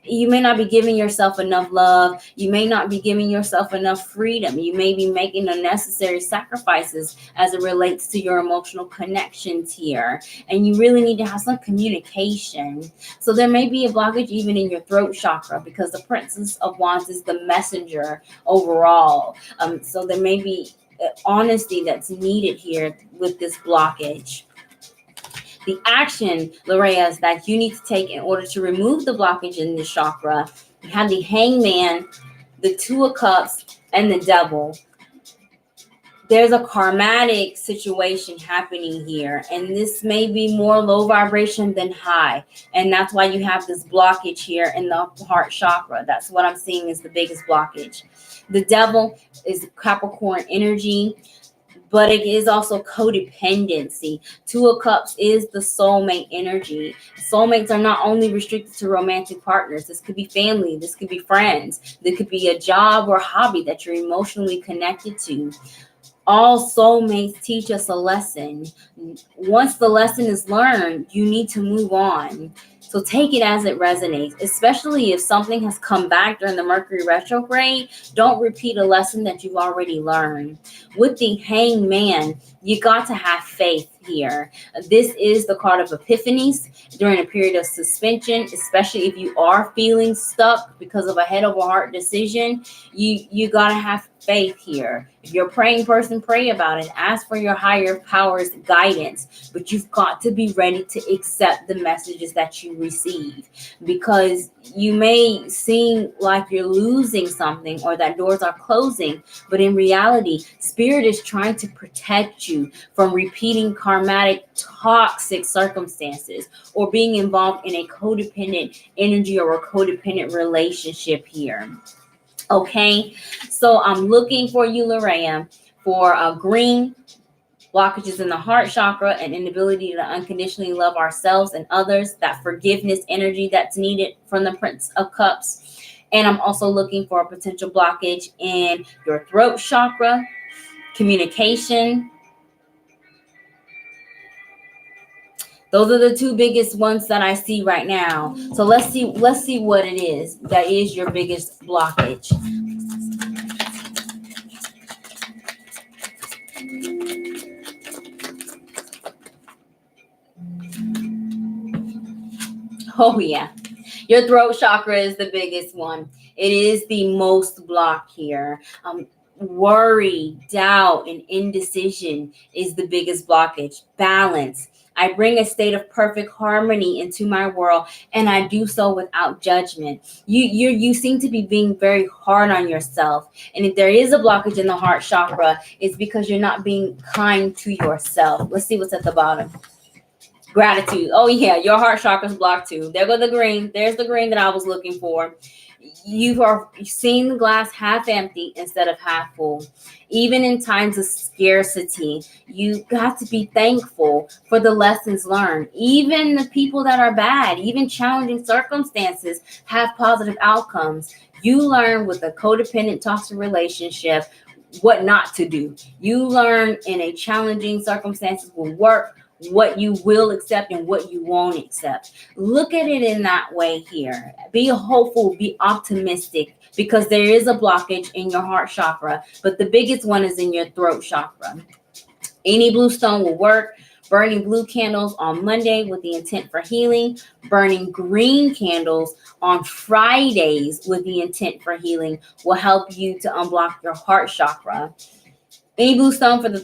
You may not be giving yourself enough love. You may not be giving yourself enough freedom. You may be making unnecessary sacrifices as it relates to your emotional connections here. And you really need to have some communication. So there may be a blockage even in your throat chakra because the Princess of Wands is the messenger overall. So there may be honesty that's needed here with this blockage. The action, Lorea, that you need to take in order to remove the blockage in this chakra. You have the Hangman, the 2 of Cups, and the Devil. There's a karmatic situation happening here, and this may be more low vibration than high. And that's why you have this blockage here in the heart chakra. That's what I'm seeing is the biggest blockage. The Devil is Capricorn energy, but it is also codependency. 2 of Cups is the soulmate energy. Soulmates are not only restricted to romantic partners. This could be family. This could be friends. There could be a job or hobby that you're emotionally connected to. All soulmates teach us a lesson. Once the lesson is learned, you need to move on. So take it as it resonates, especially if something has come back during the Mercury retrograde. Don't repeat a lesson that you've already learned. With the Hangman, You got to have faith here. This is the card of epiphanies during a period of suspension, especially if you are feeling stuck because of a head over heart decision. You got to have faith here. If you're a praying person, pray about it. Ask for your higher powers guidance, but you've got to be ready to accept the messages that you receive, because you may seem like you're losing something or that doors are closing, but in reality, Spirit is trying to protect you from repeating karmatic toxic circumstances or being involved in a codependent energy or a codependent relationship here. Okay, so I'm looking for you, Lorraine, for green blockages in the heart chakra, and inability to unconditionally love ourselves and others, that forgiveness energy that's needed from the Prince of Cups. And I'm also looking for a potential blockage in your throat chakra, communication. Those are the two biggest ones that I see right now. So let's see what it is that is your biggest blockage. Oh yeah. Your throat chakra is the biggest one. It is the most blocked here. Worry, doubt, and indecision is the biggest blockage. Balance. I bring a state of perfect harmony into my world, and I do so without judgment. You seem to be being very hard on yourself. And if there is a blockage in the heart chakra, it's because you're not being kind to yourself. Let's see what's at the bottom. Gratitude. Oh yeah, your heart chakra is blocked too. There go the green. There's the green that I was looking for. You are seeing the glass half empty instead of half full. Even in times of scarcity, you got to be thankful for the lessons learned. Even the people that are bad, even challenging circumstances have positive outcomes. You learn with a codependent toxic relationship what not to do. You learn in a challenging circumstances will work, what you will accept and what you won't accept. Look at it in that way here. Be hopeful, be optimistic, because there is a blockage in your heart chakra, but the biggest one is in your throat chakra. Any blue stone will work. Burning blue candles on Monday with the intent for healing. Burning green candles on Fridays with the intent for healing will help you to unblock your heart chakra. Any blue stone for the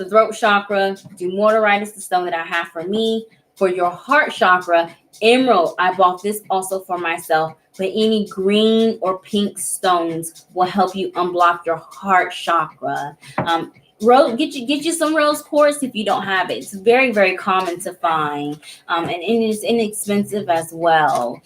throat chakra. Dumortierite is the stone that I have for me. For your heart chakra, emerald. I bought this also for myself. But any green or pink stones will help you unblock your heart chakra. Get you some rose quartz if you don't have it. It's very, very common to find, and it is inexpensive as well.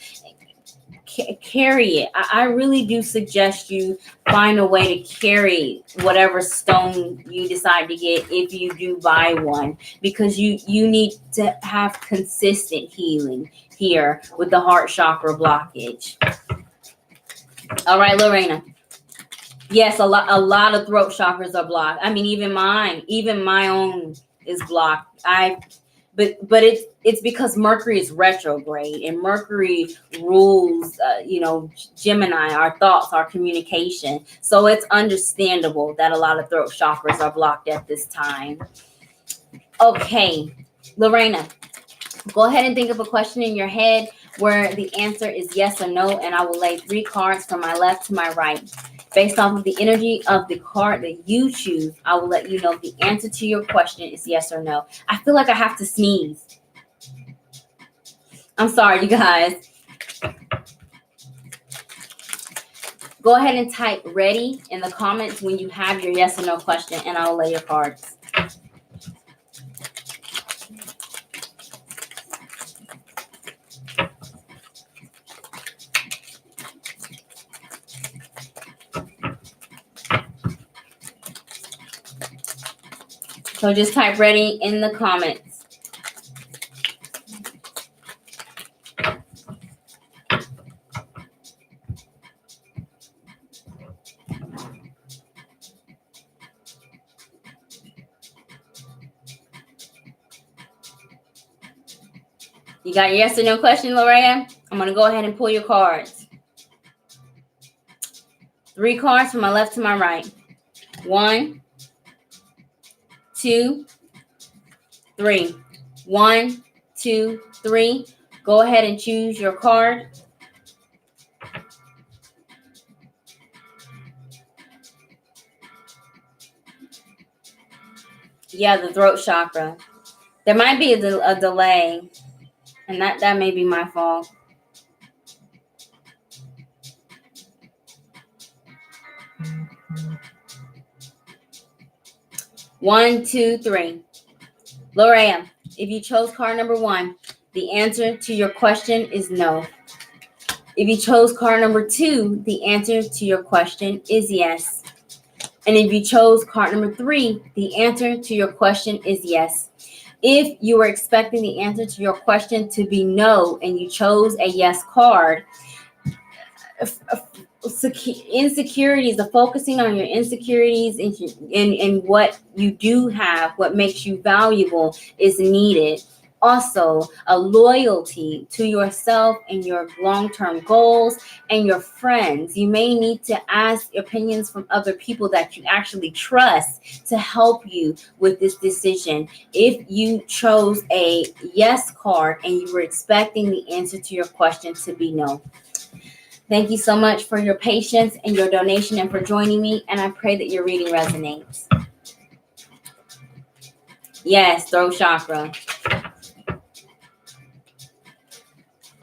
Carry it. I really do suggest you find a way to carry whatever stone you decide to get if you do buy one, because you need to have consistent healing here with the heart chakra blockage. All right, Lorena. Yes, a lot of throat chakras are blocked. I mean, even my own is blocked. But it's because Mercury is retrograde, and Mercury rules, Gemini, our thoughts, our communication. So it's understandable that a lot of throat chakras are blocked at this time. Okay, Lorena, go ahead and think of a question in your head where the answer is yes or no, and I will lay 3 cards from my left to my right. Based off of the energy of the card that you choose, I will let you know if the answer to your question is yes or no. I feel like I have to sneeze. I'm sorry, you guys. Go ahead and type ready in the comments when you have your yes or no question, and I will lay your cards. So just type ready in the comments. You got your yes or no question, Lorraine? I'm going to go ahead and pull your cards. 3 cards from my left to my right. 1, 2, 3. 1, 2, 3. Go ahead and choose your card. Yeah, the throat chakra. There might be a delay, and that may be my fault. One, two, three. Lorea, if you chose card number 1, the answer to your question is no. If you chose card number 2, the answer to your question is yes. And if you chose card number 3, the answer to your question is yes. If you were expecting the answer to your question to be no and you chose a yes card, insecurities, the focusing on your insecurities and what you do have, what makes you valuable is needed. Also, a loyalty to yourself and your long-term goals and your friends. You may need to ask opinions from other people that you actually trust to help you with this decision. If you chose a yes card and you were expecting the answer to your question to be no. Thank you so much for your patience and your donation and for joining me, and I pray that your reading resonates. Yes, throat chakra.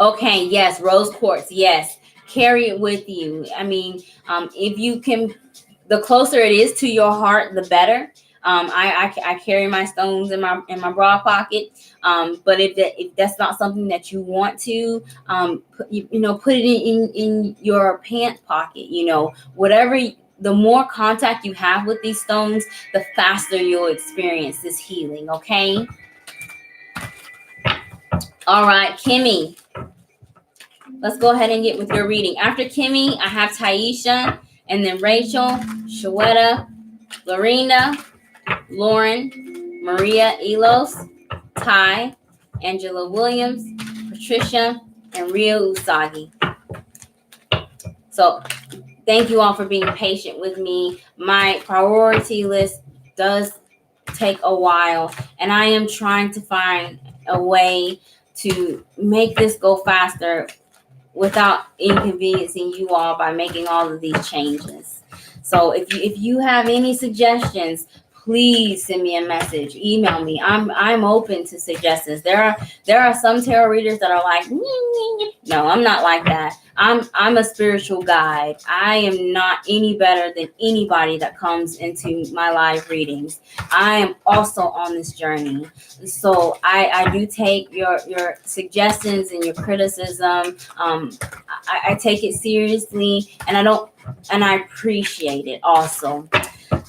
Okay, yes, rose quartz, yes. Carry it with you. I mean, if you can, the closer it is to your heart, the better. I carry my stones in my bra pocket. But if that's not something that you want to, put it in your pant pocket. Whatever. The more contact you have with these stones, the faster you'll experience this healing. Okay. All right, Kimmy. Let's go ahead and get with your reading. After Kimmy, I have Taisha, and then Rachel, Shweta, Lorena, Lauren, Maria Elos, Ty, Angela Williams, Patricia, and Rio Usagi. So thank you all for being patient with me. My priority list does take a while, and I am trying to find a way to make this go faster without inconveniencing you all by making all of these changes. So if you have any suggestions, please send me a message, email me. I'm open to suggestions. There are some tarot readers that are like, no, I'm not like that. I'm a spiritual guide. I am not any better than anybody that comes into my live readings. I am also on this journey. So I do take your suggestions and your criticism. I take it seriously, and I appreciate it also.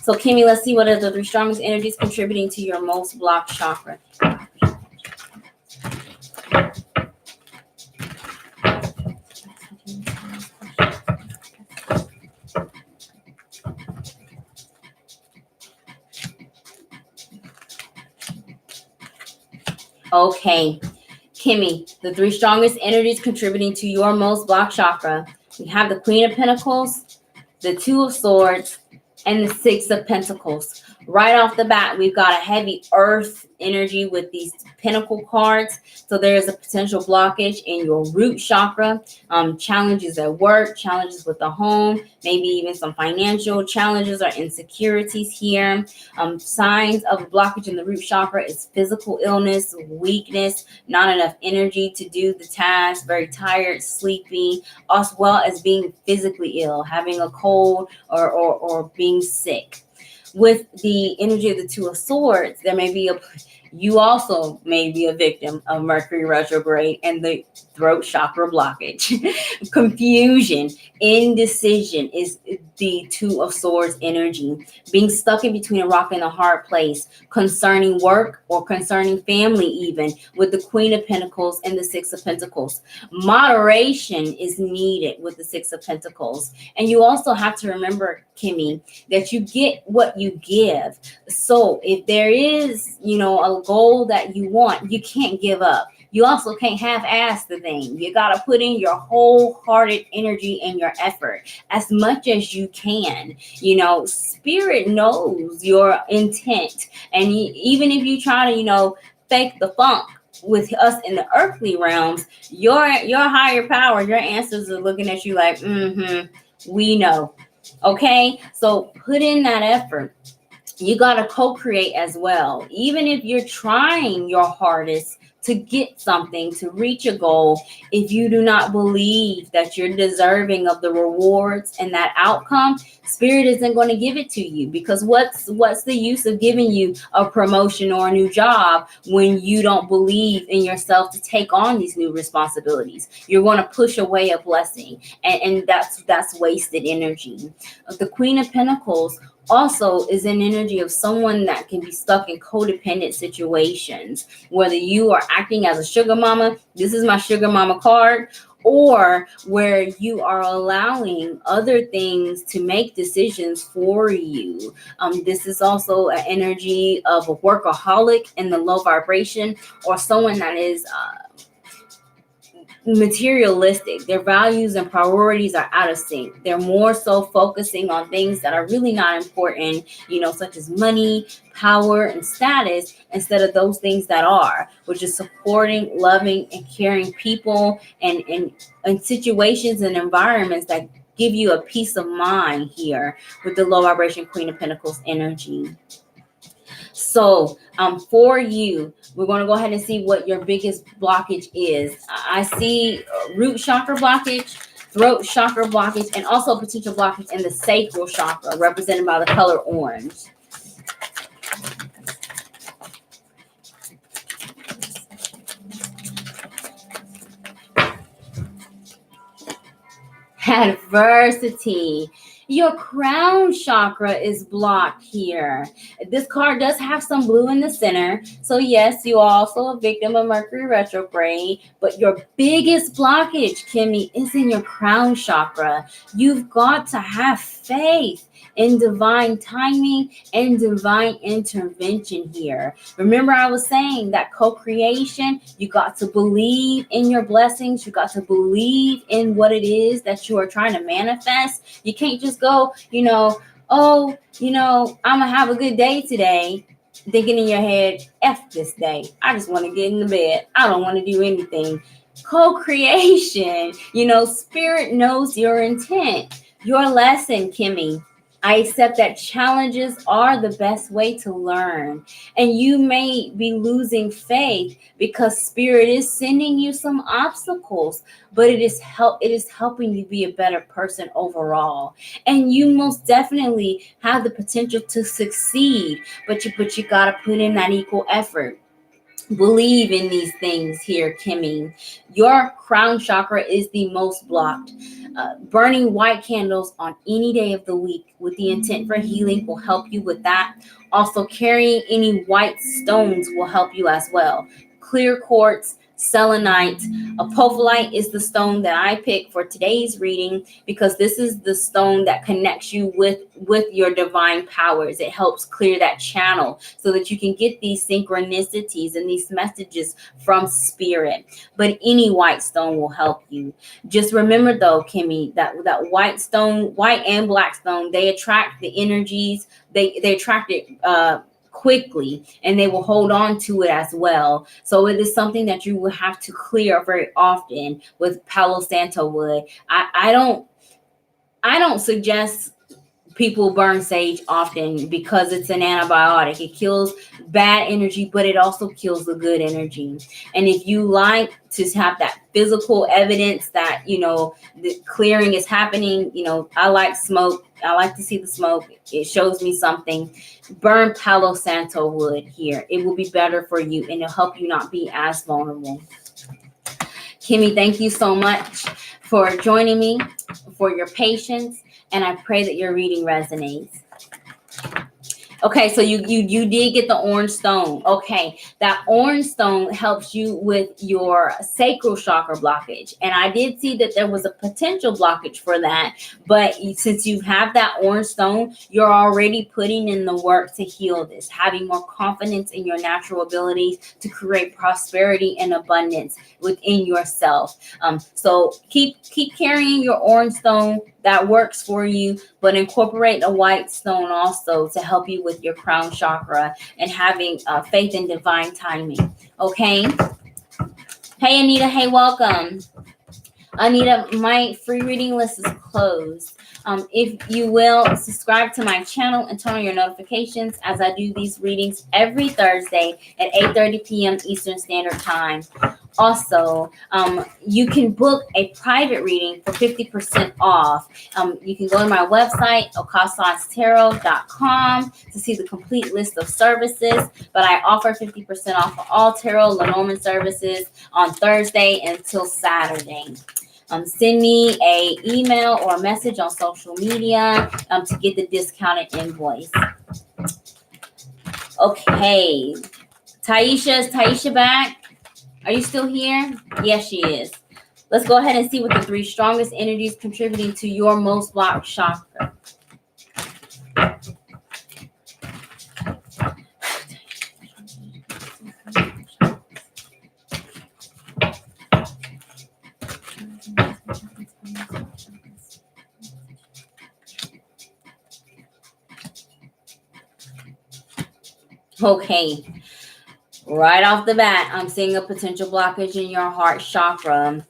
So Kimmy, let's see what are the 3 strongest energies contributing to your most blocked chakra. Okay, Kimmy, the 3 strongest energies contributing to your most blocked chakra. We have the Queen of Pentacles, the 2 of Swords, and the 6 of Pentacles. Right off the bat, we've got a heavy earth energy with these pentacle cards. So there is a potential blockage in your root chakra, challenges at work, challenges with the home, maybe even some financial challenges or insecurities here. Signs of a blockage in the root chakra is physical illness, weakness, not enough energy to do the task, very tired, sleepy, as well as being physically ill, having a cold or being sick. With the energy of the 2 of Swords, you also may be a victim of Mercury retrograde and the throat chakra blockage. Confusion, indecision is the 2 of Swords energy. Being stuck in between a rock and a hard place concerning work or concerning family, even with the Queen of Pentacles and the 6 of Pentacles. Moderation is needed with the 6 of Pentacles. And you also have to remember, Kimmy, that you get what you give. So if there is, a goal that you want, you can't give up. you also can't half-ass the thing. You got to put in your wholehearted energy and your effort as much as you can. Spirit knows your intent. And even if you try to, fake the funk with us in the earthly realms, your higher power, your ancestors are looking at you like, we know. Okay? So put in that effort. You got to co-create as well. Even if you're trying your hardest to get something, to reach a goal, if you do not believe that you're deserving of the rewards and that outcome, Spirit isn't going to give it to you. Because what's the use of giving you a promotion or a new job when you don't believe in yourself to take on these new responsibilities? You're going to push away a blessing, and that's wasted energy. The Queen of Pentacles also is an energy of someone that can be stuck in codependent situations, whether you are acting as a sugar mama, this is my sugar mama card, or where you are allowing other things to make decisions for you. This is also an energy of a workaholic in the low vibration, or someone that is materialistic. Their values and priorities are out of sync. They're more so focusing on things that are really not important, such as money, power, and status, instead of those things that are, which is supporting, loving, and caring people and situations and environments that give you a peace of mind here with the low vibration Queen of Pentacles energy. So for you, we're going to go ahead and see what your biggest blockage is. I see root chakra blockage, throat chakra blockage, and also potential blockage in the sacral chakra, represented by the color orange. Adversity. Your crown chakra is blocked here. This card does have some blue in the center. So yes, you are also a victim of Mercury retrograde, but your biggest blockage, Kimmy, is in your crown chakra. You've got to have faith in divine timing and divine intervention here. Remember, I was saying that co-creation, you got to believe in your blessings. You got to believe in what it is that you are trying to manifest. You can't just go, I'm gonna have a good day today, thinking in your head, F this day. I just want to get in the bed. I don't want to do anything. Co-creation, Spirit knows your intent. Your lesson, Kimmy. I accept that challenges are the best way to learn. And you may be losing faith because Spirit is sending you some obstacles, but it is helping you be a better person overall. And you most definitely have the potential to succeed, but you got to put in that equal effort. Believe in these things here, Kimmy. Your crown chakra is the most blocked. Burning white candles on any day of the week with the intent for healing will help you with that. Also, carrying any white stones will help you as well. Clear quartz, selenite, apophyllite is the stone that I picked for today's reading, because this is the stone that connects you with your divine powers. It helps clear that channel so that you can get these synchronicities and these messages from Spirit. But any white stone will help you. Just remember though, Kimmy, that white stone, white and black stone, they attract the energies. They attract it quickly, and they will hold on to it as well. So it is something that you will have to clear very often with Palo Santo wood. I don't suggest people burn sage often because it's an antibiotic. It kills bad energy, but it also kills the good energy. And if you like to have that physical evidence that, the clearing is happening, I like smoke. I like to see the smoke. It shows me something. Burn Palo Santo wood here. It will be better for you, and it'll help you not be as vulnerable. Kimmy, thank you so much for joining me, for your patience, and I pray that your reading resonates. Okay, so you did get the orange stone. Okay, that orange stone helps you with your sacral chakra blockage. And I did see that there was a potential blockage for that. But since you have that orange stone, you're already putting in the work to heal this, having more confidence in your natural abilities to create prosperity and abundance within yourself. So keep carrying your orange stone. That works for you, but incorporate a white stone also to help you with your crown chakra and having faith in divine timing. Okay. Hey, Anita. Hey, welcome. Anita, my free reading list is closed. If you will, subscribe to my channel and turn on your notifications as I do these readings every Thursday at 8:30 p.m. Eastern Standard Time. Also, you can book a private reading for 50% off. You can go to my website, 𝘾𝙗𝙗 to see the complete list of services, but I offer 50% off for all tarot Lenormand services on Thursday until Saturday. Send me a email or a message on social media to get the discounted invoice. Okay. Taisha, is Taisha back? Are you still here? Yes, she is. Let's go ahead and see what the 3 strongest energies contributing to your most blocked chakra. Okay. Right off the bat, I'm seeing a potential blockage in your heart chakra.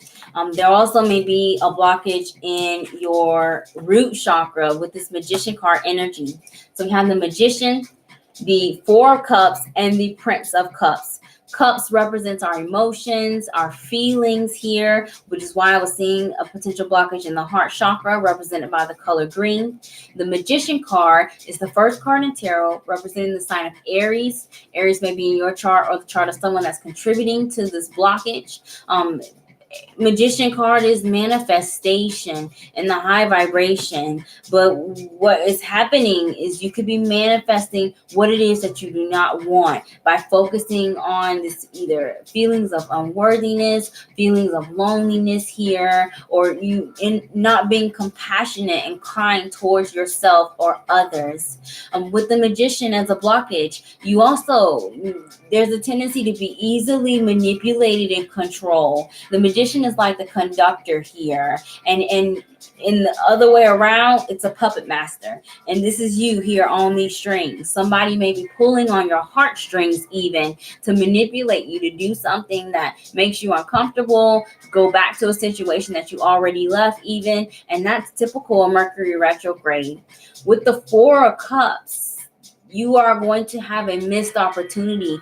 There also may be a blockage in your root chakra with this Magician card energy. So we have the Magician, the 4 of Cups, and the Prince of Cups. Cups represents our emotions, our feelings here, which is why I was seeing a potential blockage in the heart chakra represented by the color green. The Magician card is the first card in tarot representing the sign of Aries. Aries may be in your chart or the chart of someone that's contributing to this blockage. Magician card is manifestation and the high vibration, but what is happening is you could be manifesting what it is that you do not want by focusing on this either feelings of unworthiness, feelings of loneliness here, or you in not being compassionate and kind towards yourself or others. With the Magician as a blockage, you also, there's a tendency to be easily manipulated and controlled. The Magician is like the conductor here, and in the other way around, it's a puppet master, and this is you here on these strings. Somebody may be pulling on your heartstrings even to manipulate you to do something that makes you uncomfortable, go back to a situation that you already left even, and that's typical of Mercury retrograde. With the 4 of Cups, you are going to have a missed opportunity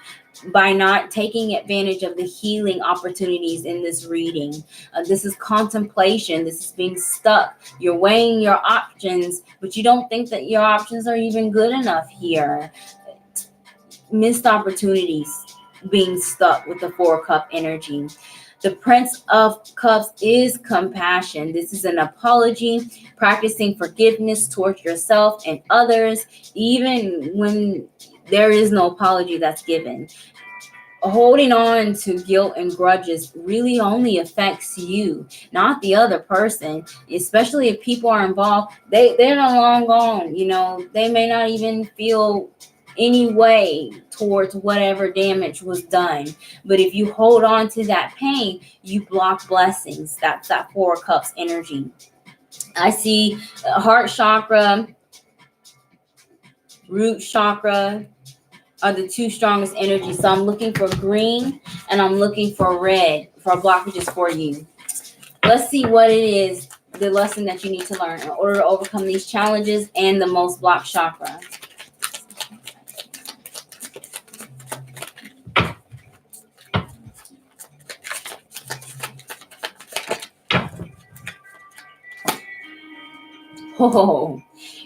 by not taking advantage of the healing opportunities in this reading. This is contemplation. This is being stuck. You're weighing your options, but you don't think that your options are even good enough here. Missed opportunities, being stuck with the 4 cup energy. The Prince of Cups is compassion. This is an apology, practicing forgiveness towards yourself and others, even when there is no apology that's given. Holding on to guilt and grudges really only affects you, not the other person, especially if people are involved. They're no long gone. You know, they may not even feel any way towards whatever damage was done. But if you hold on to that pain, you block blessings. That's that 4 cups energy. I see heart chakra, root chakra are the 2 strongest energies. So I'm looking for green and I'm looking for red for blockages for you. Let's see what it is, the lesson that you need to learn in order to overcome these challenges and the most blocked chakra. Oh,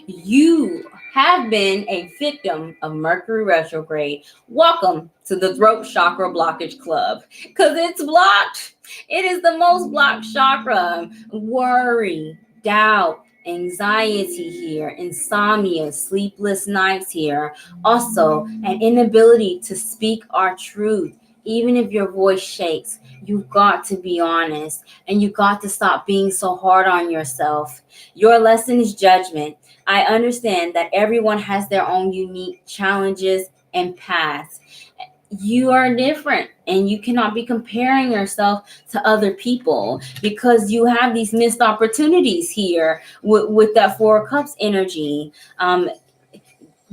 you have been a victim of Mercury retrograde. Welcome to the throat chakra blockage club, because it's blocked. It is the most blocked chakra. Worry, doubt, anxiety here, insomnia, sleepless nights here. Also, an inability to speak our truth. Even if your voice shakes, you've got to be honest, and you got to stop being so hard on yourself. Your lesson is judgment. I understand that everyone has their own unique challenges and paths. You are different, and you cannot be comparing yourself to other people because you have these missed opportunities here with that Four of Cups energy.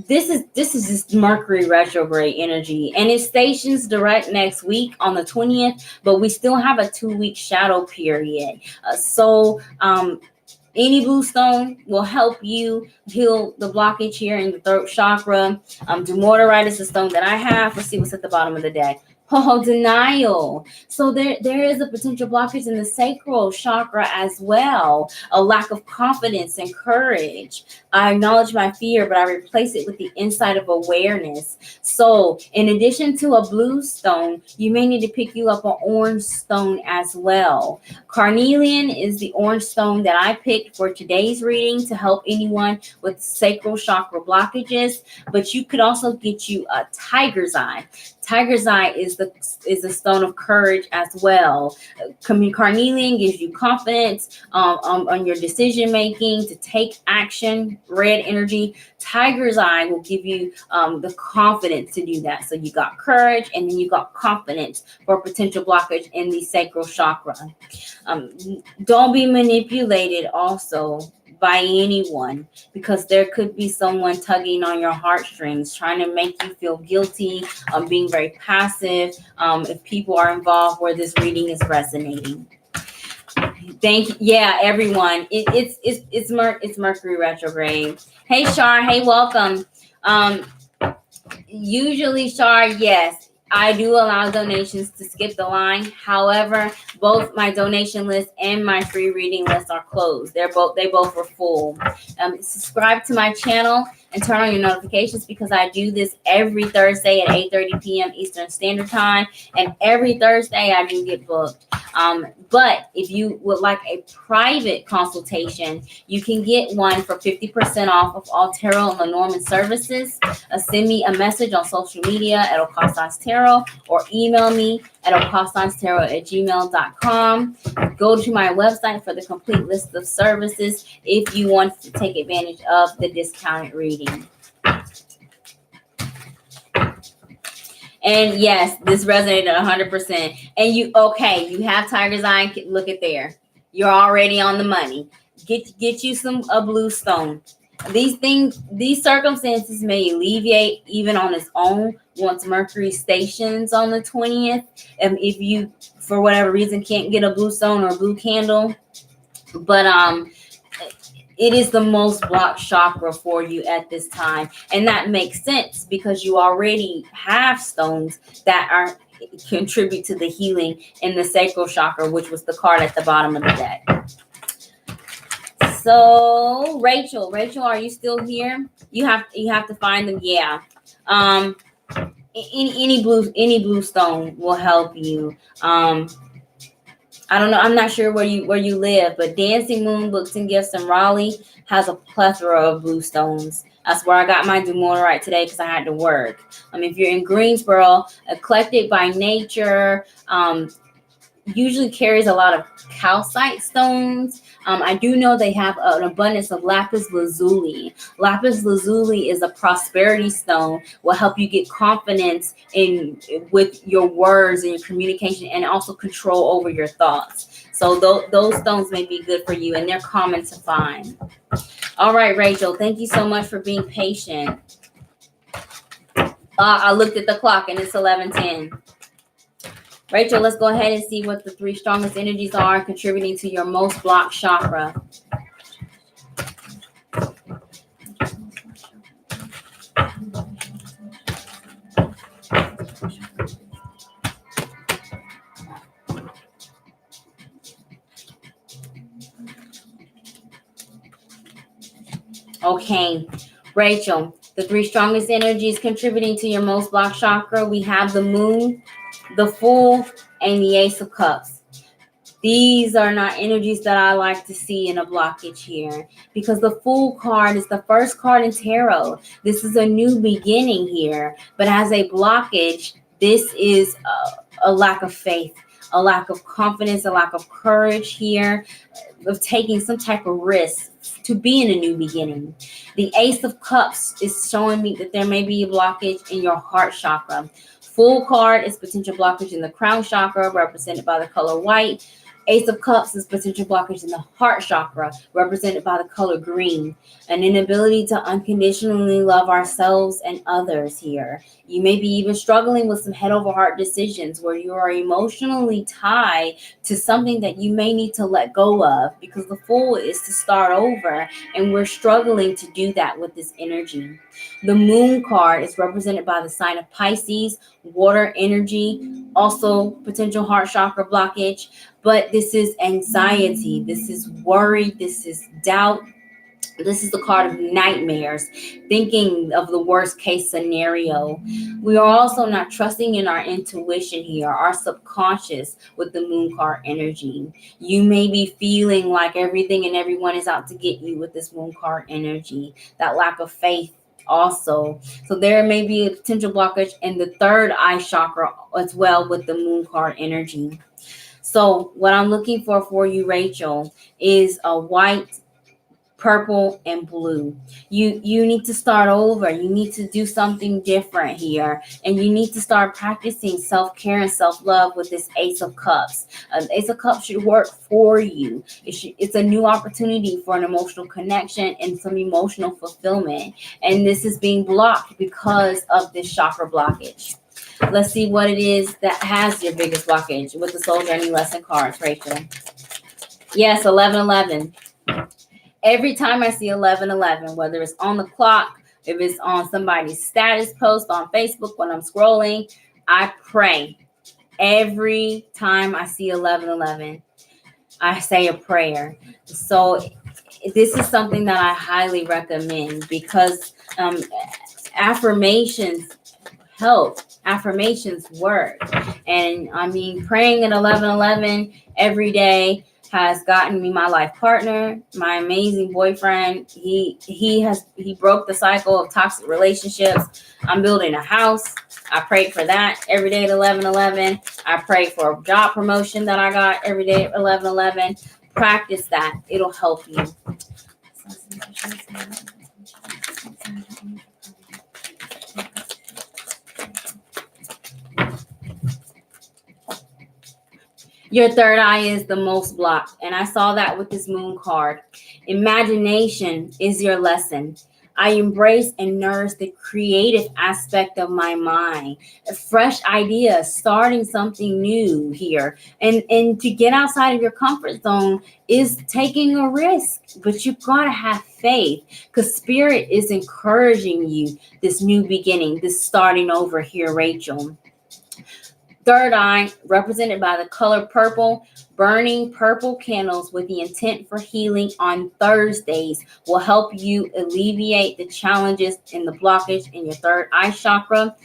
This is just Mercury retrograde energy, and it stations direct next week on the 20th, but we still have a 2-week shadow period. Any blue stone will help you heal the blockage here in the throat chakra. 𝘾𝙗𝙖𝙠𝙧� is the stone that I have. Let's see what's at the bottom of the deck. Oh, denial. So there is a potential blockage in the sacral chakra as well. A lack of confidence and courage. I acknowledge my fear, but I replace it with the insight of awareness. So in addition to a blue stone, you may need to pick you up an orange stone as well. Carnelian is the orange stone that I picked for today's reading to help anyone with sacral chakra blockages, but you could also get you a tiger's eye. Tiger's eye is a stone of courage as well. Carnelian gives you confidence on your decision making to take action. Red energy. Tiger's eye will give you the confidence to do that. So you got courage, and then you got confidence for potential blockage in the sacral chakra. Don't be manipulated also by anyone, because there could be someone tugging on your heartstrings, trying to make you feel guilty, being very passive. If people are involved where this reading is resonating. Thank you. Yeah, everyone. It's Mercury retrograde. Hey, Shar. Hey, welcome. Usually, Shar, yes, I do allow donations to skip the line. However, both my donation list and my free reading list are closed. They both were full. Subscribe to my channel and turn on your notifications, because I do this every Thursday at 8:30 p.m. Eastern Standard Time, and every Thursday I do get booked. But if you would like a private consultation, you can get one for 50% off of all tarot and Lenormand services. Send me a message on social media at OkaasansTarot, or email me at OkaasansTarot@gmail.com. Go to my website for the complete list of services if you want to take advantage of the discounted reading. And yes, this resonated 100%. And you have Tiger's Eye. Look at there. You're already on the money. Get you a blue stone. These circumstances may alleviate even on its own once Mercury stations on the 20th. If you, for whatever reason, can't get a blue stone or a blue candle. But it is the most blocked chakra for you at this time. And that makes sense, because you already have stones that contribute to the healing in the sacral chakra, which was the card at the bottom of the deck. So Rachel, are you still here? You have to find them. Yeah. Any blue stone will help you. I don't know. I'm not sure where you live, but Dancing Moon Books and Gifts in Raleigh has a plethora of blue stones. That's where I got my 𝘾𝙗𝙖𝙠𝙧� today, because I had to work. If you're in Greensboro, Eclectic by Nature usually carries a lot of calcite stones. I do know they have an abundance of lapis lazuli. Lapis lazuli is a prosperity stone. Will help you get confidence with your words and your communication, and also control over your thoughts. So those stones may be good for you, and they're common to find. All right, Rachel, thank you so much for being patient. I looked at the clock and it's 11:10. Rachel, let's go ahead and see what the 3 strongest energies are contributing to your most blocked chakra. Okay, Rachel, the 3 strongest energies contributing to your most blocked chakra, we have the Moon, the Fool, and the Ace of Cups. These are not energies that I like to see in a blockage here, because the Fool card is the first card in tarot. This is a new beginning here, but as a blockage, this is a lack of faith, a lack of confidence, a lack of courage here, of taking some type of risk to be in a new beginning. The Ace of Cups is showing me that there may be a blockage in your heart chakra. Fool card is potential blockage in the crown chakra, represented by the color white. Ace of Cups is potential blockage in the heart chakra, represented by the color green. An inability to unconditionally love ourselves and others here. You may be even struggling with some head over heart decisions where you are emotionally tied to something that you may need to let go of, because the Fool is to start over, and we're struggling to do that with this energy. The Moon card is represented by the sign of Pisces, water energy, also potential heart chakra blockage. But this is anxiety, this is worry, this is doubt. This is the card of nightmares, thinking of the worst case scenario. We are also not trusting in our intuition here, our subconscious, with the Moon card energy. You may be feeling like everything and everyone is out to get you with this Moon card energy, that lack of faith also. So there may be a potential blockage in the third eye chakra as well with the Moon card energy. So what I'm looking for you, Rachel, is a white, purple, and blue. You need to start over. You need to do something different here, and you need to start practicing self-care and self-love with this Ace of Cups. Ace of Cups should work for you. It's a new opportunity for an emotional connection and some emotional fulfillment, and this is being blocked because of this chakra blockage. Let's see what it is that has your biggest blockage with the Soul Journey lesson cards, Rachel. Yes, 1111. Every time I see 1111, whether it's on the clock, if it's on somebody's status post on Facebook when I'm scrolling, I pray. Every time I see 1111, I say a prayer. So this is something that I highly recommend, because affirmations help. Affirmations work. And I mean, praying at 1111 every day has gotten me my life partner, my amazing boyfriend. He broke the cycle of toxic relationships. I'm building a house. I prayed for that every day at 1111. I prayed for a job promotion that I got every day at 1111. Practice that. It'll help you. Your third eye is the most blocked, and I saw that with this Moon card. Imagination is your lesson. I embrace and nourish the creative aspect of my mind, a fresh idea, starting something new here. And to get outside of your comfort zone is taking a risk, but you've got to have faith, because Spirit is encouraging you, this new beginning, this starting over here, Rachel. Third eye, represented by the color purple. Burning purple candles with the intent for healing on Thursdays will help you alleviate the challenges and the blockage in your third eye chakra.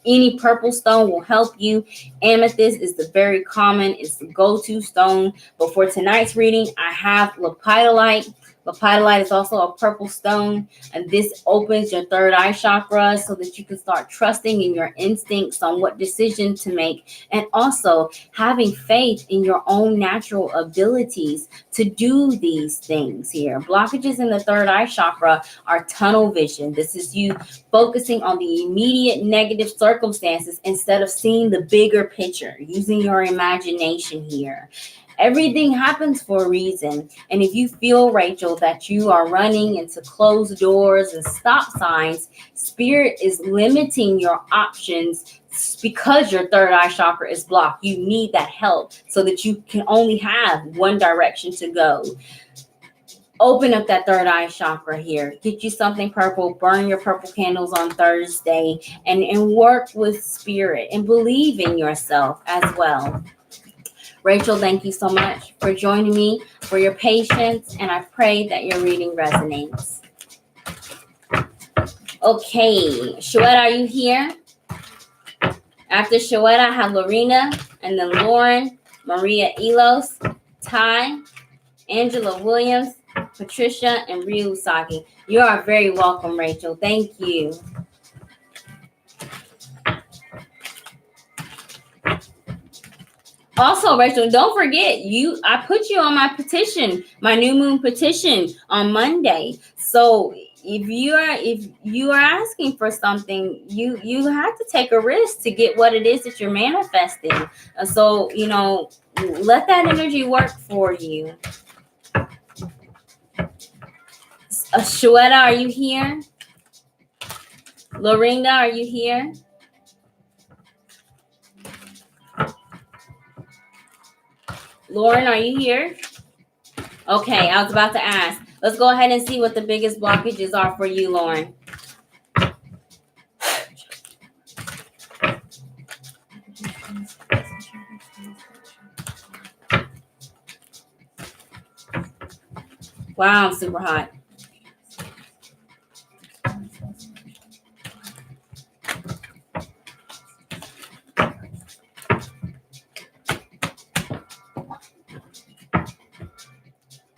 Any purple stone will help you. Amethyst is the very common, it's the go-to stone. But for tonight's reading, I have lepidolite. Lepidolite is also a purple stone, and this opens your third eye chakra so that you can start trusting in your instincts on what decision to make, and also having faith in your own natural abilities to do these things here. Blockages in the third eye chakra are tunnel vision. This is you focusing on the immediate negative circumstances instead of seeing the bigger picture, using your imagination here. Everything happens for a reason. And if you feel, Rachel, that you are running into closed doors and stop signs, Spirit is limiting your options because your third eye chakra is blocked. You need that help so that you can only have one direction to go. Open up that third eye chakra here. Get you something purple. Burn your purple candles on Thursday, and work with Spirit and believe in yourself as well. Rachel, thank you so much for joining me, for your patience, and I pray that your reading resonates. Okay, Shuetta, are you here? After Shuetta, I have Lorena, and then Lauren, Maria Elos, Ty, Angela Williams, Patricia, and Ryu Usagi. You are very welcome, Rachel. Thank you. Also, Rachel, don't forget, I put you on my petition, my new moon petition on Monday. So if you are asking for something, you have to take a risk to get what it is that you're manifesting. So, let that energy work for you. Shweta, are you here? Lorinda, are you here? Lauren, are you here? Okay, I was about to ask. Let's go ahead and see what the biggest blockages are for you, Lauren. Wow, I'm super hot.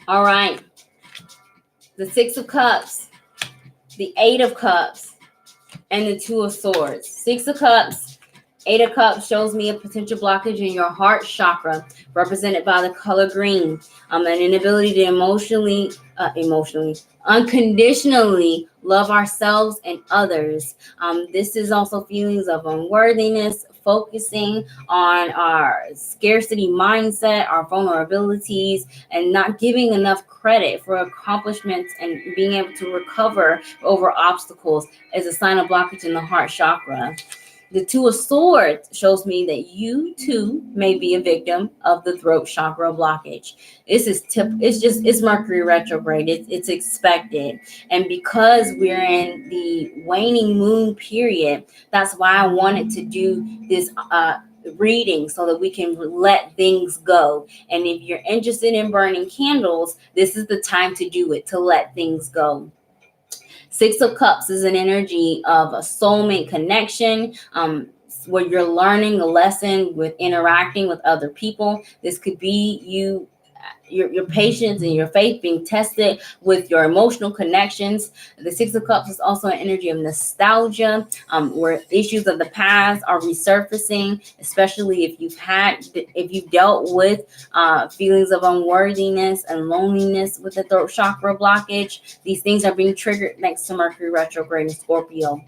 All right. The 6 of Cups, the 8 of Cups, and the 2 of Swords. 6 of Cups, 8 of Cups shows me a potential blockage in your heart chakra, represented by the color green. An inability to emotionally, unconditionally love ourselves and others. This is also feelings of unworthiness, focusing on our scarcity mindset, our vulnerabilities, and not giving enough credit for accomplishments and being able to recover over obstacles is a sign of blockage in the heart chakra. The 2 of Swords shows me that you too may be a victim of the throat chakra blockage. It's Mercury retrograde. It's expected. And because we're in the waning moon period, that's why I wanted to do this reading so that we can let things go. And if you're interested in burning candles, this is the time to do it, to let things go. 6 of Cups is an energy of a soulmate connection, where you're learning a lesson with interacting with other people. This could be your patience and your faith being tested with your emotional connections. The 6 of Cups is also an energy of nostalgia, where issues of the past are resurfacing, especially if you've dealt with feelings of unworthiness and loneliness with the throat chakra blockage. These things are being triggered next to Mercury retrograde in Scorpio.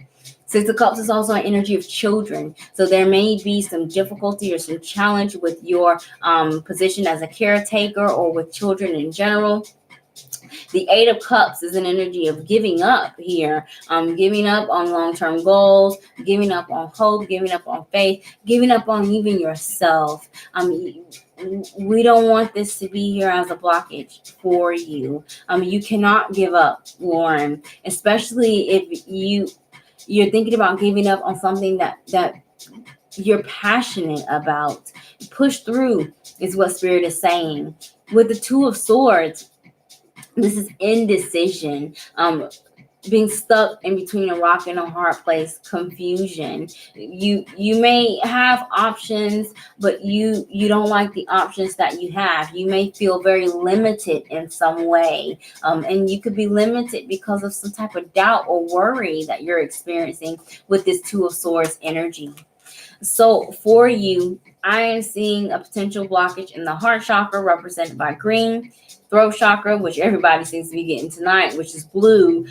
6 of Cups is also an energy of children. So there may be some difficulty or some challenge with your position as a caretaker or with children in general. The 8 of Cups is an energy of giving up here, giving up on long-term goals, giving up on hope, giving up on faith, giving up on even yourself. We don't want this to be here as a blockage for you. You cannot give up, Lauren, especially if you're thinking about giving up on something that you're passionate about. Push through is what Spirit is saying. With the 2 of Swords, this is indecision, being stuck in between a rock and a hard place, confusion. You may have options, but you don't like the options that you have. You may feel very limited in some way, and you could be limited because of some type of doubt or worry that you're experiencing with this 2 of Swords energy. So for you, I am seeing a potential blockage in the heart chakra, represented by green, throat chakra, which everybody seems to be getting tonight, which is blue.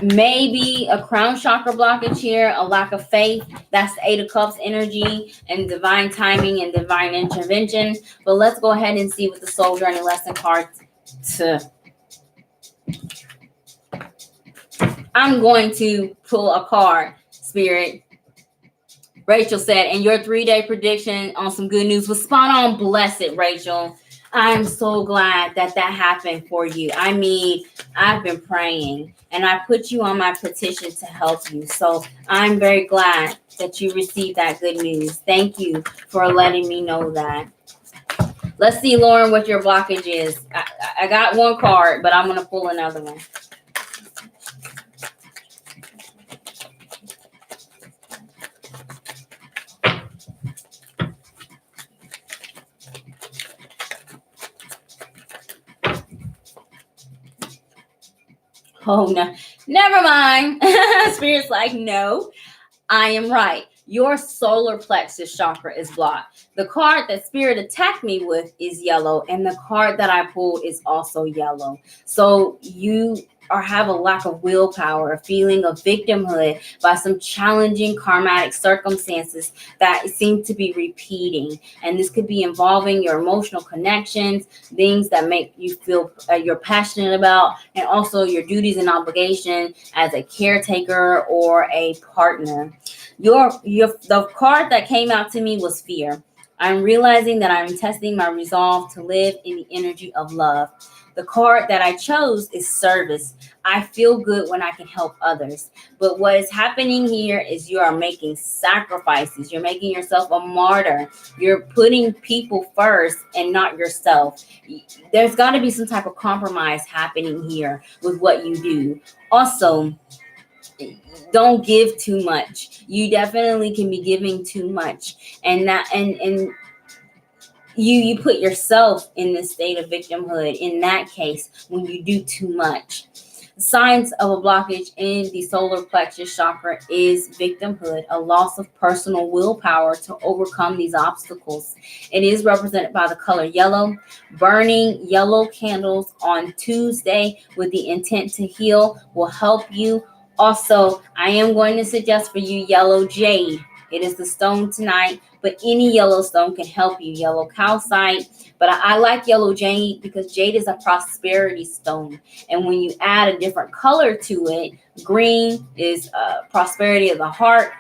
Maybe a crown chakra blockage here, a lack of faith. That's the 8 of Cups energy and divine timing and divine intervention. But let's go ahead and see what the soul journey lesson cards to. I'm going to pull a card, Spirit. Rachel said, and your 3-day prediction on some good news was spot on. Bless it, Rachel. I'm so glad that happened for you. I mean, I've been praying and I put you on my petition to help you. So I'm very glad that you received that good news. Thank you for letting me know that. Let's see, Lauren, what your blockage is. I got one card, but I'm going to pull another one. Oh, no, never mind. Spirit's like, no, I am right. Your solar plexus chakra is blocked. The card that Spirit attacked me with is yellow, and the card that I pulled is also yellow. So you have a lack of willpower, a feeling of victimhood by some challenging karmatic circumstances that seem to be repeating. And this could be involving your emotional connections, things that make you feel you're passionate about, and also your duties and obligation as a caretaker or a partner. The card that came out to me was fear. I'm realizing that I'm testing my resolve to live in the energy of love. The card that I chose is service. I feel good when I can help others. But what is happening here is you are making sacrifices. You're making yourself a martyr. You're putting people first and not yourself. There's got to be some type of compromise happening here with what you do. Also, don't give too much. You definitely can be giving too much, and you put yourself in this state of victimhood in that case when you do too much. Signs of a blockage in the solar plexus chakra is victimhood, a loss of personal willpower to overcome these obstacles. It is represented by the color yellow. Burning yellow candles on Tuesday with the intent to heal will help you. Also, I am going to suggest for you yellow jade. It is the stone tonight, but any yellow stone can help you. Yellow calcite, but I like yellow jade because jade is a prosperity stone. And when you add a different color to it, green is prosperity of the heart.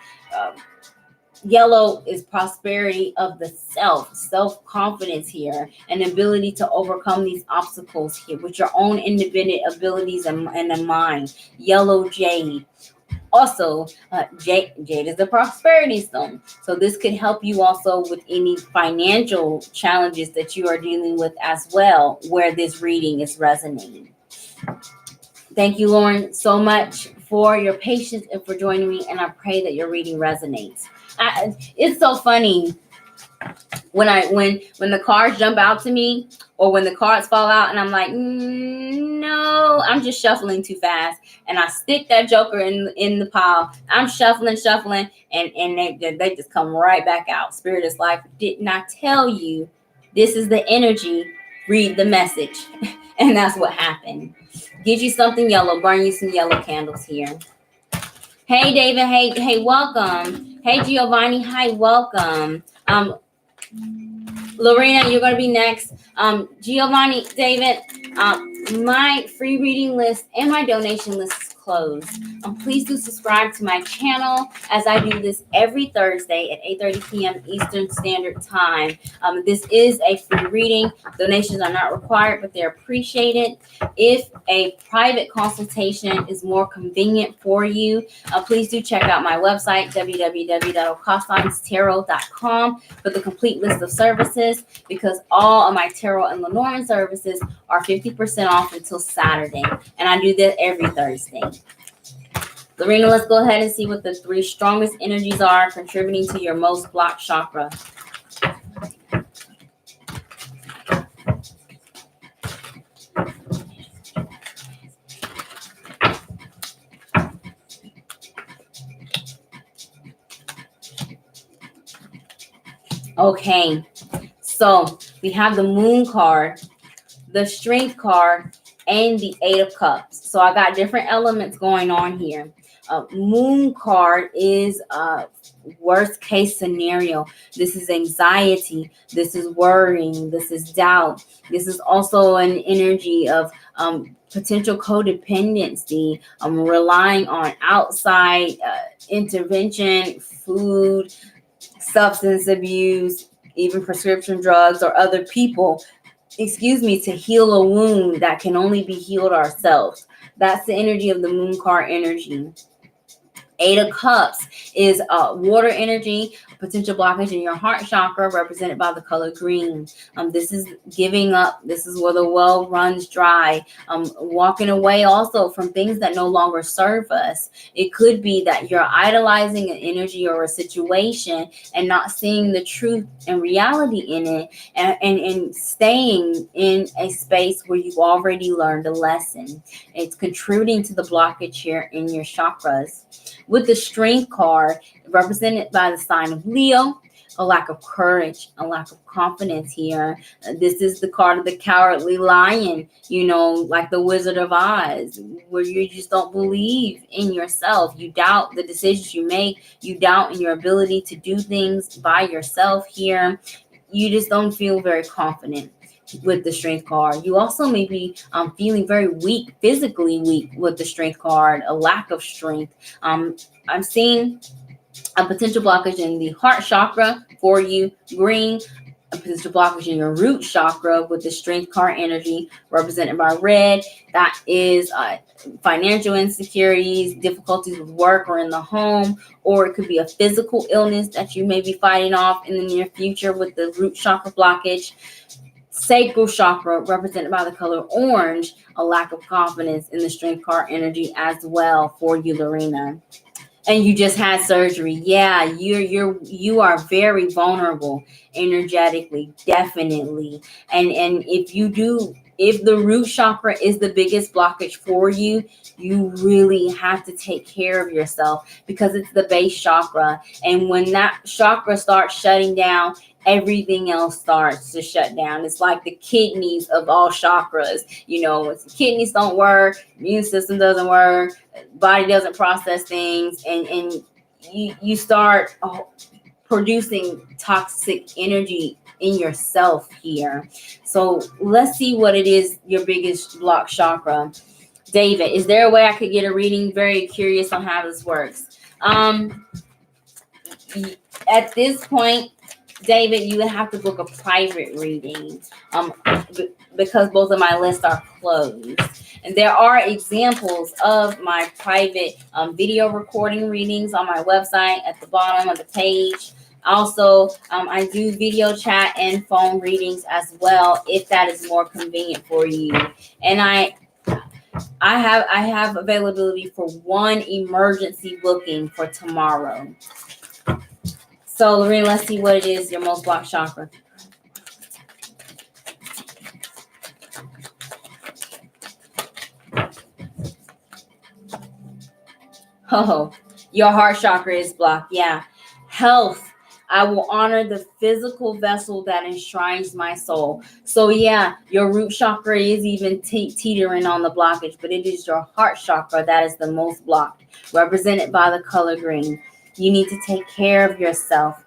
Yellow is prosperity of the self-confidence here, and ability to overcome these obstacles here with your own independent abilities and a mind. Yellow jade. Also, jade is a prosperity stone. So this could help you also with any financial challenges that you are dealing with as well, where this reading is resonating. Thank you, Lauren, so much for your patience and for joining me. And I pray that your reading resonates. It's so funny when the cards jump out to me, or when the cards fall out and I'm like, no, I'm just shuffling too fast, and I stick that joker in the pile. I'm shuffling, and they just come right back out. Spirit is like, didn't I tell you this is the energy? Read the message. And that's what happened. Get you something yellow, burn you some yellow candles here. Hey David, hey, welcome. Hey Giovanni, hi, welcome. Lorena, you're going to be next. Giovanni, David, my free reading list and my donation list is closed. Please do subscribe to my channel, as I do this every Thursday at 8:30 p.m. Eastern Standard Time. This is a free reading. Donations are not required, but they're appreciated. If a private consultation is more convenient for you, please do check out my website, www.OkaasansTarot.com, for the complete list of services, because all of my tarot and Lenormand services are 50% off until Saturday, and I do that every Thursday. Lorena, let's go ahead and see what the 3 strongest energies are contributing to your most blocked chakra. Okay, so we have the Moon card, the Strength card, and the 8 of Cups. So I got different elements going on here. Moon card is worst case scenario. This is anxiety. This is worrying. This is doubt. This is also an energy of potential codependency, relying on outside intervention, food, substance abuse, even prescription drugs or other people, to heal a wound that can only be healed ourselves. That's the energy of the Moon card energy. Eight of Cups is water energy, potential blockage in your heart chakra, represented by the color green. This is giving up. This is where the well runs dry. Walking away also from things that no longer serve us. It could be that you're idolizing an energy or a situation and not seeing the truth and reality in it, and staying in a space where you've already learned a lesson. It's contributing to the blockage here in your chakras. With the Strength card, represented by the sign of Leo, a lack of courage, a lack of confidence here. This is the card of the cowardly lion, like the Wizard of Oz, where you just don't believe in yourself. You doubt the decisions you make. You doubt in your ability to do things by yourself here. You just don't feel very confident with the Strength card. You also may be feeling very weak, physically weak with the Strength card, a lack of strength. I'm seeing a potential blockage in the heart chakra for you, green. A potential blockage in your root chakra with the Strength card energy, represented by red. That is financial insecurities, difficulties with work or in the home, or it could be a physical illness that you may be fighting off in the near future with the root chakra blockage. Sacral chakra, represented by the color orange, a lack of confidence in the Strength card energy as well for you, Lorena. And you just had surgery. Yeah, you are very vulnerable energetically, definitely. And if the root chakra is the biggest blockage for you, you really have to take care of yourself, because it's the base chakra. And when that chakra starts shutting down, everything else starts to shut down. It's like the kidneys of all chakras. If the kidneys don't work, immune system doesn't work, body doesn't process things, and you start producing toxic energy in yourself here. So let's see what it is, your biggest block chakra. David, is there a way I could get a reading? Very curious on how this works. At this point, David, you would have to book a private reading because both of my lists are closed. And there are examples of my private video recording readings on my website at the bottom of the page. Also, I do video chat and phone readings as well, if that is more convenient for you. And I have availability for one emergency booking for tomorrow. So, Lorena, let's see what it is, your most blocked chakra. Oh, your heart chakra is blocked. Yeah. Health. I will honor the physical vessel that enshrines my soul. So, yeah, your root chakra is even teetering on the blockage, but it is your heart chakra that is the most blocked, represented by the color green. You need to take care of yourself.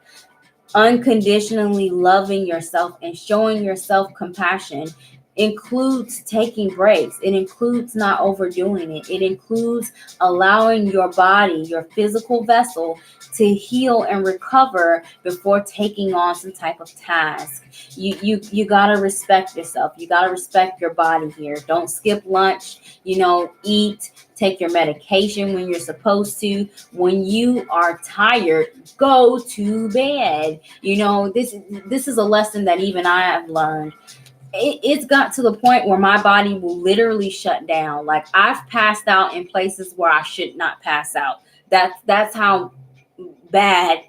Unconditionally loving yourself and showing yourself compassion includes taking breaks. It includes not overdoing it. It includes allowing your body, your physical vessel, to heal and recover before taking on some type of task. You gotta respect yourself. You gotta respect your body here. Don't skip lunch. Eat. Take your medication when you're supposed to. When you are tired, go to bed. This is a lesson that even I have learned. It's got to the point where my body will literally shut down. Like, I've passed out in places where I should not pass out. That's how bad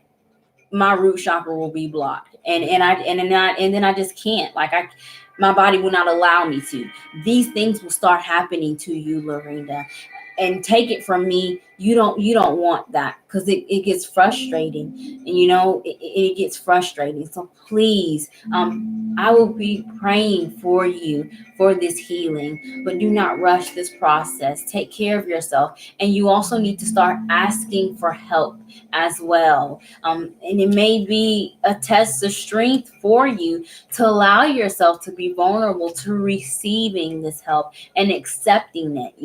my root chakra will be blocked, and then I just can't. My body will not allow me to. These things will start happening to you, Lorena. And take it from me, you don't want that, because it gets frustrating, and it gets frustrating. So please, I will be praying for you for this healing, but do not rush this process. Take care of yourself, and you also need to start asking for help as well. And it may be a test of strength for you to allow yourself to be vulnerable to receiving this help and accepting it.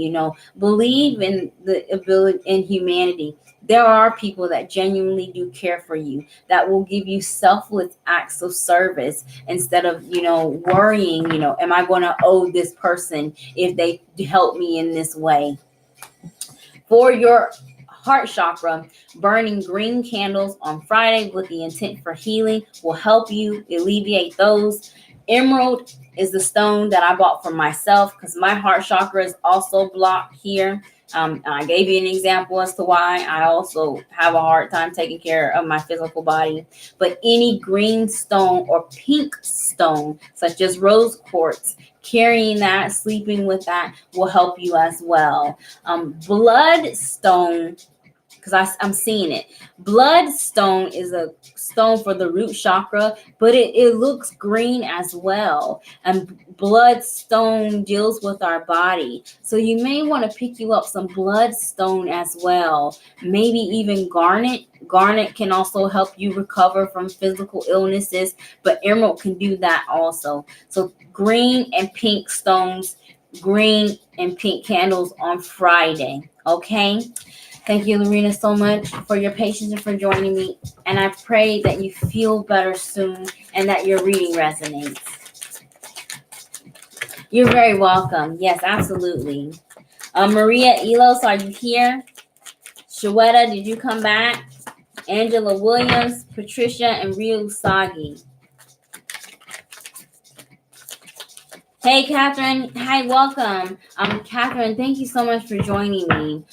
Believe in the ability in humanity. There are people that genuinely do care for you, that will give you selfless acts of service instead of, worrying, am I going to owe this person if they help me in this way? For your heart chakra, burning green candles on Friday with the intent for healing will help you alleviate those. Emerald is the stone that I bought for myself because my heart chakra is also blocked here. And I gave you an example as to why I also have a hard time taking care of my physical body. But any green stone or pink stone, such as rose quartz, carrying that, sleeping with that will help you as well. Bloodstone, because I'm seeing it. Bloodstone is a stone for the root chakra, but it looks green as well. And bloodstone deals with our body. So you may want to pick you up some bloodstone as well. Maybe even garnet. Garnet can also help you recover from physical illnesses, but emerald can do that also. So green and pink stones, green and pink candles on Friday. Okay. Thank you, Lorena, so much for your patience and for joining me. And I pray that you feel better soon and that your reading resonates. You're very welcome. Yes, absolutely. Maria Elos, are you here? Shweta, did you come back? Angela Williams, Patricia, and Rio Usagi. Hey, Catherine. Hi, welcome. Catherine, thank you so much for joining me.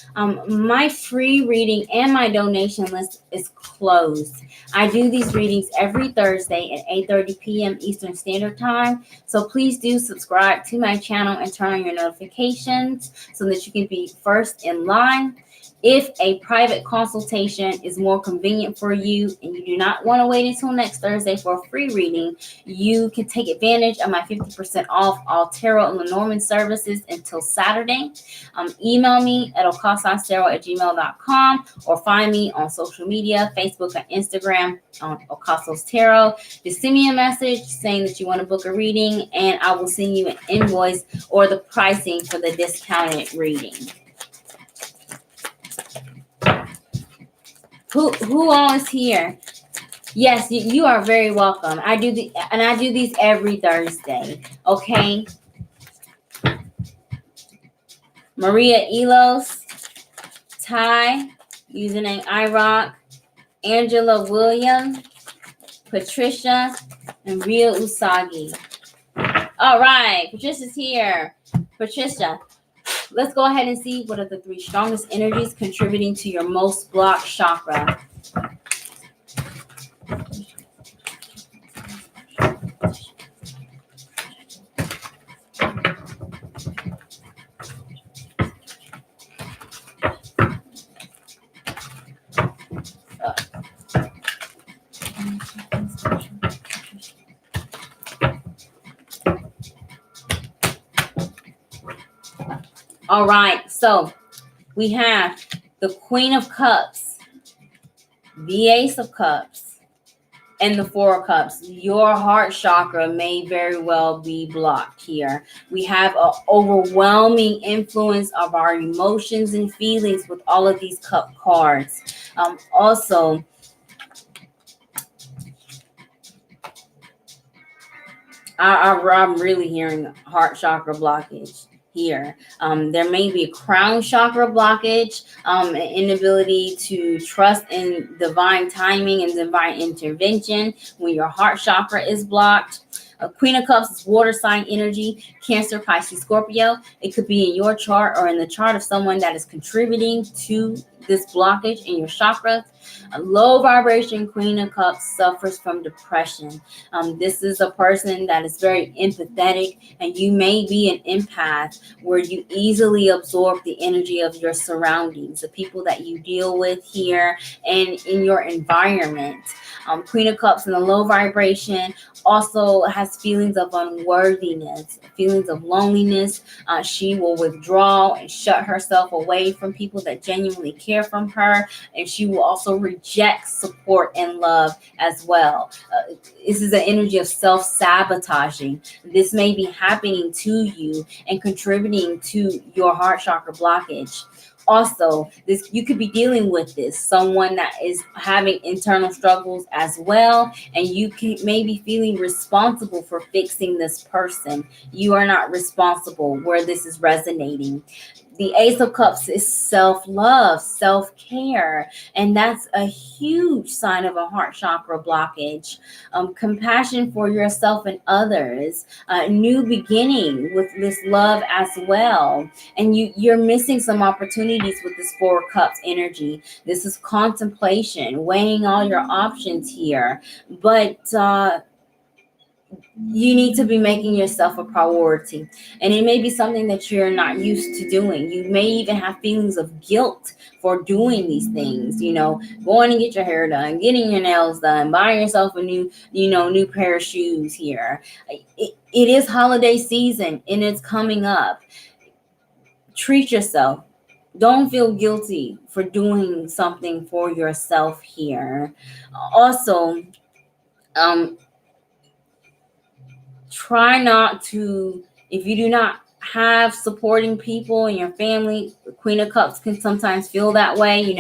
My free reading and my donation list is closed. I do these readings every Thursday at 8:30 p.m. Eastern Standard Time. So please do subscribe to my channel and turn on your notifications so that you can be first in line. If a private consultation is more convenient for you and you do not want to wait until next Thursday for a free reading, you can take advantage of my 50% off all tarot and Lenormand services until Saturday. Email me at okaasanstarot@gmail.com or find me on social media, Facebook and Instagram on OkaasansTarot. Just send me a message saying that you want to book a reading and I will send you an invoice or the pricing for the discounted reading. Who all is here? Yes, you are very welcome. I do these every Thursday. Okay. Maria Elos, Ty, username iRock, Angela Williams, Patricia, and Rio Usagi. All right, Patricia's here. Patricia, let's go ahead and see what are the 3 strongest energies contributing to your most blocked chakra. All right, so we have the Queen of Cups, the Ace of Cups, and the 4 of Cups. Your heart chakra may very well be blocked here. We have an overwhelming influence of our emotions and feelings with all of these cup cards. Also, I'm really hearing heart chakra blockage here. There may be a crown chakra blockage, an inability to trust in divine timing and divine intervention when your heart chakra is blocked. Queen of Cups is water sign energy, Cancer, Pisces, Scorpio. It could be in your chart or in the chart of someone that is contributing to this blockage in your chakra. A low vibration Queen of Cups suffers from depression. This is a person that is very empathetic, and you may be an empath where you easily absorb the energy of your surroundings, the people that you deal with here and in your environment. Queen of Cups in the low vibration also has feelings of unworthiness, feelings of loneliness. She will withdraw and shut herself away from people that genuinely care from her, and she will also reject support and love as well. This is an energy of self-sabotaging. This may be happening to you and contributing to your heart chakra blockage. Also, you could be dealing with someone that is having internal struggles as well, and you may be feeling responsible for fixing this person. You are not responsible where this is resonating. The Ace of Cups is self-love, self-care, and that's a huge sign of a heart chakra blockage. Compassion for yourself and others, new beginning with this love as well. And you're missing some opportunities with this Four of Cups energy. This is contemplation, weighing all your options here, but you need to be making yourself a priority. And it may be something that you're not used to doing. You may even have feelings of guilt for doing these things, going to get your hair done, getting your nails done, buying yourself a new pair of shoes here. It is holiday season and it's coming up. Treat yourself. Don't feel guilty for doing something for yourself here. Also, try not to, if you do not have supporting people in your family, the Queen of Cups can sometimes feel that way.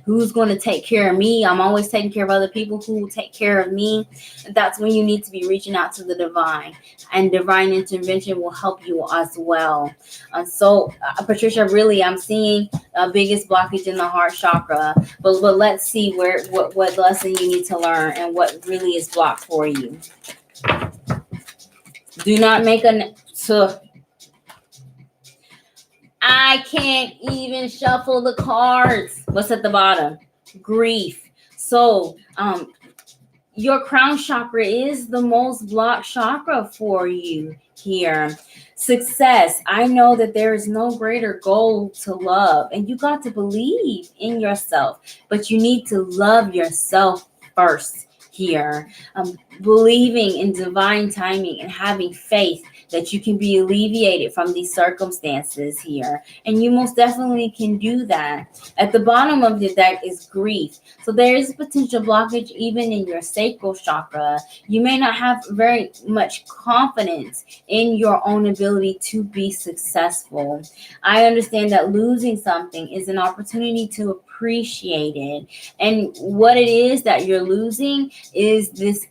Who's going to take care of me? I'm always taking care of other people. Who will take care of me? That's when you need to be reaching out to the divine, and divine intervention will help you as well. So Patricia, really, I'm seeing a biggest blockage in the heart chakra, but let's see what lesson you need to learn and what really is blocked for you. Do not make I can't even shuffle the cards. What's at the bottom? Grief. So, your crown chakra is the most blocked chakra for you here. Success. I know that there is no greater goal to love, and you got to believe in yourself, but you need to love yourself first here. Believing in divine timing and having faith that you can be alleviated from these circumstances here. And you most definitely can do that. At the bottom of the deck is grief. So there is a potential blockage even in your sacral chakra. You may not have very much confidence in your own ability to be successful. I understand that losing something is an opportunity to appreciate it. And what it is that you're losing is this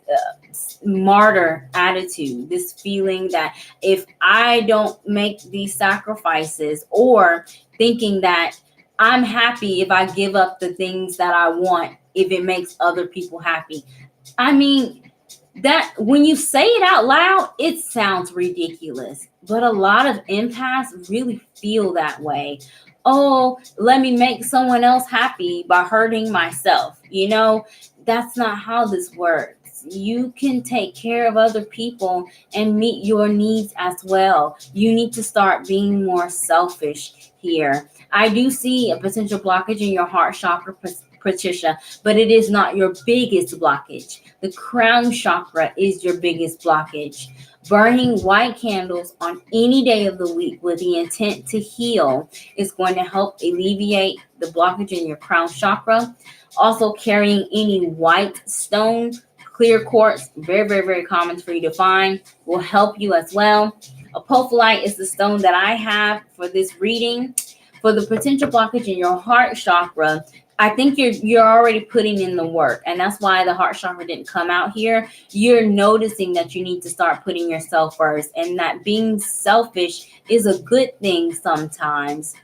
martyr attitude, this feeling that if I don't make these sacrifices, or thinking that I'm happy if I give up the things that I want, if it makes other people happy. I mean, that when you say it out loud, it sounds ridiculous, but a lot of empaths really feel that way. Oh, let me make someone else happy by hurting myself. That's not how this works. You can take care of other people and meet your needs as well. You need to start being more selfish here. I do see a potential blockage in your heart chakra, Patricia, but it is not your biggest blockage. The crown chakra is your biggest blockage. Burning white candles on any day of the week with the intent to heal is going to help alleviate the blockage in your crown chakra. Also, carrying any white stone, clear quartz, very, very, very common for you to find, will help you as well. Apophyllite is the stone that I have for this reading. For the potential blockage in your heart chakra, I think you're already putting in the work, and that's why the heart chakra didn't come out here. You're noticing that you need to start putting yourself first, and that being selfish is a good thing sometimes.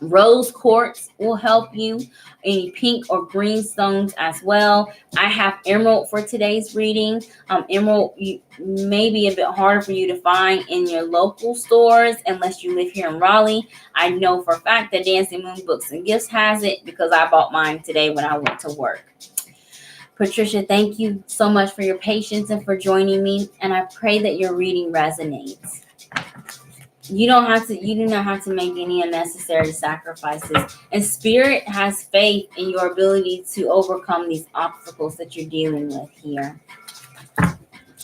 Rose quartz will help you. Any pink or green stones as well. I have emerald for today's reading. Emerald may be a bit harder for you to find in your local stores unless you live here in Raleigh. I know for a fact that Dancing Moon Books and Gifts has it because I bought mine today when I went to work. Patricia, thank you so much for your patience and for joining me, and I pray that your reading resonates. You do not have to make any unnecessary sacrifices. And Spirit has faith in your ability to overcome these obstacles that you're dealing with here.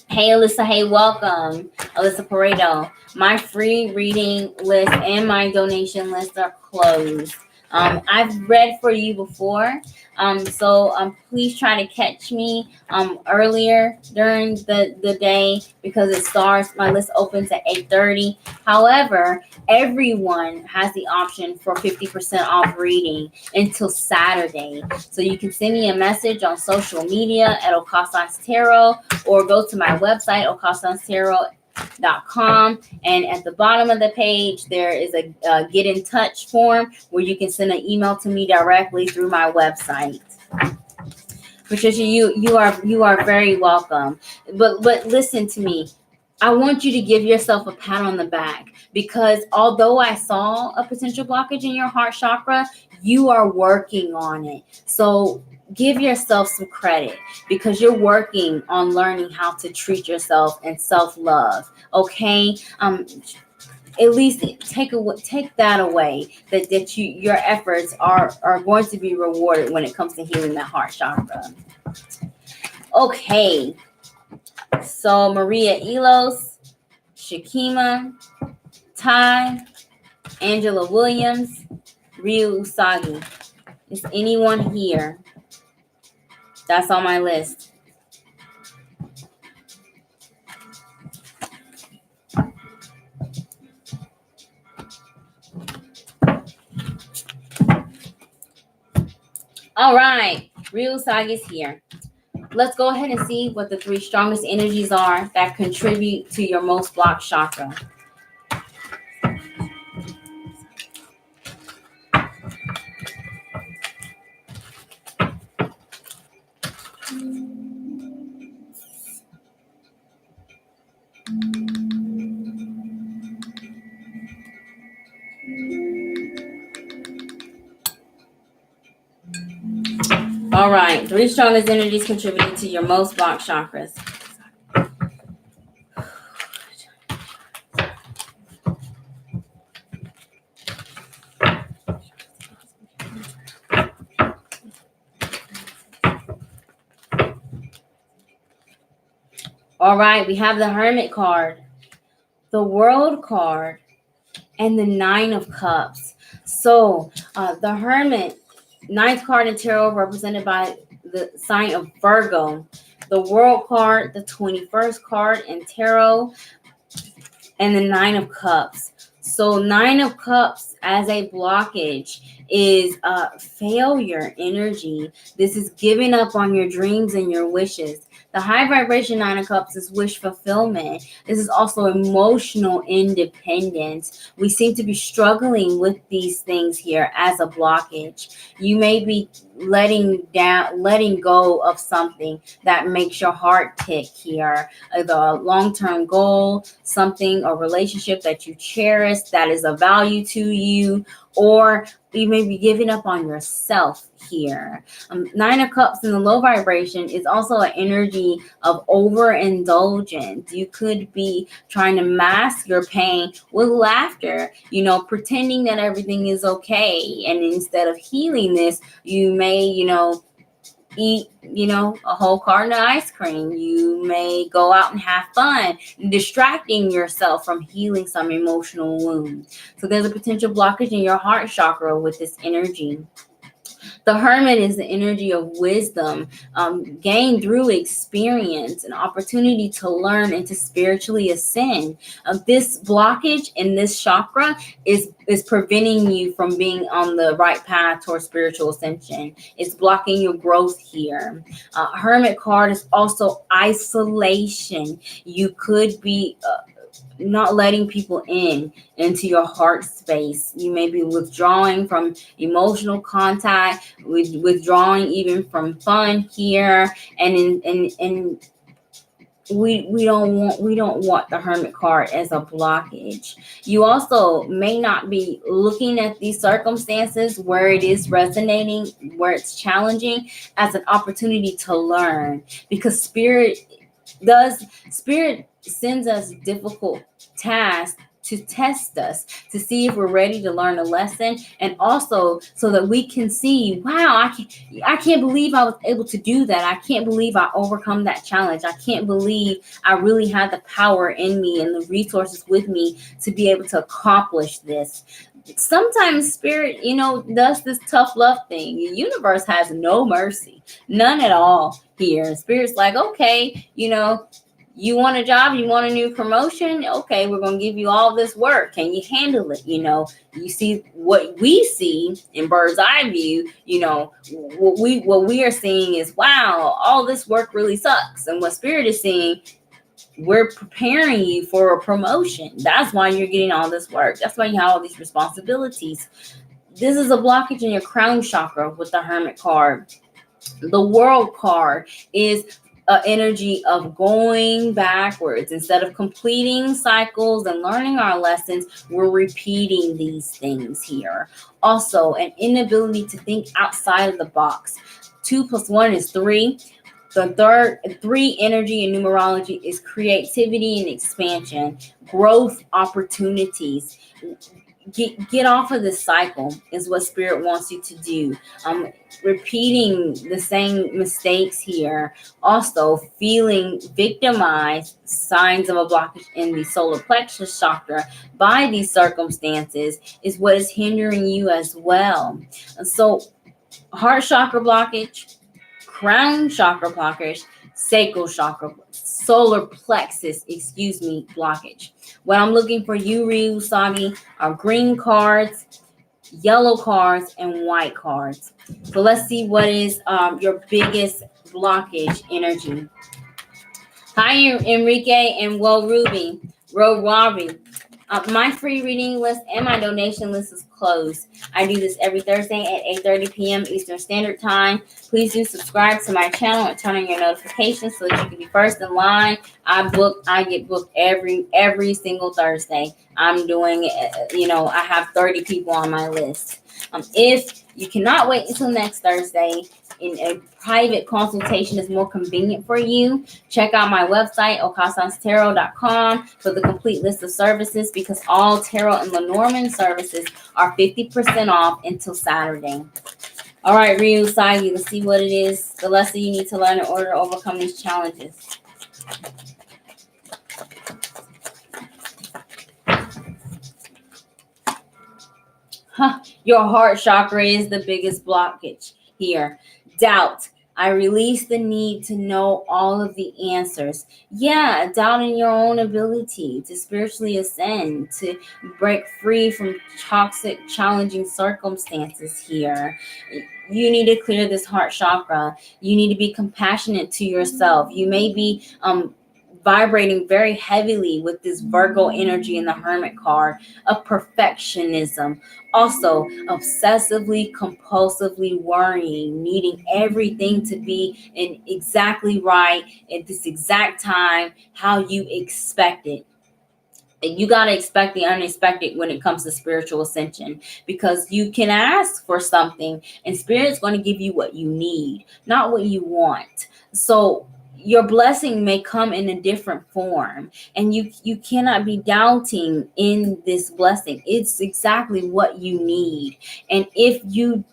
Hey, Alyssa. Hey, welcome. Alyssa Paredo. My free reading list and my donation list are closed. I've read for you before. So please try to catch me earlier during the day because it starts, my list opens at 8:30. However, everyone has the option for 50% off reading until Saturday. So you can send me a message on social media at OkaasansTarot or go to my website, cashappokaasanstarot.com, and at the bottom of the page there is a get in touch form where you can send an email to me directly through my website. Patricia, you are very welcome. But listen to me. I want you to give yourself a pat on the back, because although I saw a potential blockage in your heart chakra, you are working on it. So give yourself some credit, because you're working on learning how to treat yourself and self-love. Okay? At least take that away, that your efforts are going to be rewarded when it comes to healing that heart chakra. Okay. So Maria Elos, Shakima, Ty, Angela Williams, Ryu Usagi. Is anyone here? That's on my list. All right, Ryu Usagi's here. Let's go ahead and see what the 3 strongest energies are that contribute to your most blocked chakra. All right, 3 strongest energies contributing to your most blocked chakras. All right, we have the Hermit card, the World card, and the 9 of Cups. So the Hermit, 9th card in tarot, represented by the sign of Virgo. The World card, the 21st card in tarot, and the 9 of Cups. So 9 of Cups as a blockage is failure energy. This is giving up on your dreams and your wishes. The high vibration 9 of Cups is wish fulfillment. This is also emotional independence. We seem to be struggling with these things here as a blockage. You may be letting go of something that makes your heart tick here. The long-term goal, something, a relationship that you cherish, that is of value to you, or you may be giving up on yourself here. 9 of Cups in the low vibration is also an energy of overindulgence. You could be trying to mask your pain with laughter, pretending that everything is okay. And instead of healing this, you may, eat, a whole carton of ice cream. You may go out and have fun, distracting yourself from healing some emotional wound. So there's a potential blockage in your heart chakra with this energy. The Hermit is the energy of wisdom, gained through experience, an opportunity to learn and to spiritually ascend. This blockage in this chakra is preventing you from being on the right path towards spiritual ascension. It's blocking your growth here. Hermit card is also isolation. You could be not letting people into your heart space. You may be withdrawing from emotional contact, withdrawing even from fun here, and we don't want the Hermit card as a blockage. You also may not be looking at these circumstances where it is resonating, where it's challenging, as an opportunity to learn, because Spirit sends us difficult tasks to test us, to see if we're ready to learn a lesson, and also so that we can see, wow, I can't believe I was able to do that. I can't believe I overcome that challenge. I can't believe I really had the power in me and the resources with me to be able to accomplish this. Sometimes Spirit, does this tough love thing. The universe has no mercy, none at all here. Spirit's like, okay, you want a job, you want a new promotion, okay, we're going to give you all this work. Can you handle it? You see what we see in bird's eye view, what we are seeing is, wow, all this work really sucks. And what Spirit is seeing, we're preparing you for a promotion. That's why you're getting all this work. That's why you have all these responsibilities. This is a blockage in your crown chakra with the Hermit card. The World card is an energy of going backwards. Instead of completing cycles and learning our lessons, we're repeating these things here. Also, an inability to think outside of the box. 2 + 1 is 3. The third 3 energy in numerology is creativity and expansion, growth opportunities. Get off of this cycle is what Spirit wants you to do. Repeating the same mistakes here. Also, feeling victimized, signs of a blockage in the solar plexus chakra by these circumstances is what is hindering you as well. And so, heart chakra blockage, crown chakra blockage, sacral chakra, solar plexus, blockage. What I'm looking for you, Ryu Usagi, are green cards, yellow cards, and white cards. So let's see what is your biggest blockage energy. Hi, Enrique and Roby. My free reading list and my donation list is closed. I do this every Thursday at 8:30 p.m. Eastern Standard Time. Please do subscribe to my channel and turn on your notifications so that you can be first in line. I get booked every single Thursday. I'm doing it, I have 30 people on my list. If you cannot wait until next Thursday, in a private consultation is more convenient for you, check out my website, OkaasansTarot.com, for the complete list of services, because all tarot and Lenormand services are 50% off until Saturday. All right, Ryu Usagi, let's see what it is, the lesson you need to learn in order to overcome these challenges. Your heart chakra is the biggest blockage here. Doubt. I release the need to know all of the answers. Yeah, doubt in your own ability to spiritually ascend, to break free from toxic, challenging circumstances here. You need to clear this heart chakra. You need to be compassionate to yourself. You may be vibrating very heavily with this Virgo energy in the Hermit card of perfectionism. Also, obsessively, compulsively worrying, needing everything to be exactly right at this exact time, how you expect it. And you got to expect the unexpected when it comes to spiritual ascension, because you can ask for something and Spirit's going to give you what you need, not what you want. So your blessing may come in a different form, and you cannot be doubting in this blessing. It's exactly what you need. And if you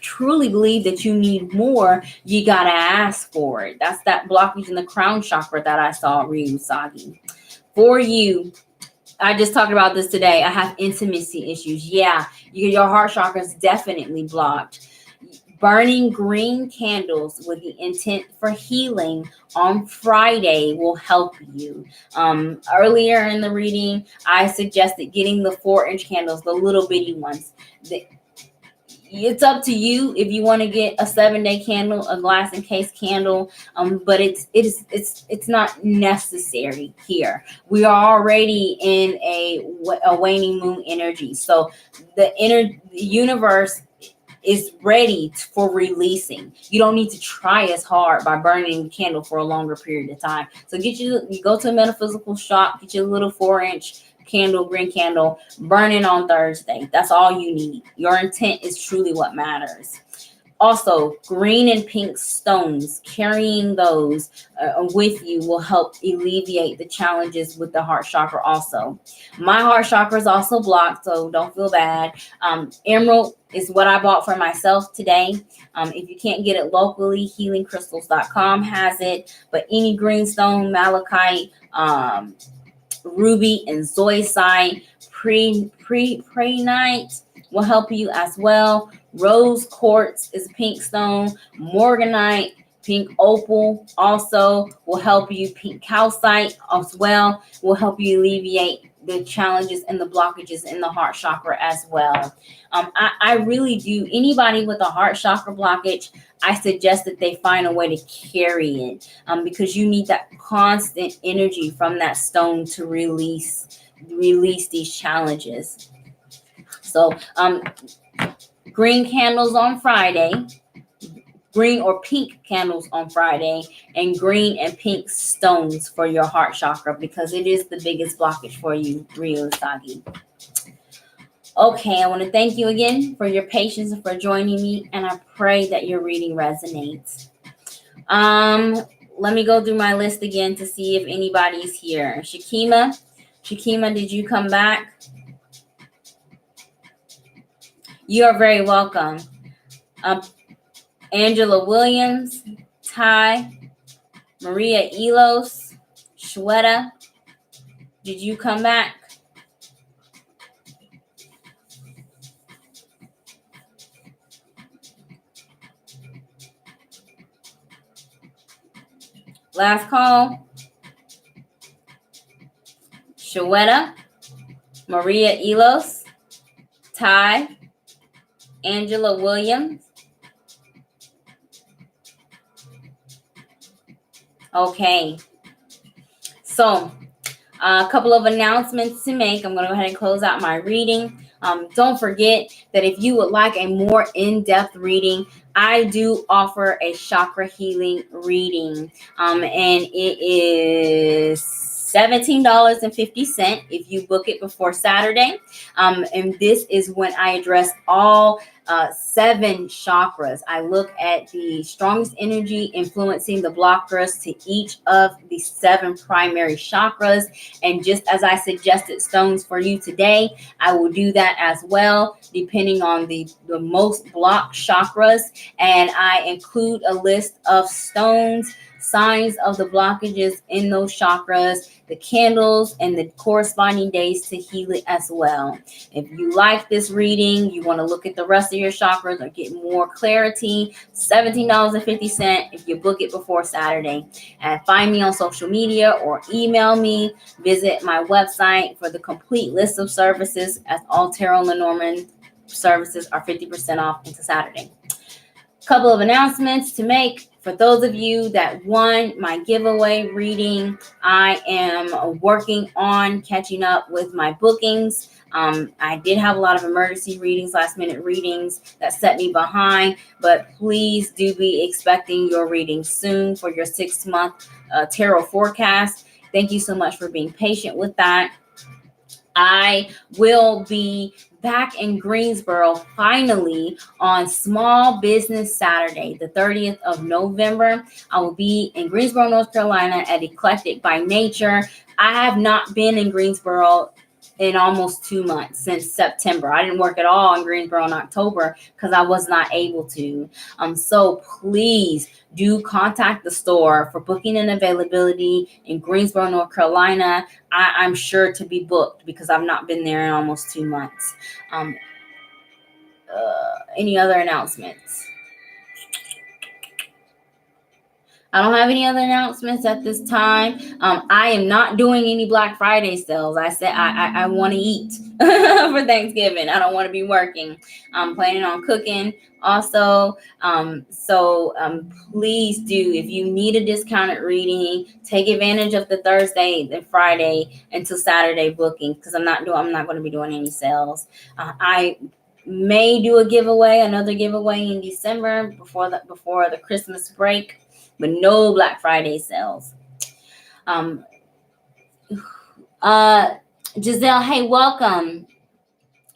truly believe that you need more, you got to ask for it. That's that blockage in the crown chakra that I saw, Ryu Usagi. For you, I just talked about this today. I have intimacy issues. Yeah, your heart chakra is definitely blocked. Burning green candles with the intent for healing on Friday will help you. Earlier in the reading, I suggested getting the 4-inch candles, the little bitty ones. It's up to you if you want to get a 7-day candle, a glass encased candle, but it's not necessary here. We are already in a waning moon energy, so the universe is ready for releasing. You don't need to try as hard by burning the candle for a longer period of time. So you go to a metaphysical shop, get your little 4-inch candle, green candle, burn it on Thursday. That's all you need. Your intent is truly what matters. Also, green and pink stones, carrying those with you will help alleviate the challenges with the heart chakra also. My heart chakra is also blocked, so don't feel bad. Emerald is what I bought for myself today. If you can't get it locally, healingcrystals.com has it. But any greenstone, malachite, ruby, and zoisite, prehnite will help you as well. Rose quartz is pink stone. Morganite, pink opal also will help you. Pink calcite as well will help you alleviate the challenges and the blockages in the heart chakra as well. I really do. Anybody with a heart chakra blockage, I suggest that they find a way to carry it, because you need that constant energy from that stone to release these challenges. So green candles on Friday, green or pink candles on Friday, and green and pink stones for your heart chakra, because it is the biggest blockage for you, Rio Usagi. Okay, I want to thank you again for your patience and for joining me, and I pray that your reading resonates. Let me go through my list again to see if anybody's here. Shakima, did you come back? You are very welcome. Angela Williams, Ty, Maria Elos, Shweta, did you come back? Last call. Shweta, Maria Elos, Ty, Angela Williams. Okay. So, a couple of announcements to make. I'm going to go ahead and close out my reading. Don't forget that if you would like a more in-depth reading, I do offer a chakra healing reading, and it is $17.50 if you book it before Saturday. And this is when I address all 7 chakras. I look at the strongest energy influencing the blockers to each of the 7 primary chakras. And just as I suggested stones for you today, I will do that as well, depending on the most blocked chakras. And I include a list of stones, signs of the blockages in those chakras, the candles, and the corresponding days to heal it as well. If you like this reading, you want to look at the rest of your chakras or get more clarity, $17.50 if you book it before Saturday. And find me on social media or email me. Visit my website for the complete list of services, as all Tarot Lenormand services are 50% off until Saturday. Couple of announcements to make. For those of you that won my giveaway reading, I am working on catching up with my bookings. I did have a lot of emergency readings, last minute readings that set me behind, but please do be expecting your reading soon for your 6-month tarot forecast. Thank you so much for being patient with that. I will be back in Greensboro finally on Small Business Saturday, the 30th of November. I will be in Greensboro, North Carolina at Eclectic by Nature. I have not been in Greensboro in almost 2 months, since September. I didn't work at all in Greensboro in October because I was not able to. So please do contact the store for booking and availability in Greensboro, North Carolina. I'm sure to be booked because I've not been there in almost 2 months. Any other announcements? I don't have any other announcements at this time. I am not doing any Black Friday sales. I said I want to eat for Thanksgiving. I don't want to be working. I'm planning on cooking also. Please do, if you need a discounted reading, take advantage of the Thursday and Friday until Saturday booking, because I'm not going to be doing any sales. I may do another giveaway in December before the Christmas break, but no Black Friday sales. Giselle, hey, welcome.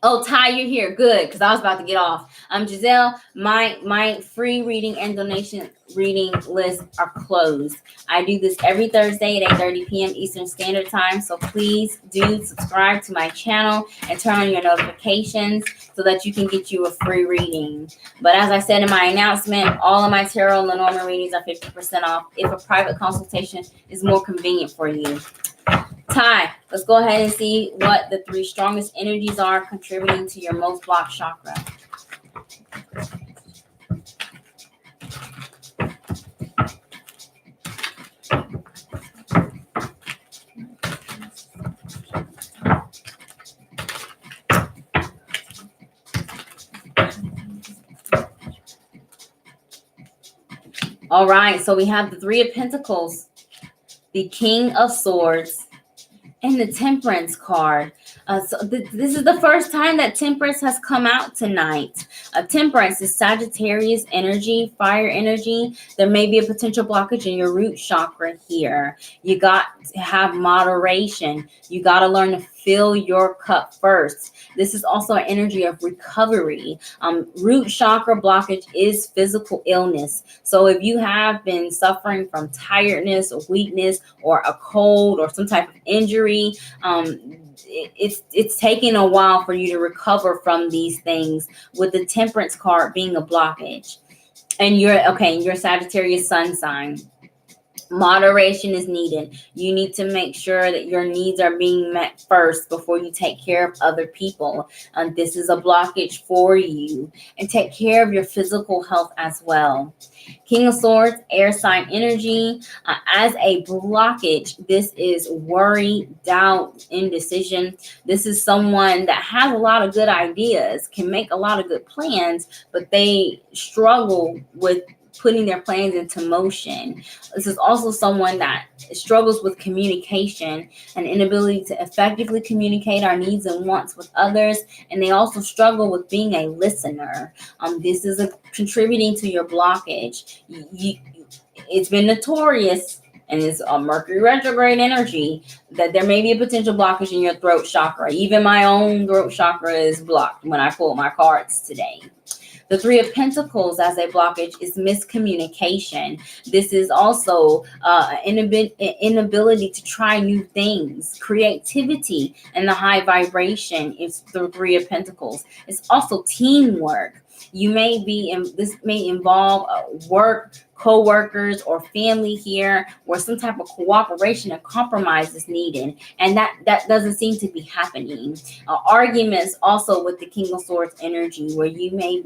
Oh, Ty, you're here. Good, because I was about to get off. Giselle, my free reading and donation reading lists are closed. I do this every Thursday at 8:30 p.m. Eastern Standard Time, so please do subscribe to my channel and turn on your notifications so that you can get you a free reading. But as I said in my announcement, all of my Tarot Lenormand readings are 50% off if a private consultation is more convenient for you. Ty, let's go ahead and see what the 3 strongest energies are contributing to your most blocked chakra. All right, so we have the Three of Pentacles, the King of Swords, and the Temperance card. This is the first time that Temperance has come out tonight. Temperance is Sagittarius energy, fire energy. There may be a potential blockage in your root chakra here. You got to have moderation. You got to learn to fill your cup first. This is also an energy of recovery. Root chakra blockage is physical illness. So if you have been suffering from tiredness or weakness or a cold or some type of injury, it's taking a while for you to recover from these things, with the Temperance card being a blockage. And you're Sagittarius sun sign. Moderation is needed. You need to make sure that your needs are being met first before you take care of other people. This is a blockage for you. And take care of your physical health as well. King of Swords, air sign energy. As a blockage, this is worry, doubt, indecision. This is someone that has a lot of good ideas, can make a lot of good plans, but they struggle with putting their plans into motion. This is also someone that struggles with communication, an inability to effectively communicate our needs and wants with others, and they also struggle with being a listener. This is contributing to your blockage. It's been notorious, and it's a Mercury retrograde energy, that there may be a potential blockage in your throat chakra. Even my own throat chakra is blocked when I pulled my cards today. The Three of Pentacles as a blockage is miscommunication. This is also inability to try new things. Creativity and the high vibration is the Three of Pentacles. It's also teamwork. You may be this may involve work, co-workers, or family here, where some type of cooperation and compromise is needed, and that doesn't seem to be happening. Arguments also with the King of Swords energy, where you may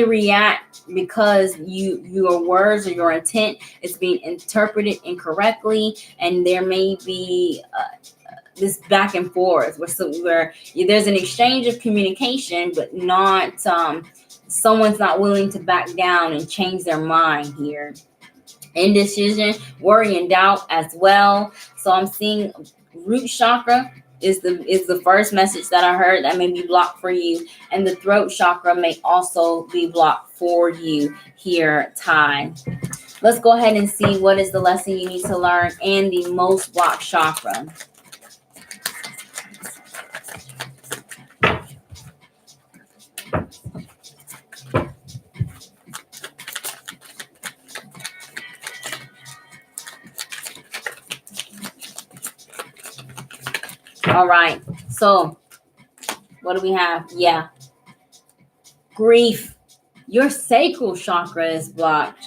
react because your words or your intent is being interpreted incorrectly, and there may be this back and forth where there's an exchange of communication, but not someone's not willing to back down and change their mind here. Indecision, worry, and doubt as well. So I'm seeing root chakra is the first message that I heard that may be blocked for you, and the throat chakra may also be blocked for you here, Ty. Let's go ahead and see what is the lesson you need to learn and the most blocked chakra. All right, so what do we have? Yeah, grief. Your sacral chakra is blocked.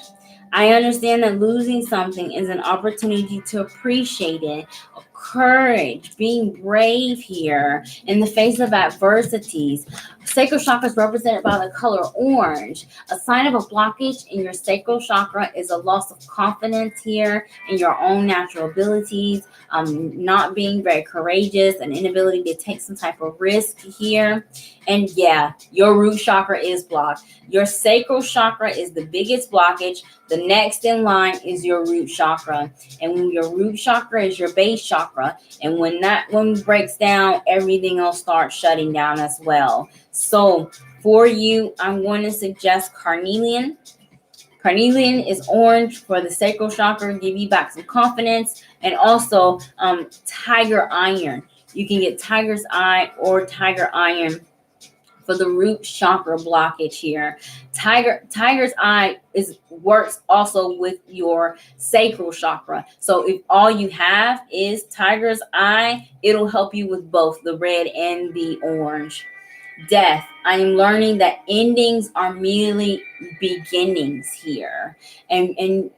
I understand that losing something is an opportunity to appreciate it. Courage, being brave here in the face of adversities. Sacral chakra is represented by the color orange. A sign of a blockage in your sacral chakra is a loss of confidence here in your own natural abilities, not being very courageous, an inability to take some type of risk here. And yeah, your root chakra is blocked. Your sacral chakra is the biggest blockage. The next in line is your root chakra. And when your root chakra is your base chakra, and when that one breaks down, everything else starts shutting down as well. So for you, I'm going to suggest carnelian. Carnelian is orange for the sacral chakra, give you back some confidence. And also tiger iron. You can get tiger's eye or tiger iron for the root chakra blockage here. Tiger's eye works also with your sacral chakra. So if all you have is tiger's eye, it'll help you with both the red and the orange. Death. I am learning that endings are merely beginnings here. And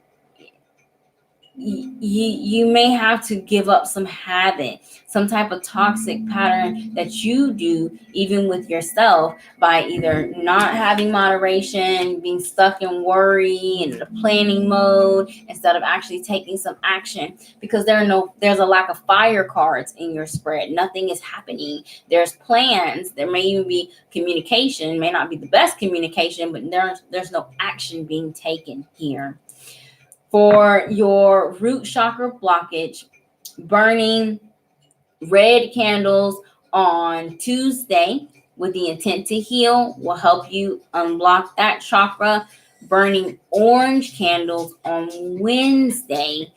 you may have to give up some habit, some type of toxic pattern that you do even with yourself, by either not having moderation, being stuck in worry and the planning mode instead of actually taking some action, because there's a lack of fire cards in your spread. Nothing is happening. There's plans, there may even be communication, may not be the best communication, but there's no action being taken here. For your root chakra blockage, burning red candles on Tuesday with the intent to heal will help you unblock that chakra. Burning orange candles on Wednesday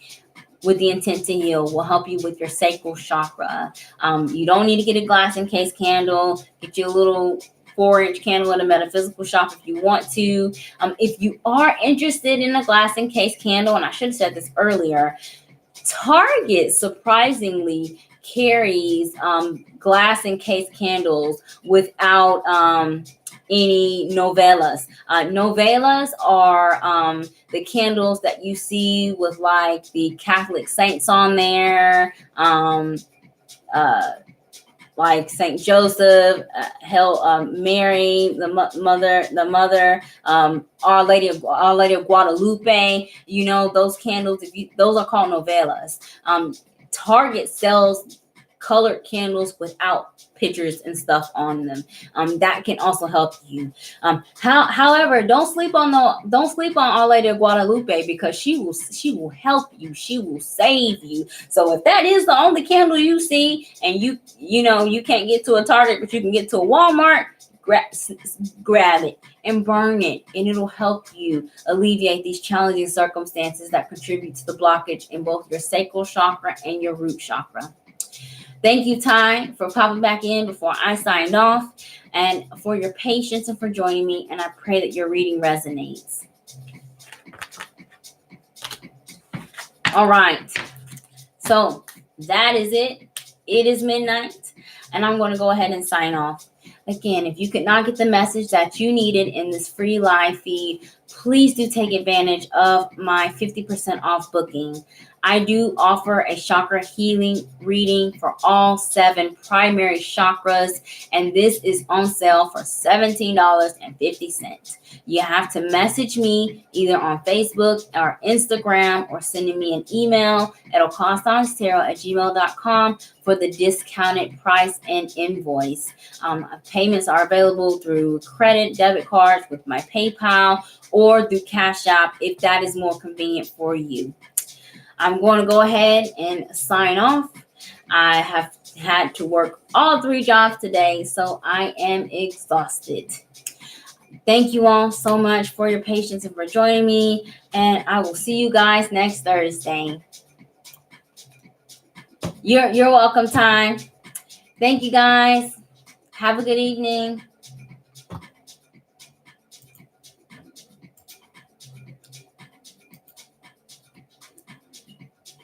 with the intent to heal will help you with your sacral chakra. You don't need to get a glass encased candle. Get you a little 4-inch candle at a metaphysical shop if you want to. If you are interested in a glass encased candle, and I should have said this earlier, Target surprisingly carries glass encased candles without any novellas. Novellas are the candles that you see with like the Catholic saints on there, like Saint Joseph, Mary, the mother, Our Lady of Guadalupe. You know, those candles. Those are called novellas. Target sells colored candles without pictures and stuff on them. That can also help you. However, don't sleep on Our Lady of Guadalupe, because she will help you. She will save you. So if that is the only candle you see, and you can't get to a Target, but you can get to a Walmart, grab it and burn it, and it'll help you alleviate these challenging circumstances that contribute to the blockage in both your sacral chakra and your root chakra. Thank you, Ty, for popping back in before I signed off, and for your patience and for joining me. And I pray that your reading resonates. All right. So that is it. It is midnight, and I'm going to go ahead and sign off. Again, if you could not get the message that you needed in this free live feed, please do take advantage of my 50% off booking. I do offer a chakra healing reading for all 7 primary chakras, and this is on sale for $17.50. You have to message me either on Facebook or Instagram, or sending me an email at OkaasansTarot@gmail.com for the discounted price and invoice. Payments are available through credit, debit cards, with my PayPal, or through Cash App if that is more convenient for you. I'm going to go ahead and sign off. I have had to work all 3 jobs today, so I am exhausted. Thank you all so much for your patience and for joining me, and I will see you guys next Thursday. You're welcome, Ty. Thank you, guys. Have a good evening.